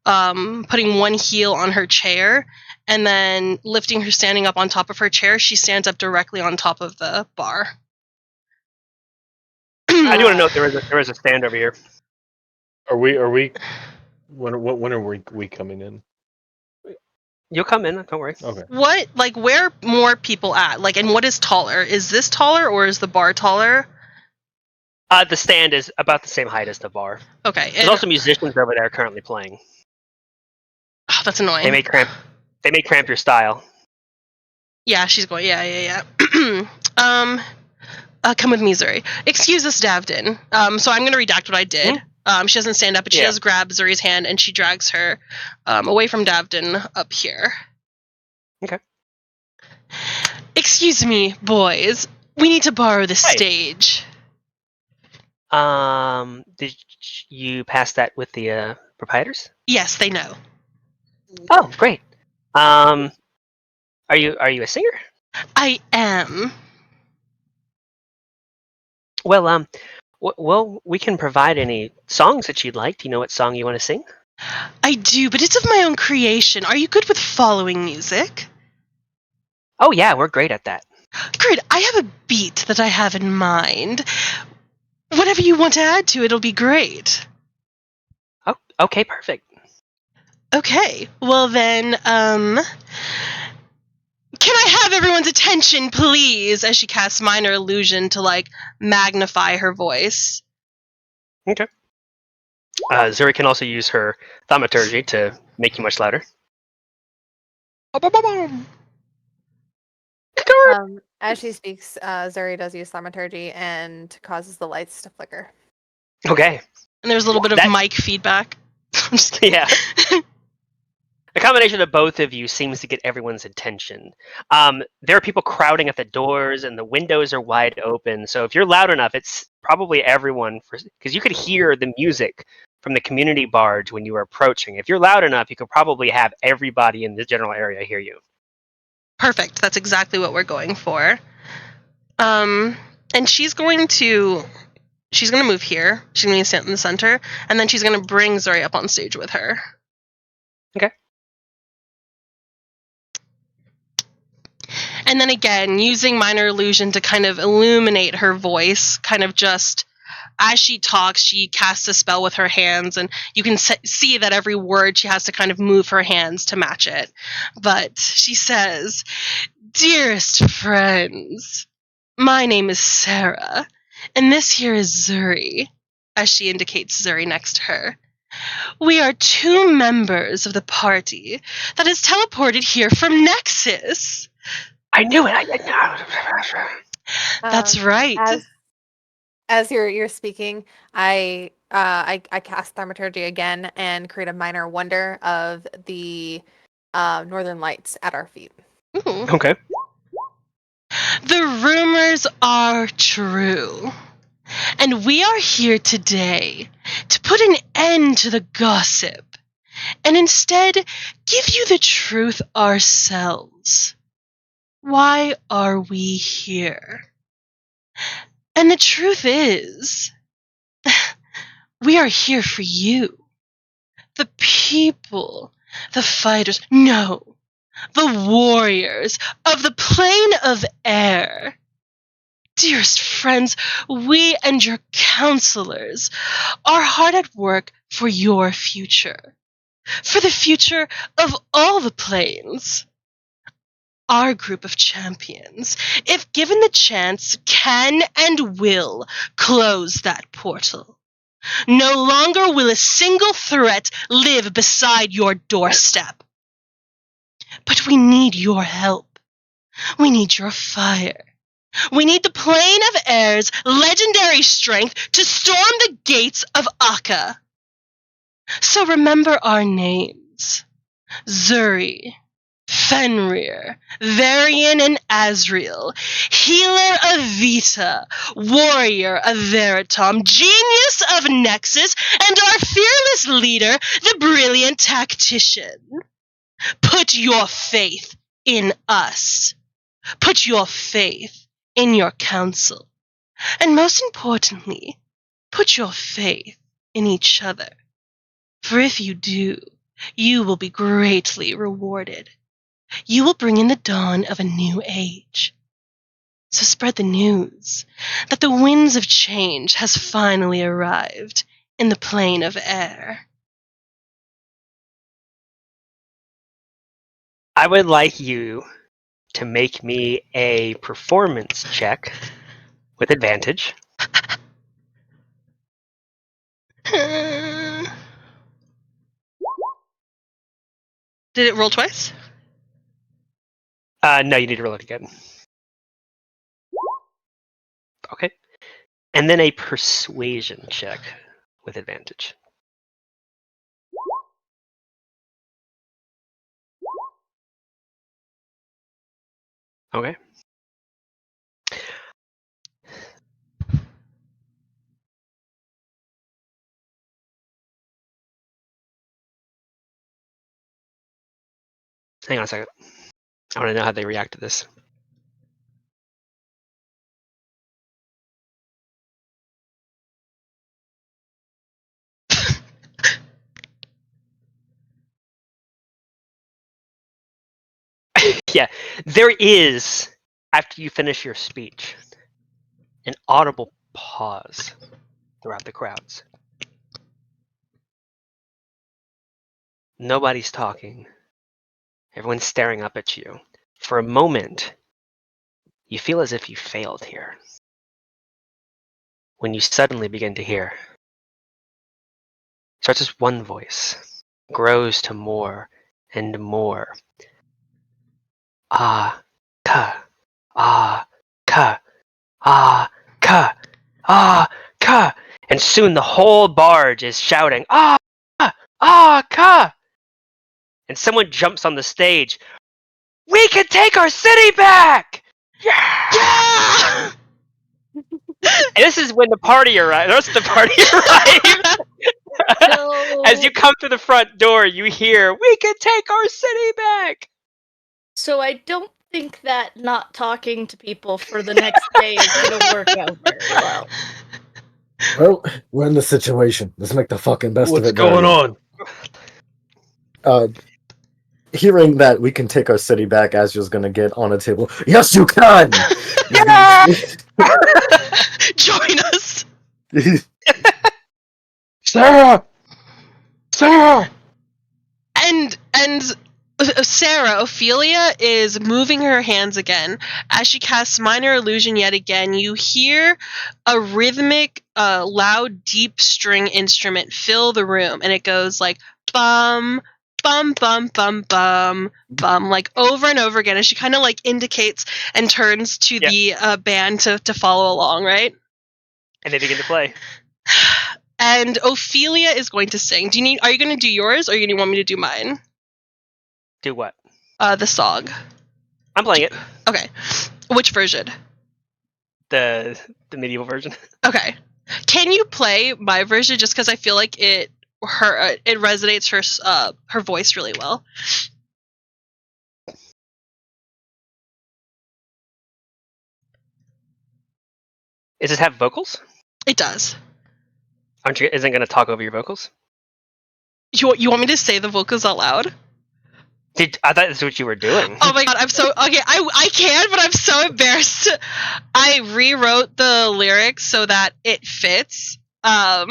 putting one heel on her chair, and then lifting her standing up on top of her chair. She stands up directly on top of the bar. I do want to note there is a stand over here. Are we? When are we coming in? You'll come in, don't worry. Okay. What, where more people at? And what is taller? Is this taller or is the bar taller? The stand is about the same height as the bar. Okay. There's also musicians over there currently playing. Oh, that's annoying. They may cramp your style. Yeah, she's going. Yeah. Come with me, Zuri. Excuse us, Davden. So I'm gonna redact what I did. She doesn't stand up, but she does grab Zuri's hand and she drags her away from Davden up here. Okay. Excuse me, boys. We need to borrow the stage. Did you pass that with the proprietors? Yes, they know. Oh, great. Are you a singer? I am. Well, well, we can provide any songs that you'd like. Do you know what song you want to sing? I do, but it's of my own creation. Are you good with following music? Oh yeah, we're great at that. Great, I have a beat that I have in mind. Whatever you want to add to it'll be great. Oh, okay, perfect. Okay, well then, can I have everyone's attention, please? As she casts minor illusion to, like, magnify her voice. Okay. Zuri can also use her thaumaturgy to make you much louder. As she speaks, Zuri does use thaumaturgy and causes the lights to flicker. Okay. And there's a little bit of That- mic feedback. I'm just kidding. Yeah. A combination of both of you seems to get everyone's attention. There are people crowding at the doors, and the windows are wide open. So if you're loud enough, it's probably everyone, because you could hear the music from the community barge when you were approaching. If you're loud enough, you could probably have everybody in the general area hear you. Perfect. That's exactly what we're going for. And she's going to move here. She's going to sit in the center, and then she's going to bring Zuri up on stage with her. Okay. And then again, using minor illusion to kind of illuminate her voice, kind of just as she talks, she casts a spell with her hands, and you can see that every word she has to kind of move her hands to match it. But she says, "Dearest friends, my name is Sarah, and this here is Zuri," as she indicates Zuri next to her. "We are 2 members of the party that has teleported here from Nexus." I knew it. That's right. As you're speaking, I cast thaumaturgy again and create a minor wonder of the northern lights at our feet. Ooh. Okay. The rumors are true. And we are here today to put an end to the gossip and instead give you the truth ourselves. Why are we here? And the truth is, we are here for you. The people, the fighters, no, the warriors of the plane of air. Dearest friends, we and your counselors are hard at work for your future, for the future of all the planes. Our group of champions, if given the chance, can and will close that portal. No longer will a single threat live beside your doorstep. But we need your help. We need your fire. We need the Plane of Air's legendary strength to storm the gates of Akka. So remember our names: Zuri, Fenrir, Varian, and Azriel, healer of Vita, warrior of Veritom, genius of Nexus, and our fearless leader, the brilliant tactician. Put your faith in us. Put your faith in your counsel. And most importantly, put your faith in each other. For if you do, you will be greatly rewarded. You will bring in the dawn of a new age. So spread the news that the winds of change has finally arrived in the plane of air. I would like you to make me a performance check with advantage. Did it roll twice? No, you need to roll it again. Okay. And then a persuasion check with advantage. Okay. Hang on a second. I want to know how they react to this. Yeah, there is, after you finish your speech, an audible pause throughout the crowds. Nobody's talking. Everyone's staring up at you. For a moment, you feel as if you failed here. When you suddenly begin to hear, starts as one voice, grows to more and more. Ah, ka, ah, ka, ah, ka, ah, ka. And soon the whole barge is shouting, ah, ka. And someone jumps on the stage. We can take our city back! Yeah! And this is when the party arrives. Notice the party arrives. So, As you come through the front door, you hear, we can take our city back! so I don't think that not talking to people for the next day is gonna work out very well. Well, we're in this situation. Let's make the fucking best of What's it. going Varian. on? Hearing that we can take our city back, Azrael's gonna get on a table. Yes, you can! Join us. Sarah! Sarah! And Sarah, Ophelia, is moving her hands again. As she casts Minor Illusion yet again, you hear a rhythmic, loud, deep string instrument fill the room, and it goes like bum, bum, bum, bum, bum, bum, like over and over again, as she kind of like indicates and turns to the band to follow along, right? And they begin to play. And Ophelia is going to sing. Are you going to do yours, or are you going to want me to do mine? Do what? The song. I'm playing it. Okay. Which version? The medieval version. Okay. Can you play my version just because I feel like it resonates her voice really well? Does it have vocals? It does. Isn't going to talk over your vocals? You want me to say the vocals out loud? I thought that's what you were doing. Oh my god, I'm so okay. I can, but I'm so embarrassed. I rewrote the lyrics so that it fits. I'll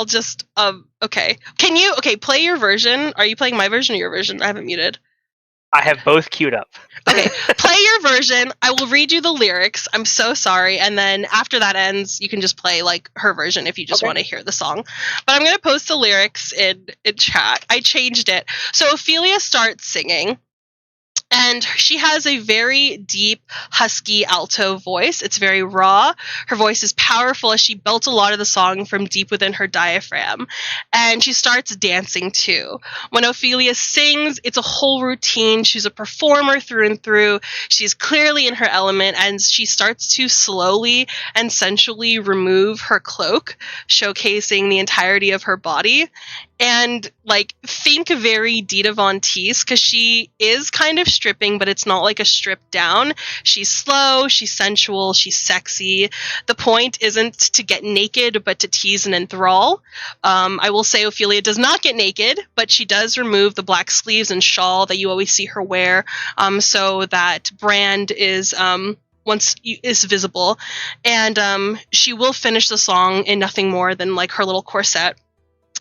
just okay. Can you play your version? Are you playing my version or your version? I haven't muted. I have both queued up. Okay, play your version. I will read you the lyrics. I'm so sorry. And then after that ends, you can just play like her version if you just want to hear the song. But I'm going to post the lyrics in chat. I changed it. So Ophelia starts singing. And she has a very deep, husky alto voice. It's very raw. Her voice is powerful as she built a lot of the song from deep within her diaphragm. And she starts dancing too. When Ophelia sings, it's a whole routine. She's a performer through and through. She's clearly in her element, and she starts to slowly and sensually remove her cloak, showcasing the entirety of her body. And like, think very Dita Von Teese, because she is kind of stripping, but it's not like a strip down. She's slow, she's sensual, she's sexy. The point isn't to get naked, but to tease and enthrall. I will say Ophelia does not get naked, but she does remove the black sleeves and shawl that you always see her wear, so that brand is is visible. And she will finish the song in nothing more than like her little corset.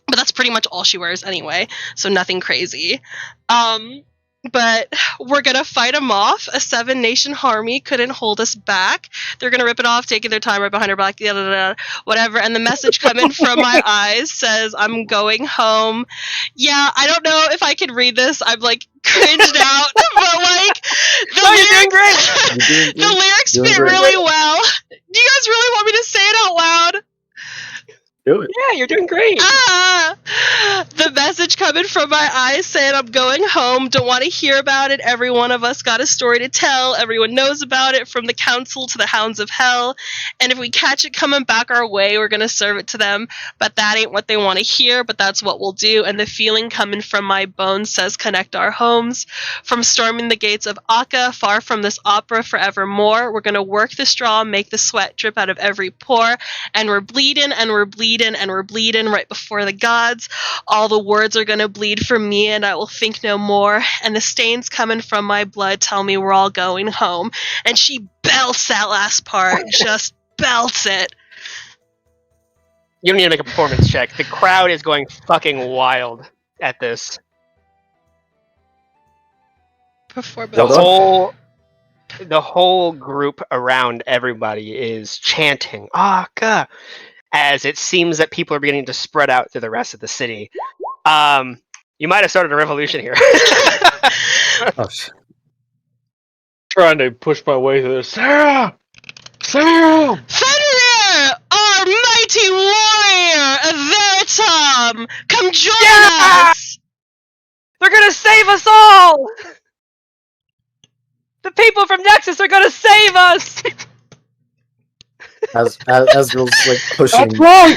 But that's pretty much all she wears anyway, so nothing crazy. But we're gonna fight them off. A 7-nation army couldn't hold us back. They're gonna rip it off, taking their time right behind her back, whatever. And the message coming from my eyes says, "I'm going home." Yeah, I don't know if I can read this. I'm like cringed out, but like You're doing great. The lyrics fit really well. Do you guys really want me to say it out loud? Do it. Yeah, you're doing great. The message coming from my eyes saying I'm going home. Don't want to hear about it. Every one of us got a story to tell. Everyone knows about it, from the council to the hounds of hell. And if we catch it coming back our way, we're going to serve it to them. But that ain't what they want to hear, but that's what we'll do. And the feeling coming from my bones says connect our homes. From storming the gates of Akka, far from this opera forevermore, we're going to work the straw, make the sweat drip out of every pore. And we're bleeding, and we're bleeding, and we're bleeding right before the gods. All the words are gonna bleed from me, and I will think no more. And the stains coming from my blood tell me we're all going home. And she belts that last part, just belts it. You don't need to make a performance check. The crowd is going fucking wild at this. Performance. The whole group around everybody is chanting "Akka," as it seems that people are beginning to spread out through the rest of the city. You might have started a revolution here. Oh shit. Trying to push my way through this. Sarah! Sarah! Fenrir, our mighty warrior, Veritam, come join us! They're gonna save us all! The people from Nexus are gonna save us! As was like pushing. That's right!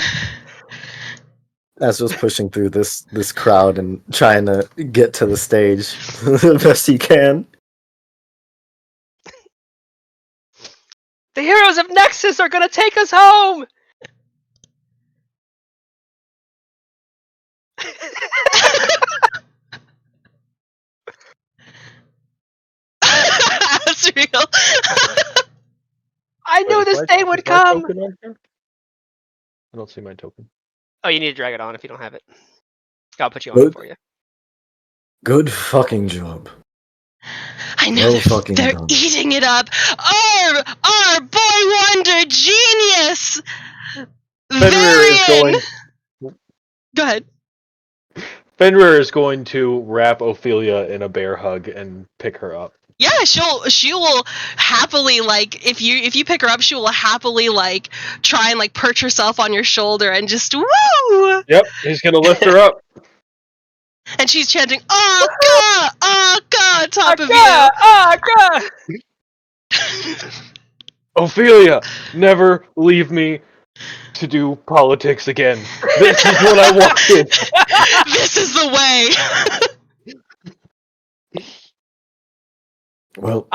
As was pushing through this crowd and trying to get to the stage the best he can. The heroes of Nexus are gonna take us home! That's real. I knew this day would come! I don't see my token. Oh, you need to drag it on if you don't have it. I'll put you on it for you. Good fucking job. I know Well fucking they're done. eating it up. Our boy wonder genius. Fenrir is Varian. going. Go ahead. Fenrir is going to wrap Ophelia in a bear hug and pick her up. Yeah, she will happily, like, if you pick her up, she will happily, like, try and, like, perch herself on your shoulder and just woo. Yep, he's gonna lift her up. And she's chanting Akka, Akka on top of you. Ophelia, never leave me to do politics again. This is what I wanted. This is the way. Well,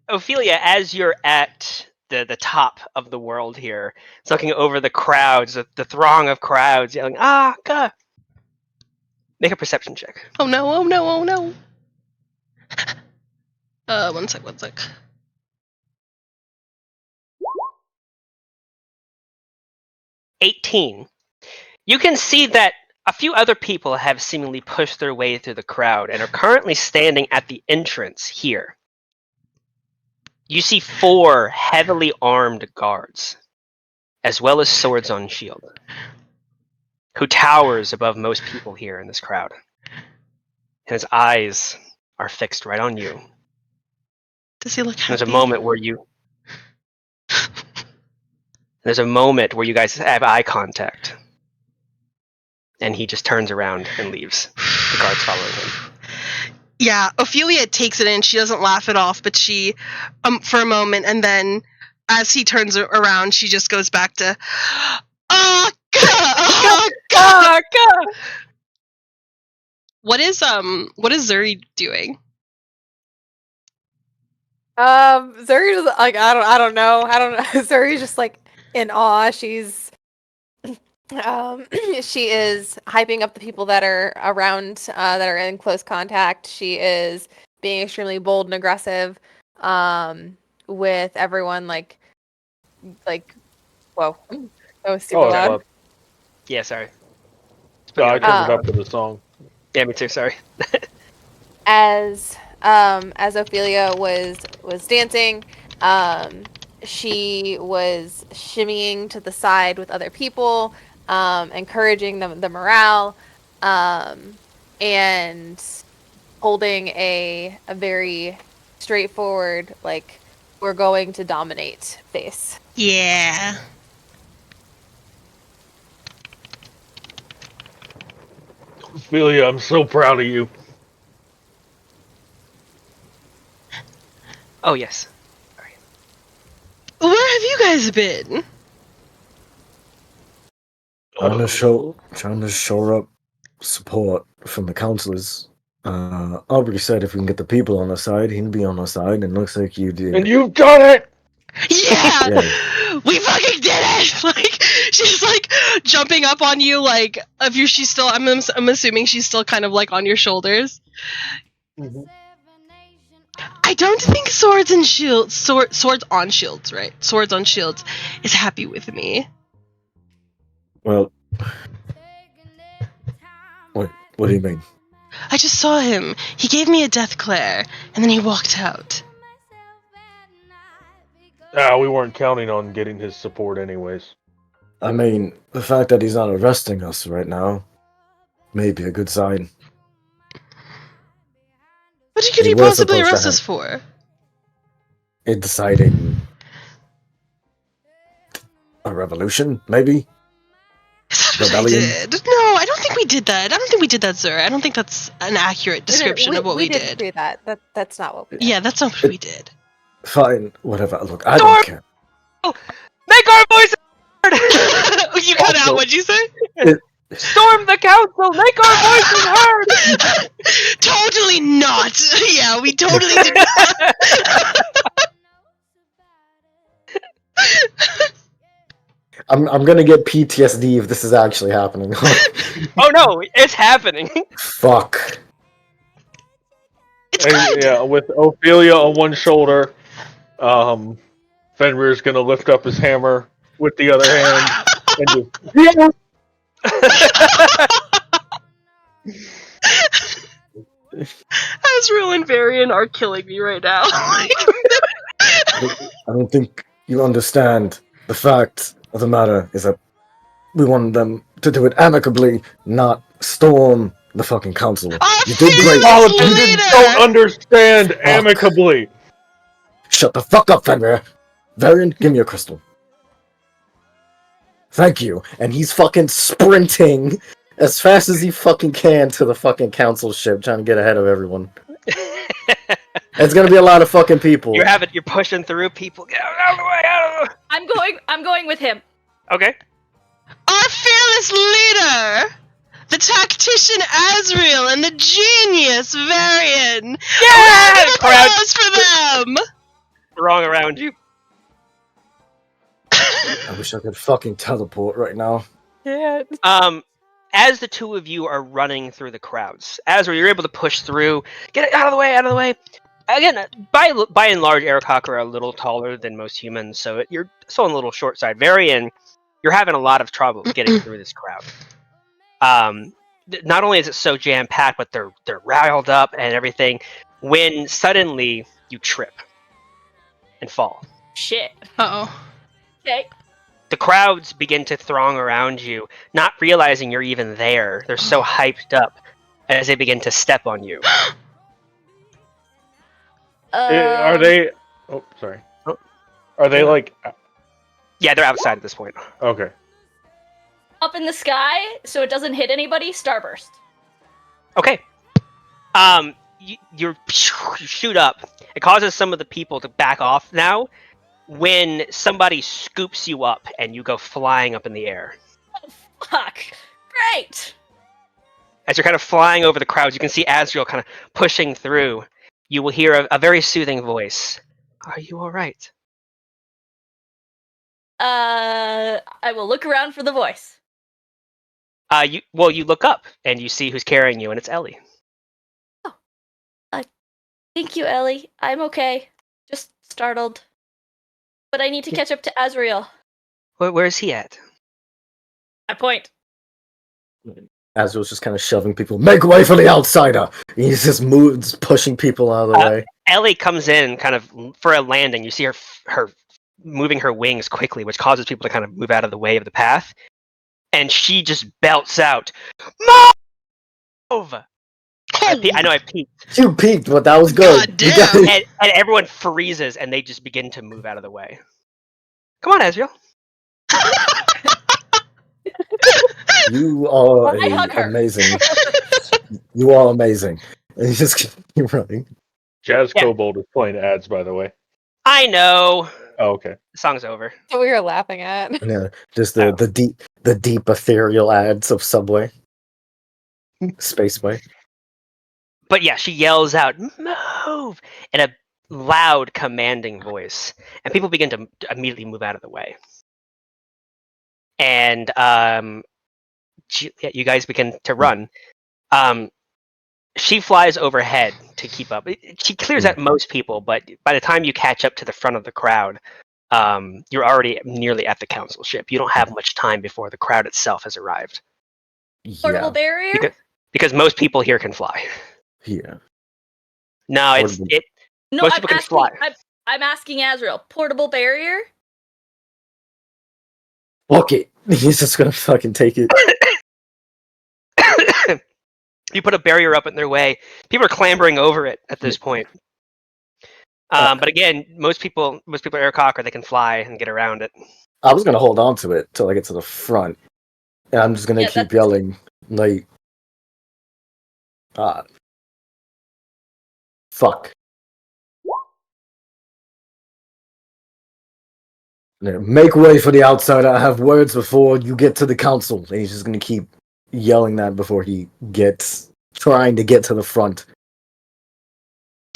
Ophelia, as you're at the top of the world here, it's looking over the crowds, the throng of crowds, yelling, "Akka!" Make a perception check. Oh no, oh no, oh no. One sec. 18. You can see that a few other people have seemingly pushed their way through the crowd and are currently standing at the entrance here. You see 4 heavily armed guards, as well as swords on shield, who towers above most people here in this crowd. And his eyes are fixed right on you. Does he look happy? There's a moment where you guys have eye contact. And he just turns around and leaves. The guards following him. Yeah, Ophelia takes it in. She doesn't laugh it off, but she, for a moment, and then as he turns around, she just goes back to, Akka! What is Zuri doing? Zuri's like, I don't know. Zuri's just like in awe. She's she is hyping up the people that are around, that are in close contact. She is being extremely bold and aggressive, with everyone. Like, whoa, that was super loud. Well, Yeah, sorry. I turned it up for the song. Yeah, me too, sorry. As Ophelia was dancing, she was shimmying to the side with other people, encouraging the morale, and holding a very straightforward, like, we're going to dominate face. Ophelia, I'm so proud of you. Oh yes. Where have you guys been? Trying to shore up support from the councilors. Aubrey said if we can get the people on our side, he'd be on our side, and looks like you did. And you've done it! Yeah! Yeah. We fucking did it! Like, she's like jumping up on you, like, if you, she's still, I'm assuming she's still kind of like on your shoulders. Mhm. I don't think Swords and Shields, Swords on Shields, right? Swords on Shields is happy with me. Well, what do you mean? I just saw him. He gave me a death glare, and then he walked out. We weren't counting on getting his support anyways. I mean, the fact that he's not arresting us right now may be a good sign. What could He he was possibly supposed to arrest us have- for? Inciting a revolution, maybe? Is that what I Rebellion? did? No, I don't think we did that. I don't think we did that, sir. I don't think that's an accurate description of what we didn't did. do that. That's not what we did. Yeah, that's not what we did. Fine, whatever. Look, I don't care. Make our voices heard! You cut out, Also- what'd you say? Storm the council! Make our voices heard! Totally not! Yeah, we totally did not. I'm gonna get PTSD if this is actually happening. Oh no, it's happening. Fuck. It's And, good! yeah, with Ophelia on one shoulder, Fenrir's gonna lift up his hammer with the other hand and Azrael and Varian are killing me right now. I don't think you understand. The fact of the matter is that we wanted them to do it amicably, not storm the fucking council. You did great. you don't understand amicably. Shut the fuck up, Fenrir. Varian, give me a crystal. Thank you. And he's fucking sprinting as fast as he fucking can to the fucking council ship, trying to get ahead of everyone. It's gonna be a lot of fucking people. You're pushing through people. Get out of the way, out of I'm going with him. the way. Okay. Our fearless leader! The tactician Azrael and the genius Varian! Yeah! Crowd Applause for them! throng around you. I wish I could fucking teleport right now. Yeah. As the two of you are running through the crowds, Azrael, you're able to push through. Get it out of the way, out of the way. Again, by and large, Aarakocra are a little taller than most humans, so you're still on the little short side. Varian, you're having a lot of trouble getting through this crowd. Not only is it so jam packed, but they're riled up and everything. When suddenly you trip and fall, Shit. Uh-oh. Okay. the crowds begin to throng around you, not realizing you're even there. They're so hyped up as they begin to step on you. Are they? Oh, sorry. Oh. Are they like? Yeah, they're outside at this point. Okay. Up in the sky so it doesn't hit anybody? Starburst. Okay. You shoot up. It causes some of the people to back off now when somebody scoops you up and you go flying up in the air. Oh, fuck. Great. As you're kind of flying over the crowds, you can see Azrael kind of pushing through. You will hear a very soothing voice. Are you all right? I will look around for the voice. You look up and you see who's carrying you, and it's Ellie. Thank you, Ellie. I'm okay. Just startled. But I need to catch up to Azrael. Where is he at? I point. Azrael's just kind of shoving people. Make way for the outsider! He's just moves, pushing people out of the way. Ellie comes in kind of for a landing. You see her moving her wings quickly, which causes people to kind of move out of the way of the path. And she just belts out, "Move!" I know I peeked. You peeked, but that was good. God damn. And everyone freezes and they just begin to move out of the way. Come on, Azrael. You are I hug her. amazing. You are amazing. And you just keep running. Jazz Yeah. Kobold is playing ads, by the way. I know. Oh, okay. The song's over. That's what we were laughing at. Yeah, just Oh. the deep ethereal ads of Subway, Spaceway. But yeah, she yells out, "Move!" in a loud, commanding voice, and people begin to immediately move out of the way. And you guys begin to run. She flies overhead to keep up. She clears out most people, but by the time you catch up to the front of the crowd, you're already nearly at the council ship. You don't have much time before the crowd itself has arrived. Portable Yeah, barrier? Because most people here can fly. yeah. No, it's Portable- it. No, Most I'm people can asking. fly. I'm asking Azrael. Portable barrier? Fuck it. He's just gonna fucking take it. You put a barrier up in their way. People are clambering over it at this point. But again, most people are aircocker. They can fly and get around it. I was gonna hold on to it till I get to the front, and I'm just gonna Yeah, keep that's- yelling like, fuck. Yeah, make way for the outsider. I have words before you get to the council. And he's just gonna keep yelling that before he gets trying to get to the front.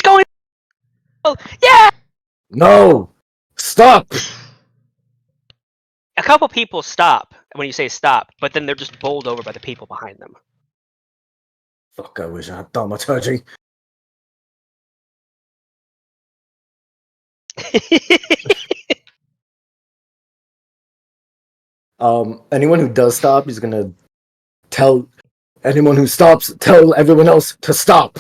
Going. Oh, yeah. No! Stop! A couple people stop when you say stop, but then they're just bowled over by the people behind them. Fuck, I wish I had thaumaturgy. Anyone who does stop, he's gonna tell anyone who stops, tell everyone else to stop.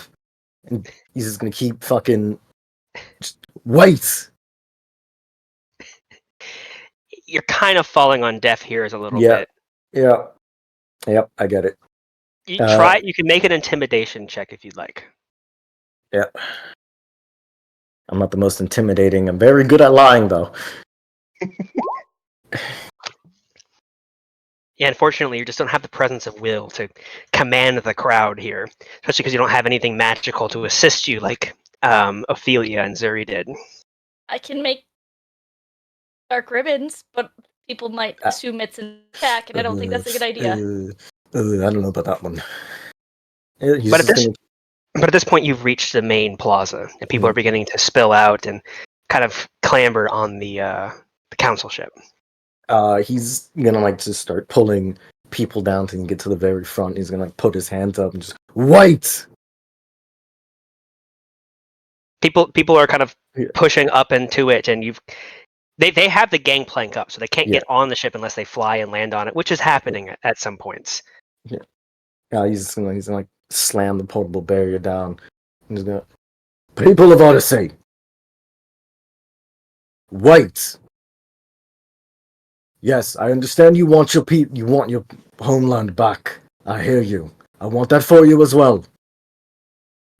And he's just gonna keep fucking just wait. You're kind of falling on deaf ears a little Yeah. bit. Yeah. Yep, I get it. You try. You can make an intimidation check if you'd like. Yeah. I'm not the most intimidating. I'm very good at lying though. Yeah, unfortunately, you just don't have the presence of will to command the crowd here, especially because you don't have anything magical to assist you like Ophelia and Zuri did. I can make dark ribbons, but people might assume it's an attack, and I don't think that's a good idea. I don't know about that one. He's But just at this point, you've reached the main plaza, and people are beginning to spill out and kind of clamber on the council ship. He's gonna like just start pulling people down to get to the very front. He's gonna like put his hands up and just wait. People are kind of Yeah. pushing up into it, and they have the gangplank up, so they can't Yeah. get on the ship unless they fly and land on it, which is happening at some points. He's gonna like slam the portable barrier down. He's gonna, people of Odyssey, wait. Yes, I understand you want your homeland back. I hear you. I want that for you as well.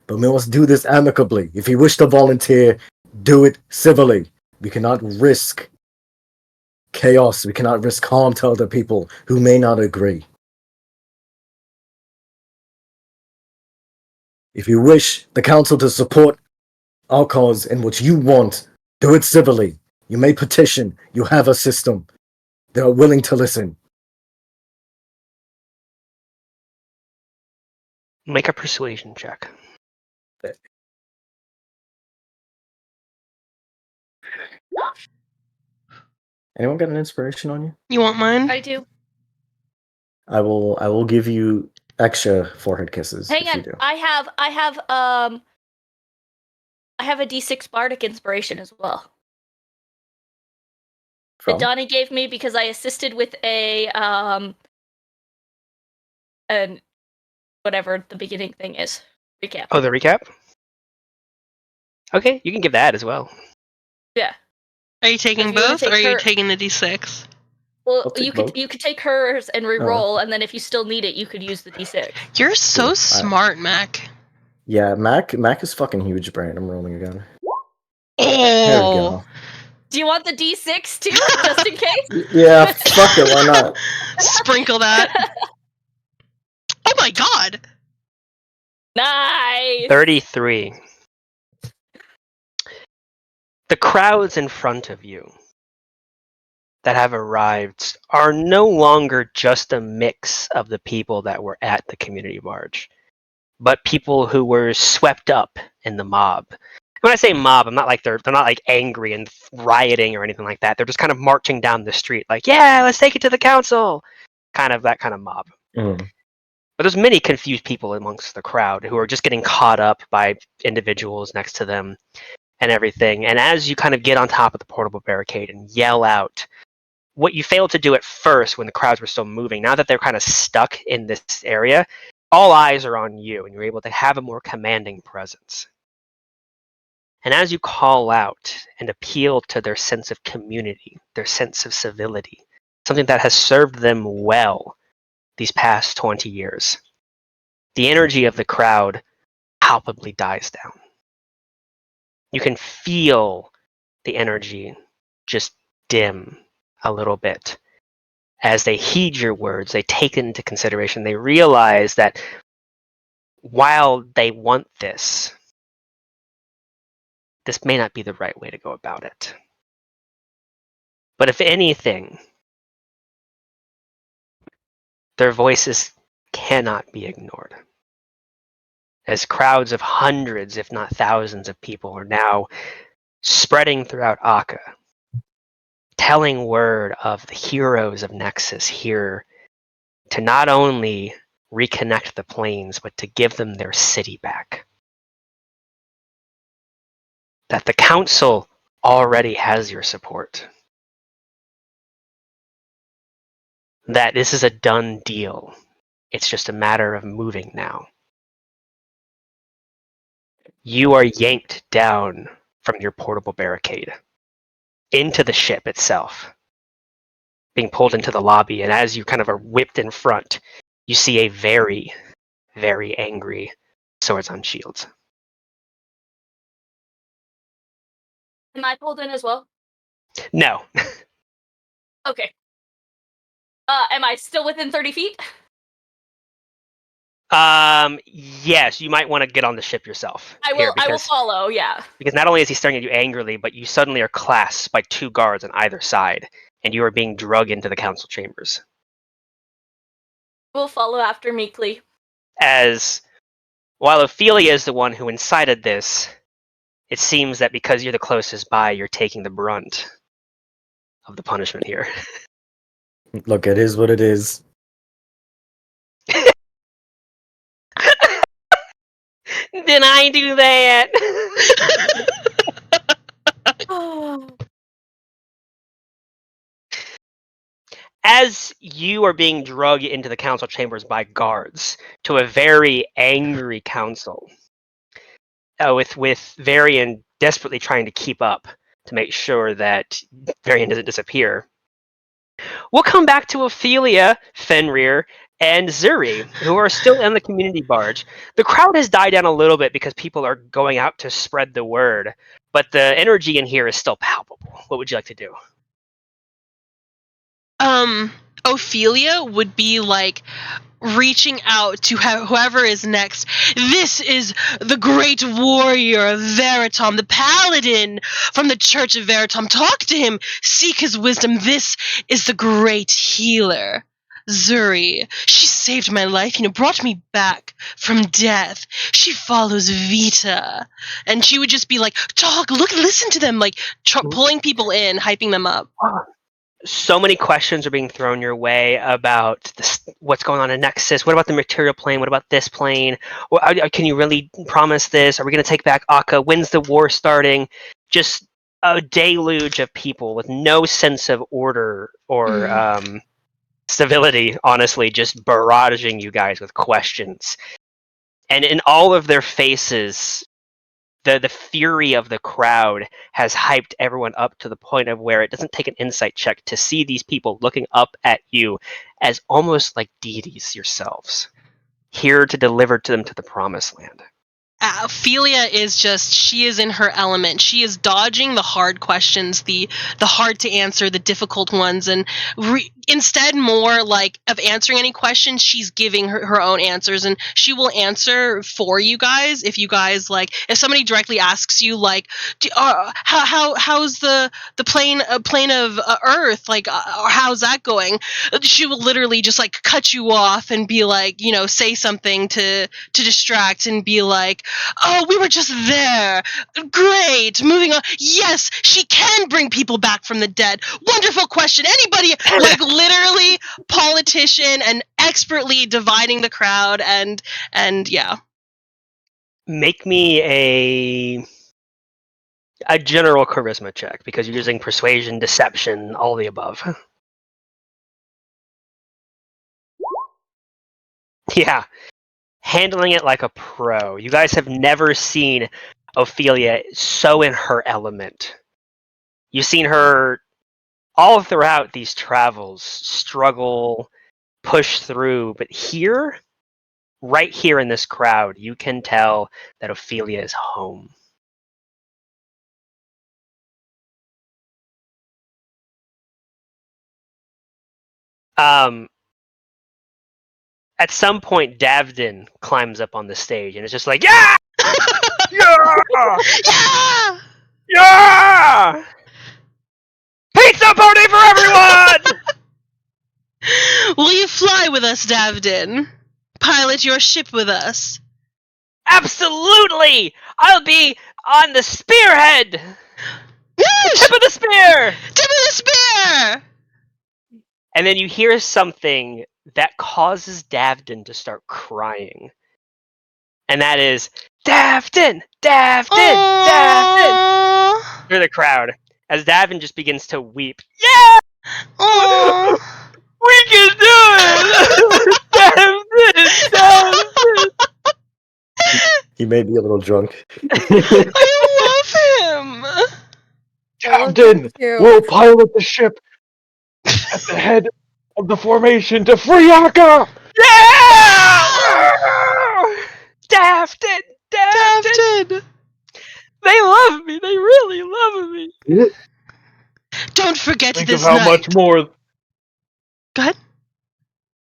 But we must do this amicably. If you wish to volunteer, do it civilly. We cannot risk chaos. We cannot risk harm to other people who may not agree. If you wish the council to support our cause in what you want, do it civilly. You may petition. You have a system. They are willing to listen. Make a persuasion check. Anyone got an inspiration on you? You want mine? I do. I will give you extra forehead kisses. Hang if you on. do. I have a D6 bardic inspiration as well. From? That Donnie gave me because I assisted with and whatever the beginning thing is. Recap. Oh, the recap? Okay, you can give that as well. Yeah. Are you taking If you wanna both, or take are you her- taking the D6? Well, I'll take you both. could take hers and re-roll, and then if you still need it, you could use the D6. You're so Cool. smart, Mac. Yeah, Mac is fucking huge brain. I'm rolling again. There we Oh. go. Do you want the D6 too, just in case? Yeah, fuck it. Why not? Sprinkle that. Oh my god! Nice. 33. The crowds in front of you that have arrived are no longer just a mix of the people that were at the community barge, but people who were swept up in the mob. When I say mob, I'm not like they're not like angry and rioting or anything like that. They're just kind of marching down the street, like, yeah, let's take it to the council. Kind of that kind of mob. Mm. But there's many confused people amongst the crowd who are just getting caught up by individuals next to them and everything. And as you kind of get on top of the portable barricade and yell out what you failed to do at first when the crowds were still moving, now that they're kind of stuck in this area, all eyes are on you and you're able to have a more commanding presence. And as you call out and appeal to their sense of community, their sense of civility, something that has served them well these past 20 years, the energy of the crowd palpably dies down. You can feel the energy just dim a little bit. As they heed your words, they take it into consideration. They realize that while they want this may not be the right way to go about it. But if anything, their voices cannot be ignored. As crowds of hundreds, if not thousands of people are now spreading throughout Akka, telling word of the heroes of Nexus here to not only reconnect the planes, but to give them their city back. That the council already has your support. That this is a done deal. It's just a matter of moving now. You are yanked down from your portable barricade into the ship itself, being pulled into the lobby, and as you kind of are whipped in front, you see a very, very angry Swords on Shields. Am I pulled in as well? No. Okay. Am I still within 30 feet? Yes, you might want to get on the ship yourself. I will follow, yeah. Because not only is he staring at you angrily, but you suddenly are clasped by two guards on either side, and you are being dragged into the council chambers. We'll follow after meekly. As while Ophelia is the one who incited this, it seems that because you're the closest by, you're taking the brunt of the punishment here. Look, it is what it is. Did I do that? As you are being dragged into the council chambers by guards to a very angry council, with Varian desperately trying to keep up to make sure that Varian doesn't disappear, we'll come back to Ophelia, Fenrir, and Zuri, who are still in the community barge. The crowd has died down a little bit because people are going out to spread the word, but the energy in here is still palpable. What would you like to do? Ophelia would be like reaching out to whoever is next. This is the great warrior of Veritom, the paladin from the Church of Veritom. Talk to him. Seek his wisdom. This is the great healer. Zuri. She saved my life, brought me back from death. She follows Vita. And she would just be like, talk, look, listen to them, like pulling people in, hyping them up. So many questions are being thrown your way about what's going on in Nexus. What about the material plane? What about this plane? Can you really promise this? Are we going to take back Akka? When's the war starting? Just a deluge of people with no sense of order or civility, honestly, just barraging you guys with questions. And in all of their faces, the fury of the crowd has hyped everyone up to the point of where it doesn't take an insight check to see these people looking up at you as almost like deities yourselves, here to deliver to them to the promised land. Ophelia is she is in her element. She is dodging the hard questions, the hard to answer, the difficult ones, and instead more like of answering any questions, she's giving her own answers, and she will answer for you guys if you guys like. If somebody directly asks you like, how's the plane of Earth, like, or how's that going? She will literally just like cut you off and be like, say something to distract and be like, oh, we were just there. Great. Moving on. Yes, she can bring people back from the dead. Wonderful question. Anybody, like literally politician and expertly dividing the crowd and yeah. Make me a general charisma check, because you're using persuasion, deception, all the above. Yeah. Handling it like a pro. You guys have never seen Ophelia so in her element. You've seen her all throughout these travels struggle, push through, but here, right here in this crowd, you can tell that Ophelia is home. At some point, Davden climbs up on the stage and it's just like, yeah! Yeah! Yeah! Yeah! Pizza party for everyone! Will you fly with us, Davden? Pilot your ship with us? Absolutely! I'll be on the spearhead! Yes! Tip of the spear! Tip of the spear! And then you hear something that causes Davden to start crying. And that is, Davden! Davden! Davden! Through the crowd, as Davden just begins to weep. Yeah! Aww. We can do it! Davden! Davden! He may be a little drunk. I love him! Captain, we'll pilot the ship at the head of the formation to free Akka! Yeah! Davden! Davden! Davden! They love me. They really love me. Don't forget Think this of how night. much more. Go ahead.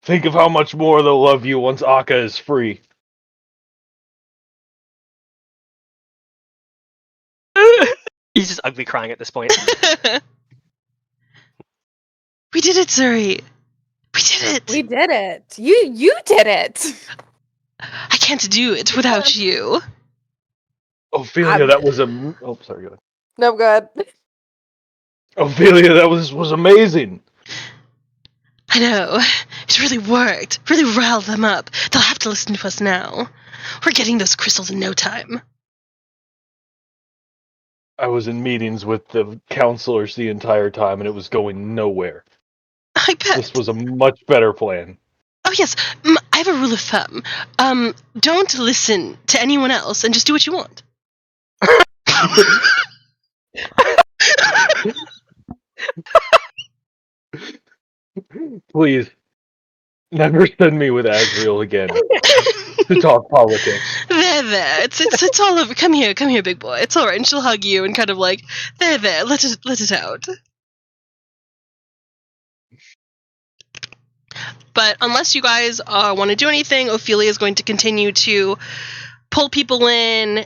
Think of how much more they'll love you once Akka is free. He's just ugly crying at this point. We did it, Zuri. We did it. We did it. You did it. I can't do it without you. Ophelia, that was oh, sorry, go ahead. No good. Ophelia, that was amazing. I know. It really worked. Really riled them up. They'll have to listen to us now. We're getting those crystals in no time. I was in meetings with the counselors the entire time, and it was going nowhere. I bet. This was a much better plan. Oh, yes. I have a rule of thumb. Don't listen to anyone else and just do what you want. Please, never send me with Azriel again to talk politics. There. It's all over. Come here, big boy. It's all right. And she'll hug you and kind of like, there. Let it out. But unless you guys want to do anything, Ophelia is going to continue to pull people in,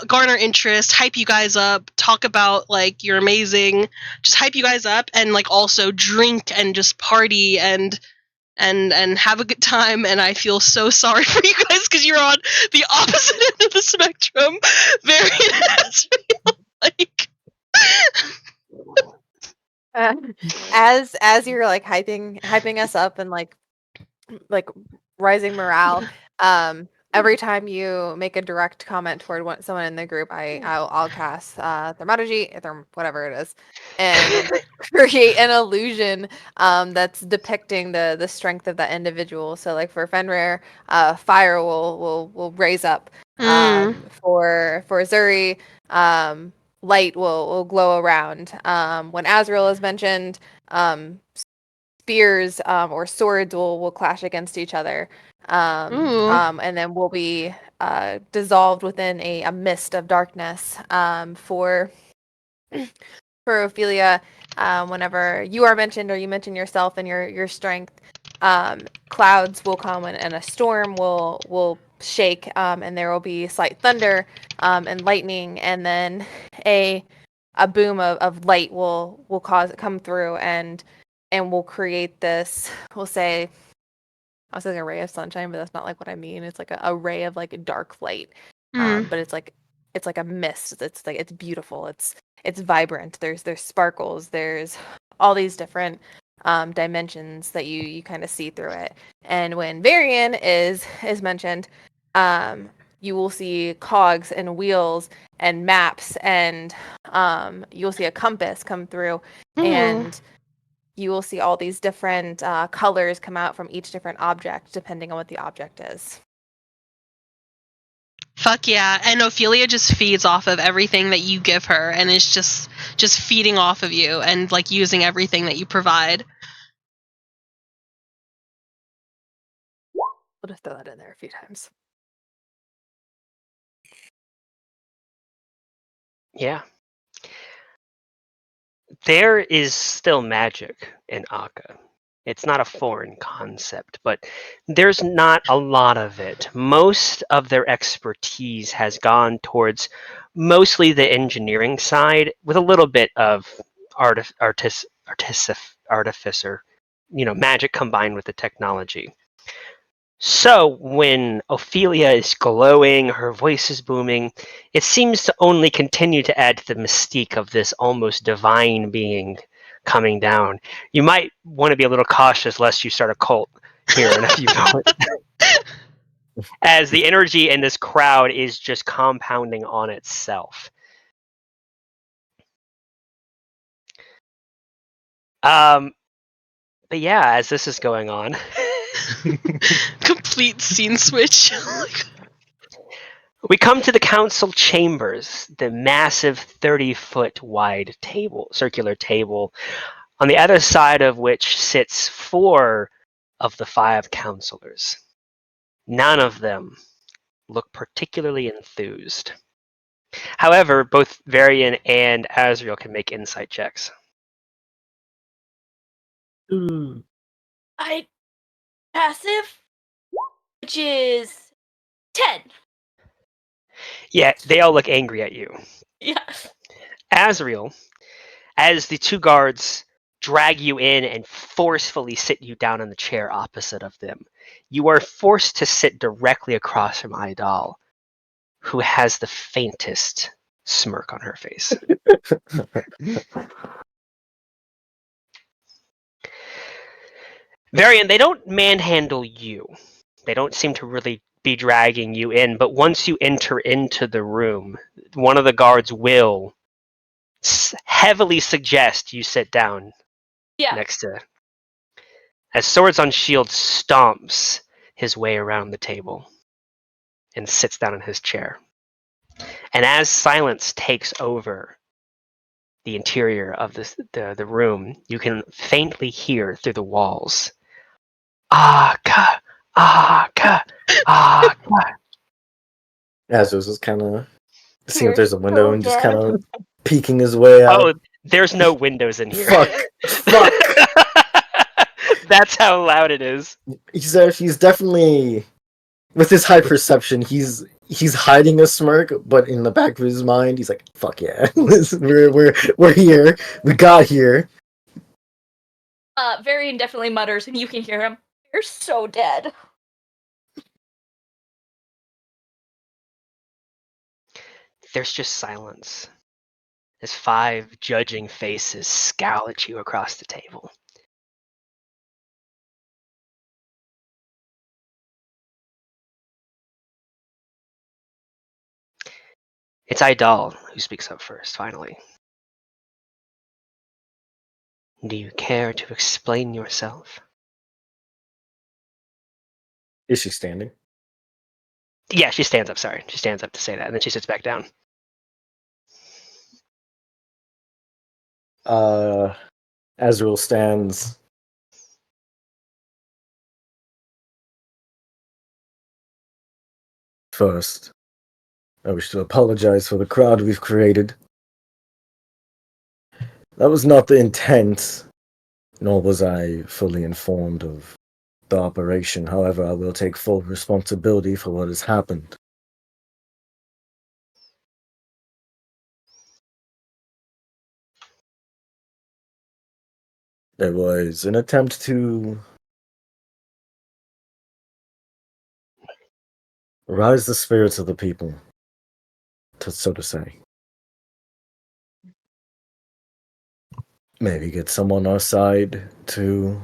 garner interest, hype you guys up, talk about like you're amazing, just hype you guys up, and like also drink and just party and have a good time. And I feel so sorry for you guys because you're on the opposite end of the spectrum. Very like. As you're like hyping us up and like rising morale, every time you make a direct comment toward someone in the group, I'll cast Thermology, whatever it is, and create an illusion that's depicting the strength of that individual. So like for Fenrir, fire will raise up. For Zuri, light will glow around. When Azrael is mentioned, spears or swords will clash against each other, Ooh. and then will be dissolved within a mist of darkness. For Ophelia, whenever you are mentioned or you mention yourself and your strength, clouds will come and a storm will shake, and there will be slight thunder and lightning, and then a boom of light will come through and will create this. We'll say, I was saying a ray of sunshine, but that's not like what I mean. It's like a ray of like a dark light, but it's like a mist. It's like it's beautiful. It's vibrant. There's sparkles. There's all these different dimensions that you kind of see through it. And when Varian is mentioned, you will see cogs and wheels and maps, and you'll see a compass come through, and you will see all these different colors come out from each different object, depending on what the object is. Fuck yeah. And Ophelia just feeds off of everything that you give her and is just feeding off of you and like using everything that you provide. We'll just throw that in there a few times. Yeah. There is still magic in Akka. It's not a foreign concept, but there's not a lot of it. Most of their expertise has gone towards mostly the engineering side, with a little bit of artificer, magic combined with the technology. So when Ophelia is glowing, her voice is booming, it seems to only continue to add to the mystique of this almost divine being coming down. You might want to be a little cautious lest you start a cult here in a few moments. As the energy in this crowd is just compounding on itself. But yeah, as this is going on, Complete scene switch. we come to the council chambers, the massive 30-foot wide circular table, on the other side of which sits 4 of the 5 counselors. None of them look particularly enthused. However, both Varian and Azrael can make insight checks. I passive, which is 10. Yeah, they all look angry at you. Yeah. Azrael, as the 2 guards drag you in and forcefully sit you down in the chair opposite of them, you are forced to sit directly across from Idal, who has the faintest smirk on her face. Varian, they don't manhandle you. They don't seem to really be dragging you in, but once you enter into the room, one of the guards will heavily suggest you sit down next to, as Swords on Shield stomps his way around the table and sits down in his chair. And as silence takes over the interior of the room, you can faintly hear through the walls, Akka, Akka, Akka. Azos is kind of seeing if You're there's a window so and just dead. kind of peeking his way out. Oh, there's no windows in here. Fuck. That's how loud it is. He's definitely, with his high perception, he's hiding a smirk, but in the back of his mind, he's like, "Fuck yeah, we're here, we got here." Varian definitely mutters, and you can hear him. You're so dead. There's just silence as 5 judging faces scowl at you across the table. It's Idal who speaks up first, finally. Do you care to explain yourself? Is she standing? Yeah, she stands up, sorry. She stands up to say that, and then she sits back down. Azrael stands First, I wish to apologize for the crowd we've created. That was not the intent, nor was I fully informed of the operation. However, I will take full responsibility for what has happened. There was an attempt to rise the spirits of the people, so to say. Maybe get someone on our side to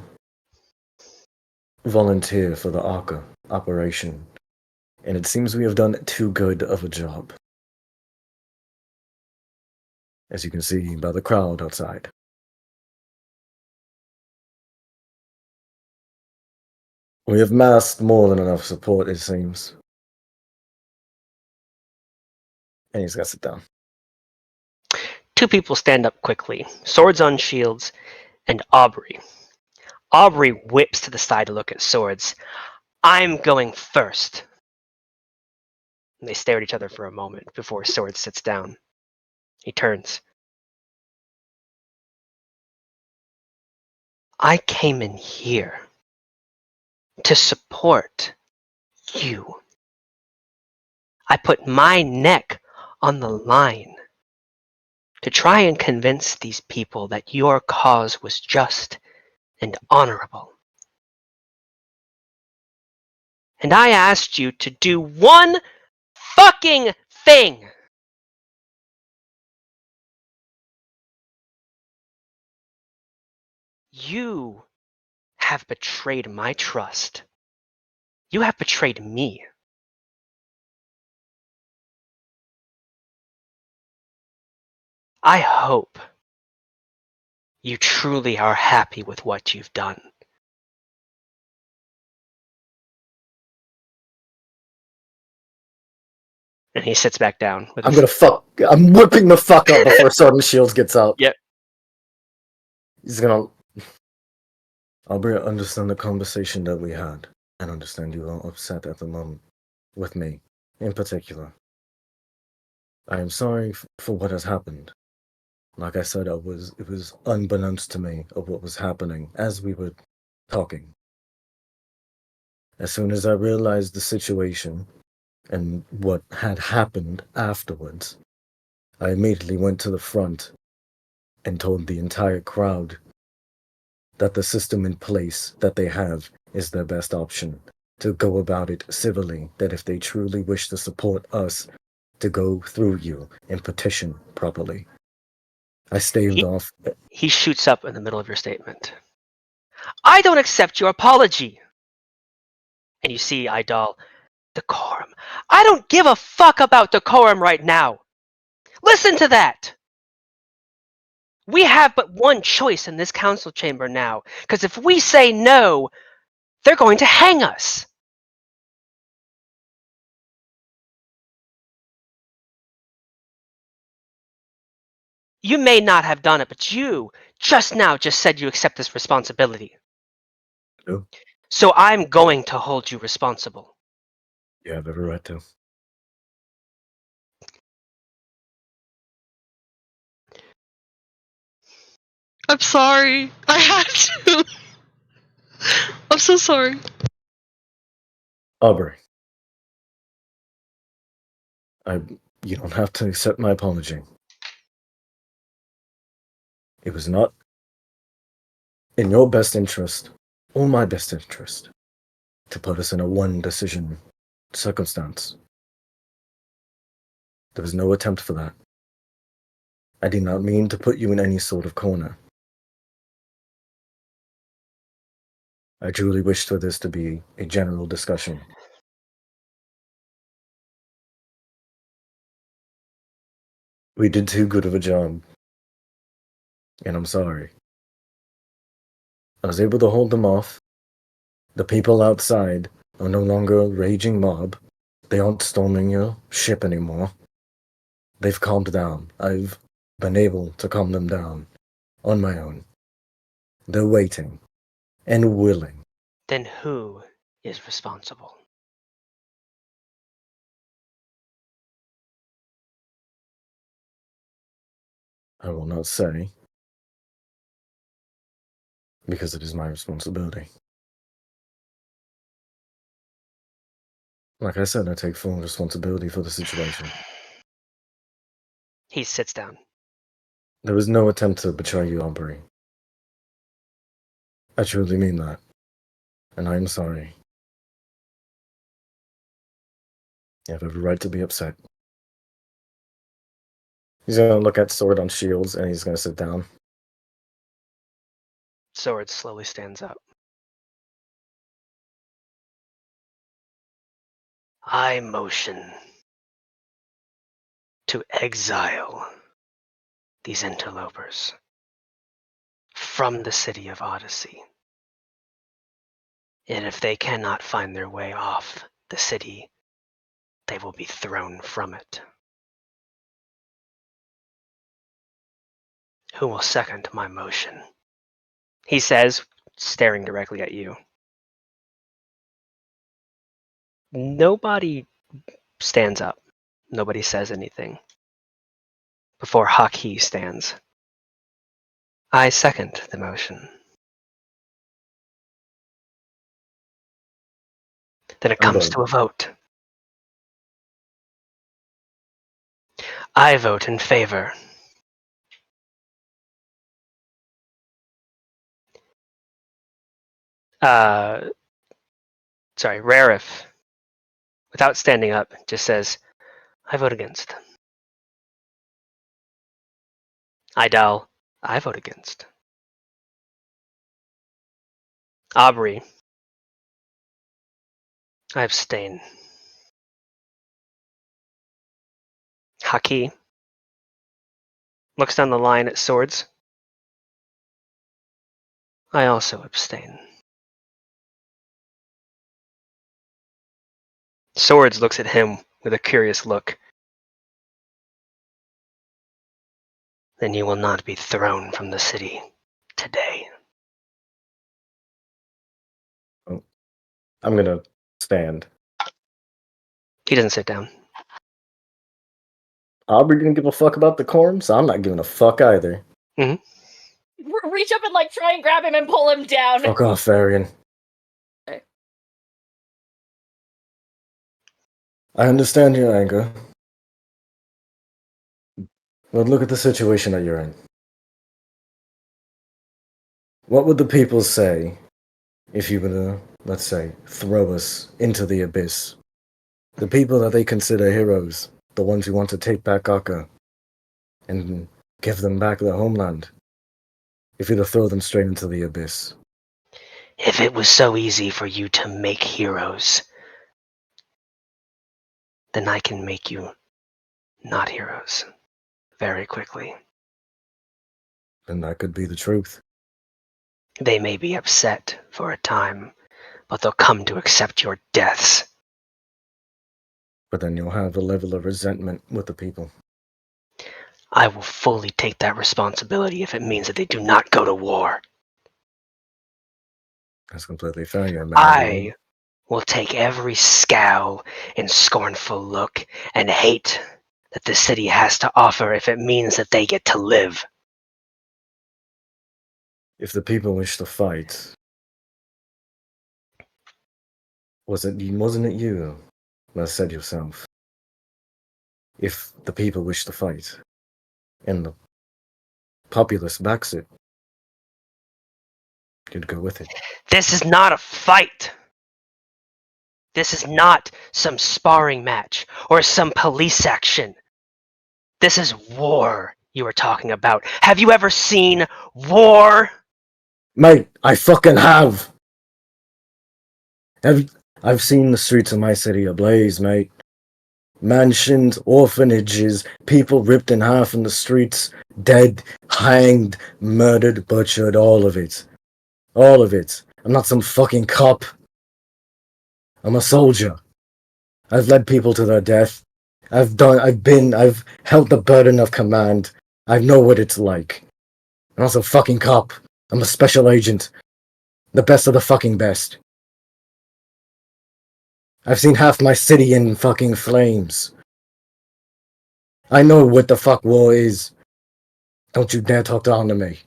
volunteer for the ARCA operation. And it seems we have done too good of a job. As you can see by the crowd outside. We have massed more than enough support, it seems. And he's got to sit down. Two people stand up quickly, swords on shields, and Aubrey. Aubrey whips to the side to look at Swords. I'm going first. And they stare at each other for a moment before Swords sits down. He turns. I came in here to support you. I put my neck on the line to try and convince these people that your cause was just and honorable. And I asked you to do one fucking thing. You have betrayed my trust. You have betrayed me. I hope you truly are happy with what you've done. And he sits back down. I'm whipping the fuck up before Sword and Shields gets up. Yep. He's gonna... Aubrey, I understand the conversation that we had, and understand you are upset at the moment. With me, in particular. I am sorry for what has happened. Like I said, it was unbeknownst to me of what was happening as we were talking. As soon as I realized the situation and what had happened afterwards, I immediately went to the front and told the entire crowd that the system in place that they have is their best option, to go about it civilly, that if they truly wish to support us, to go through you and petition properly. I staved off. He shoots up in the middle of your statement. I don't accept your apology. And you see Idol, decorum. I don't give a fuck about decorum right now. Listen to that. We have but one choice in this council chamber now, because if we say no, they're going to hang us. You may not have done it, but you just said you accept this responsibility. No. So I'm going to hold you responsible. You have every right to. I'm sorry. I had to. I'm so sorry. Aubrey. You don't have to accept my apology. It was not in your best interest, or my best interest, to put us in a one-decision circumstance. There was no attempt for that. I did not mean to put you in any sort of corner. I truly wished for this to be a general discussion. We did too good of a job. And I'm sorry. I was able to hold them off. The people outside are no longer a raging mob. They aren't storming your ship anymore. They've calmed down. I've been able to calm them down on my own. They're waiting and willing. Then who is responsible? I will not say, because it is my responsibility. Like I said, I take full responsibility for the situation. He sits down. There was no attempt to betray you, Aubrey. I truly mean that. And I am sorry. You have every right to be upset. He's gonna look at Sword on Shields and he's gonna sit down. Sword slowly stands up. I motion to exile these interlopers from the city of Odyssey. And if they cannot find their way off the city, they will be thrown from it. Who will second my motion? He says, staring directly at you. Nobody stands up. Nobody says anything. Before Haki stands. I second the motion. Then it I'm comes voting. to a vote. I vote in favor. Rarif, without standing up, just says, I vote against. Idal, I vote against. Aubrey, I abstain. Haki looks down the line at Swords. I also abstain. Swords looks at him with a curious look. Then you will not be thrown from the city today. I'm gonna stand. He doesn't sit down. Aubrey didn't give a fuck about the corn, so I'm not giving a fuck either. Reach up and like try and grab him and pull him down. Fuck off, Varian. Okay. I understand your anger. But look at the situation that you're in. What would the people say if you were to, let's say, throw us into the abyss? The people that they consider heroes, the ones who want to take back Akka and give them back their homeland. If you were to throw them straight into the abyss. If it was so easy for you to make heroes, then I can make you not heroes very quickly. Then that could be the truth. They may be upset for a time, but they'll come to accept your deaths. But then you'll have a level of resentment with the people. I will fully take that responsibility if it means that they do not go to war. That's completely fair, young man. I will take every scowl and scornful look and hate that the city has to offer if it means that they get to live. If the people wish to fight, wasn't it you that said yourself? If the people wish to fight, and the populace backs it, you'd go with it. This is not a fight. This is not some sparring match or some police action. This is war you are talking about. Have you ever seen war? Mate, I fucking have! I've seen the streets of my city ablaze, mate. Mansions, orphanages, people ripped in half in the streets, dead, hanged, murdered, butchered, all of it. All of it. I'm not some fucking cop. I'm a soldier. I've led people to their death. I've held the burden of command. I know what it's like. I'm not some fucking cop. I'm a special agent. The best of the fucking best. I've seen half my city in fucking flames. I know what the fuck war is. Don't you dare talk down to me.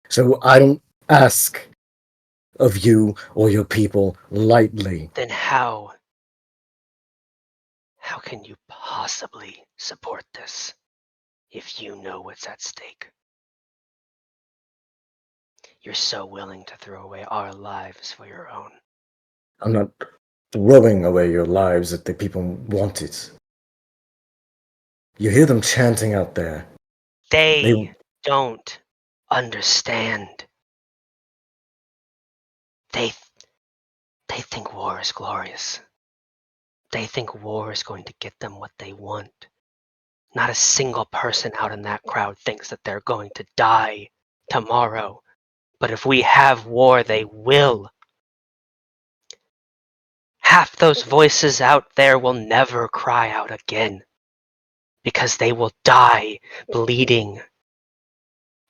So I don't ask of you or your people lightly. Then how can you possibly support this if you know what's at stake? You're so willing to throw away our lives for your own. I'm not throwing away your lives if the people want it. You hear them chanting out there. They don't understand. They think war is glorious. They think war is going to get them what they want. Not a single person out in that crowd thinks that they're going to die tomorrow. But if we have war, they will. Half those voices out there will never cry out again because they will die bleeding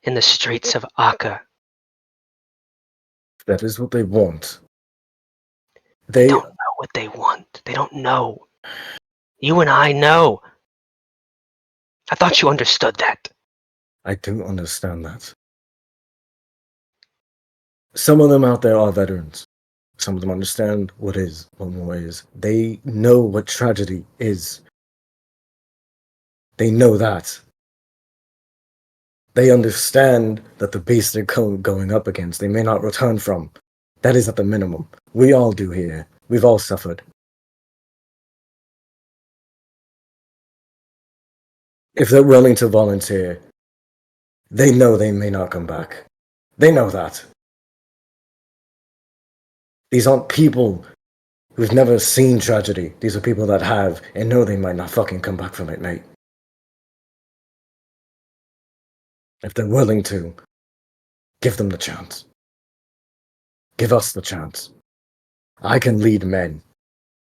in the streets of Akka. That is what they want. They don't know what they want. They don't know. You and I know. I thought you understood that. I do understand that. Some of them out there are veterans. Some of them understand what war is. They know what tragedy is. They know that. They understand that the beast they're going up against, they may not return from. That is at the minimum. We all do here. We've all suffered. If they're willing to volunteer, they know they may not come back. They know that. These aren't people who've never seen tragedy. These are people that have and know they might not fucking come back from it, mate. If they're willing to, give them the chance. Give us the chance. I can lead men.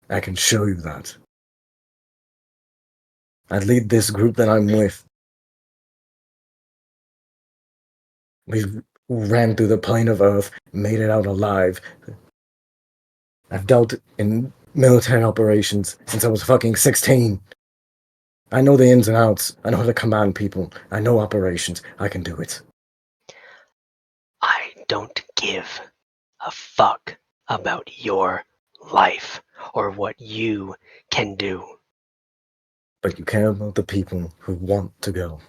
I can show you that. I lead this group that I'm with. We've ran through the plane of Earth, made it out alive. I've dealt in military operations since I was fucking 16. I know the ins and outs. I know how to command people. I know operations. I can do it. I don't give a fuck about your life or what you can do. But you care about the people who want to go.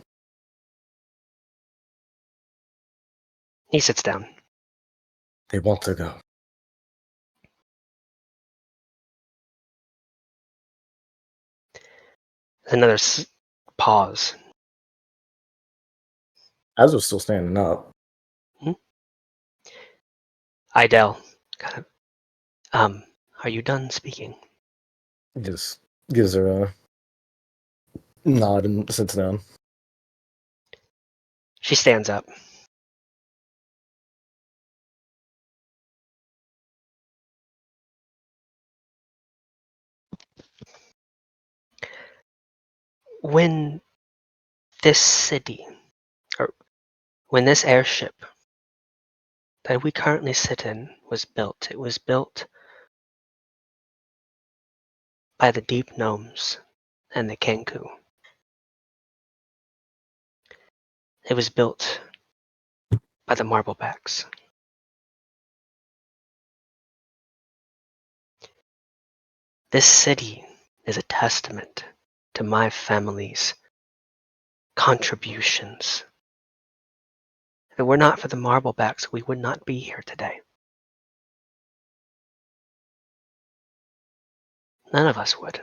He sits down. They want to go. There's another pause. As we're still standing up. Idel, kind of, are you done speaking? Just gives her a nod and sits down. She stands up. When this city, or when this airship that we currently sit in was built, it was built by the Deep Gnomes and the Kenku. It was built by the Marblebacks. This city is a testament to my family's contributions. If it were not for the Marblebacks, we would not be here today. None of us would.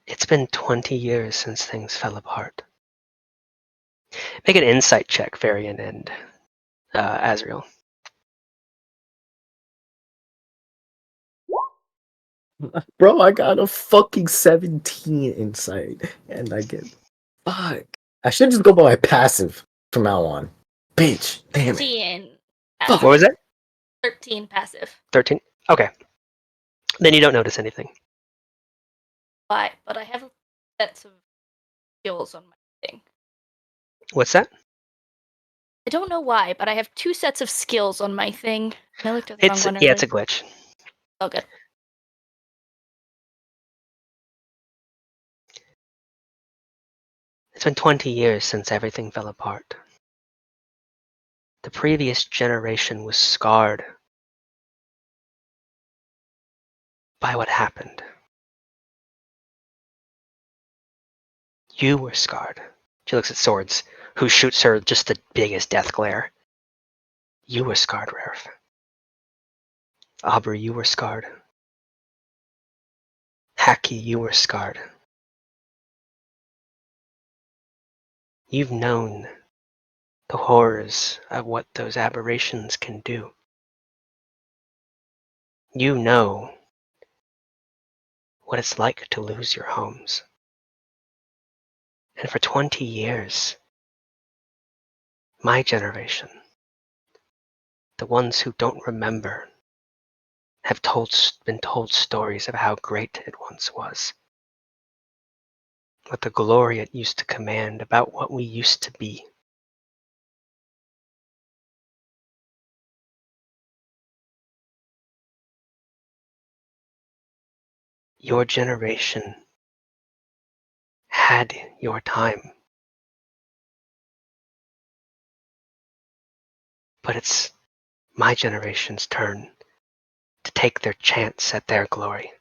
It's been 20 years since things fell apart. Make an insight check, Varian and Azrael. Bro, I got a fucking 17 insight. And I get... Fuck. I should just go by my passive from now on. Bitch. Damn it. 13 What was it? 13 passive. 13? Okay. Then you don't notice anything. But I have sets of skills on my thing. What's that? I don't know why, but I have 2 sets of skills on my thing. And I looked at the wrong one. It's a glitch. Oh, good. It's been 20 years since everything fell apart. The previous generation was scarred by what happened. You were scarred. She looks at Swords, who shoots her just the biggest death glare. You were scarred, Raref. Aubrey, you were scarred. Hacky, you were scarred. You've known the horrors of what those aberrations can do. You know what it's like to lose your homes. And for 20 years, my generation, the ones who don't remember, have been told stories of how great it once was. What the glory it used to command, about what we used to be. Your generation had your time. But it's my generation's turn to take their chance at their glory.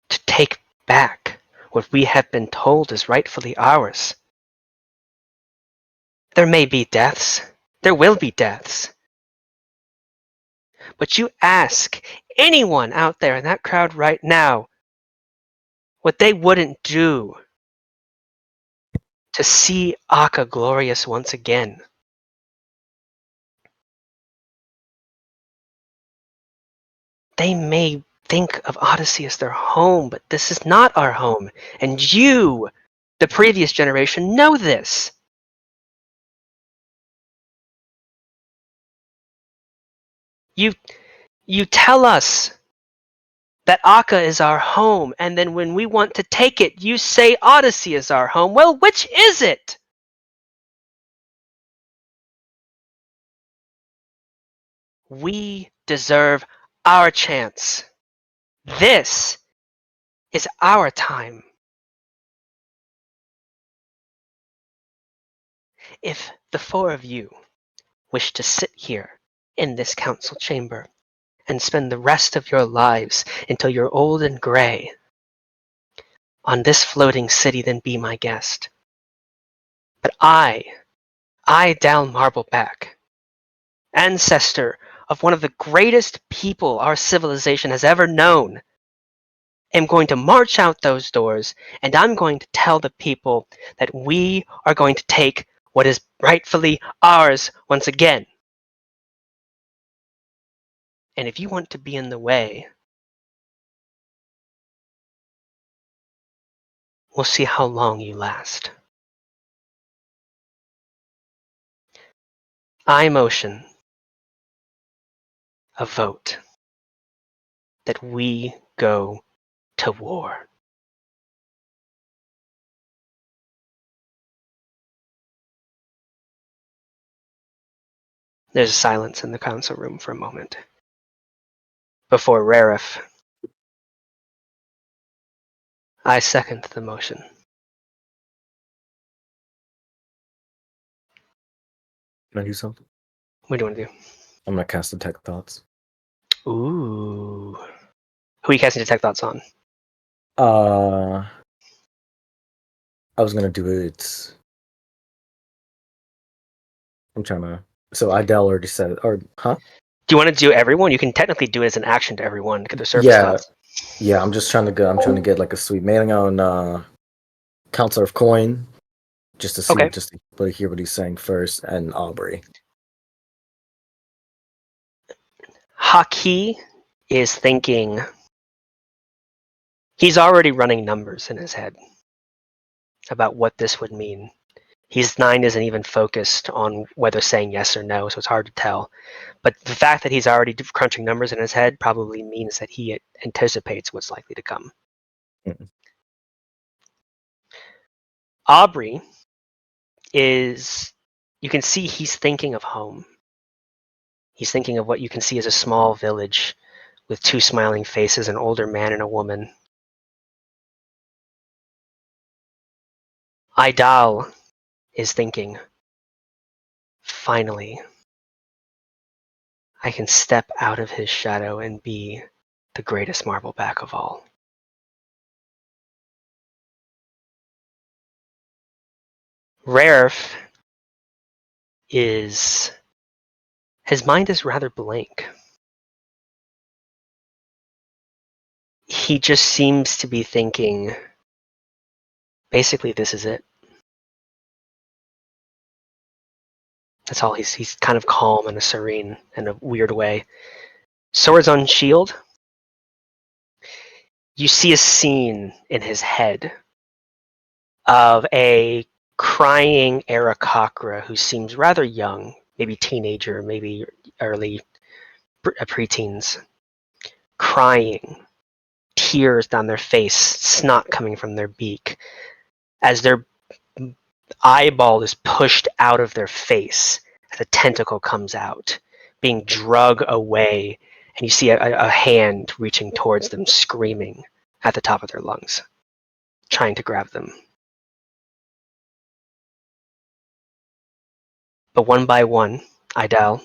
To take back what we have been told is rightfully ours. There may be deaths. There will be deaths. But you ask anyone out there in that crowd right now what they wouldn't do to see Akka glorious once again. They may think of Odyssey as their home, but this is not our home. And you, the previous generation, know this. You tell us that Akka is our home, and then when we want to take it, you say Odyssey is our home. Well, which is it? We deserve our chance. This is our time. If the 4 of you wish to sit here in this council chamber and spend the rest of your lives until you're old and gray on this floating city, then be my guest. But I, Dal Marbleback, ancestor of one of the greatest people our civilization has ever known, am going to march out those doors, and I'm going to tell the people that we are going to take what is rightfully ours once again. And if you want to be in the way, we'll see how long you last. I motion a vote that we go to war. There's silence in the council room for a moment. Before Raref, I second the motion. Can I do something? What do you want to do? I'm gonna cast Detect Thoughts. Ooh. Who are you casting Detect Thoughts on? I was gonna do it. I'm trying to. So Idel already said it, or huh? Do you want to do everyone? You can technically do it as an action to everyone. Get their service thoughts. Yeah. I'm just trying to go. I'm trying to get like a sweet mailing on Counselor of Coin, just to see, Okay. just to hear what he's saying first, and Aubrey. Haki is thinking. He's already running numbers in his head about what this would mean. His mind isn't even focused on whether saying yes or no, so it's hard to tell. But the fact that he's already crunching numbers in his head probably means that he anticipates what's likely to come. Mm-mm. Aubrey is you can see he's thinking of home. He's thinking of what you can see as a small village with 2 smiling faces, an older man and a woman. Idal is thinking, finally, I can step out of his shadow and be the greatest Marbleback of all. Raref his mind is rather blank. He just seems to be thinking, basically, this is it. That's all. He's kind of calm and serene in a weird way. Swords on shield. You see a scene in his head of a crying Aarakocra who seems rather young, maybe teenager, maybe early preteens, crying, tears down their face, snot coming from their beak, as their eyeball is pushed out of their face as a tentacle comes out, being drug away, and you see a hand reaching towards them, screaming at the top of their lungs, trying to grab them. But one by one, Idal,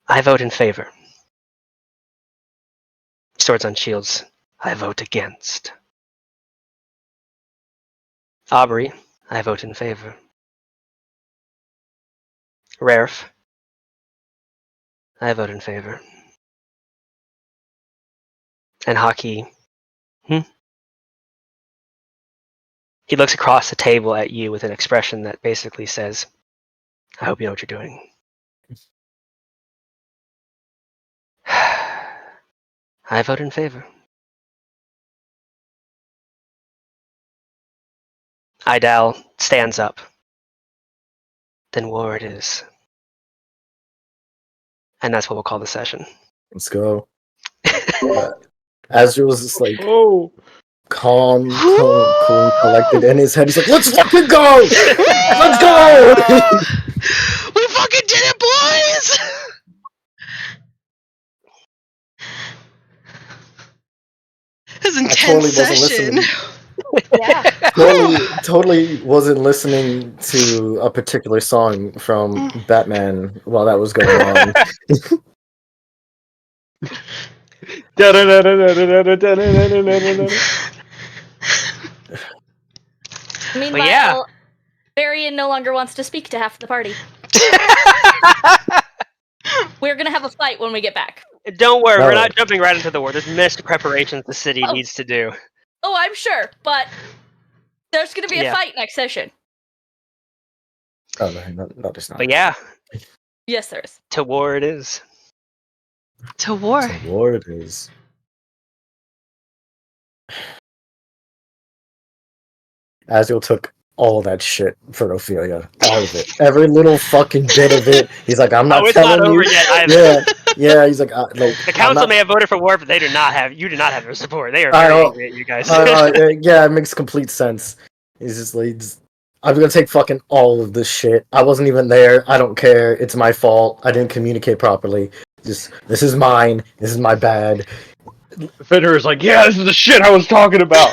I vote in favor. Swords on shields, I vote against. Aubrey, I vote in favor. Raref, I vote in favor. And Haki, He looks across the table at you with an expression that basically says, I hope you know what you're doing. I vote in favor. Idal stands up. Then war it is. And that's what we'll call the session. Let's go. Azrael was just like Oh, calm, cool, and collected in his head. He's like, let's fucking go! Let's go! We fucking did it, boys! This is intense totally wasn't session. listening. Yeah. Totally wasn't listening to a particular song from Batman while that was going on. Meanwhile, yeah. Varian no longer wants to speak to half the party. We're gonna have a fight when we get back. Don't worry, No. we're not jumping right into the war. There's missed preparations the city Oh. needs to do. Oh, I'm sure, but there's gonna be a Yeah. fight next session. Oh, no, there's not. But yeah, Yes, there is. to war it is. To war. It's a war it is. Azrael took all that shit for Ophelia. All of it. Every little fucking bit of it. He's like, I'm not It's telling not over you. yet either. Yeah, he's like, The council may have voted for war, but you do not have their support. They are I very know. angry at you guys. Yeah, it makes complete sense. He's just like, I'm gonna take fucking all of this shit. I wasn't even there. I don't care. It's my fault. I didn't communicate properly. This is mine. This is my bad. Fenrir is like, yeah, this is the shit I was talking about.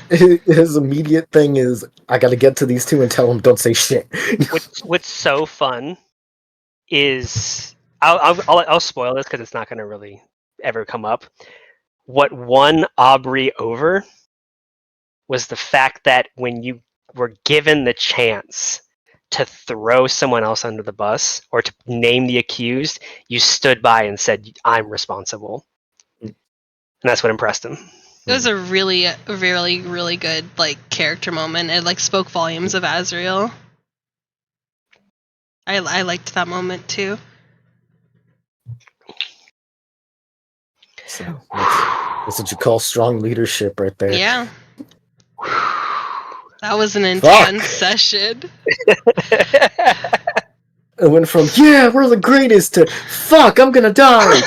His immediate thing is, I gotta get to these two and tell them don't say shit. What's so fun is I'll spoil this because it's not going to really ever come up. What won Aubrey over was the fact that when you were given the chance to throw someone else under the bus or to name the accused, you stood by and said, I'm responsible. And that's what impressed him. It was a really, really, really good character moment. It spoke volumes of Azrael. I liked that moment too. So that's what you call strong leadership right there. Yeah. That was an intense session. It went from, yeah, we're the greatest to, fuck, I'm gonna die.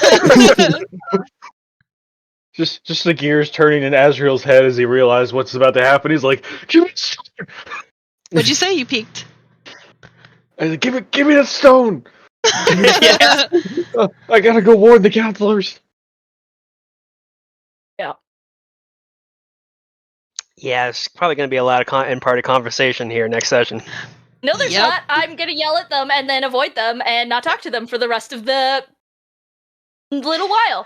Just the gears turning in Azrael's head as he realized what's about to happen. He's like, What'd you say? You peeked. Give me that stone. Yeah. I gotta go warn the counselors. Yeah, it's probably going to be a lot of in-party conversation here next session. No, there's Yep. not. I'm gonna yell at them and then avoid them and not talk to them for the rest of the little while.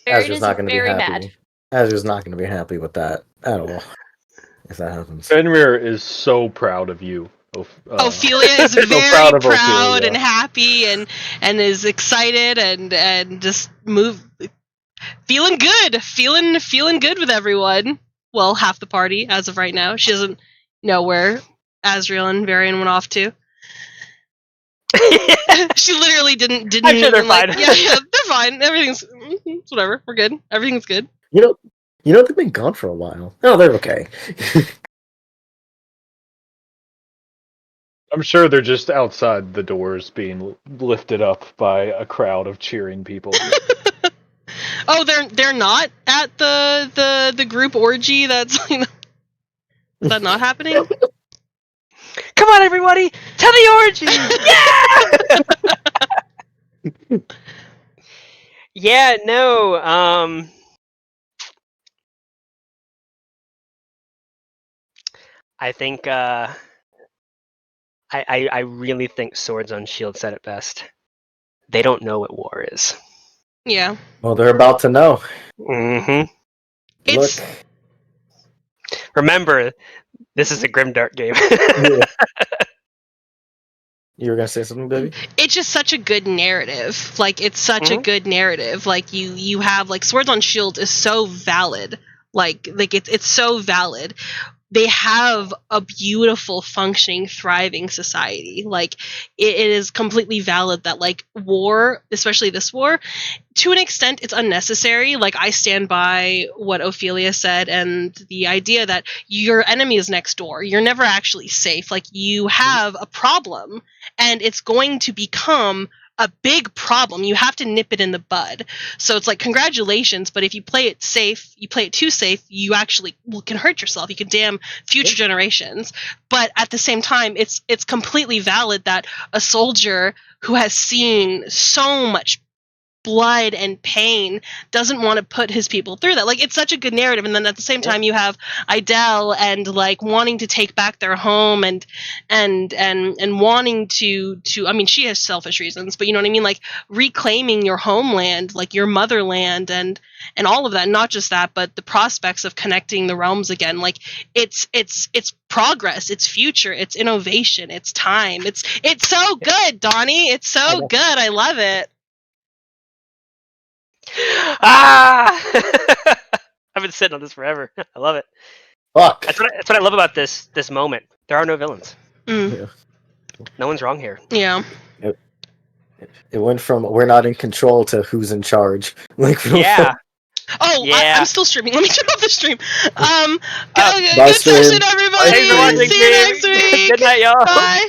Varian Azra's is not going to be very happy. mad. Azra's not going to be happy with that at all. If that happens. Fenrir is so proud of you. Ophelia is so very proud of proud Ophelia. and happy and is excited and just feeling good with everyone. Well, half the party as of right now. She doesn't know where Azrael and Varian went off to. She literally didn't I'm sure they're even, like, fine. yeah, they're fine. Everything's it's whatever. We're good. Everything's good. You know they've been gone for a while. No, they're okay. I'm sure they're just outside the doors being lifted up by a crowd of cheering people. Oh, they're not at the group orgy. That's is that not happening? Come on, everybody, to the orgy! Yeah! Yeah, no. I think I really think Swords on Shield said it best. They don't know what war is. Yeah. Well, they're about to know. Mm-hmm. It's Look. Remember, this is a Grimdark game. Yeah. You were gonna say something, baby? it's just such a good narrative. Like, it's such a good narrative. Like, you have, like, Swords on Shield is so valid. Like it's so valid. They have a beautiful, functioning, thriving society. Like, it is completely valid that, like, war, especially this war, to an extent, it's unnecessary. Like, I stand by what Ophelia said and the idea that your enemy is next door. You're never actually safe. Like, you have a problem, and it's going to become a big problem. You have to nip it in the bud. So it's like, congratulations, but if you play it safe, you play it too safe, you actually can hurt yourself. You can damn future generations. But at the same time, it's completely valid that a soldier who has seen so much blood and pain doesn't want to put his people through that. Like, it's such a good narrative, and then at the same time you have Idel and, like, wanting to take back their home and wanting to I mean, she has selfish reasons, but you know what I mean, like, reclaiming your homeland, like your motherland, and all of that. Not just that, but the prospects of connecting the realms again. Like, it's progress, it's future, it's innovation, it's time. It's so good, Donnie. It's so good. I love it. I've been sitting on this forever. I love it. Fuck. That's what I love about this moment. There are no villains. Yeah. No one's wrong here. Yeah. It went from we're not in control to who's in charge. Like, Yeah. Oh, Yeah. I'm still streaming. Let me turn off the stream. Bye, Good stream. session, everybody. Thanks for watching, See you next stream. week. Good night, y'all. Bye.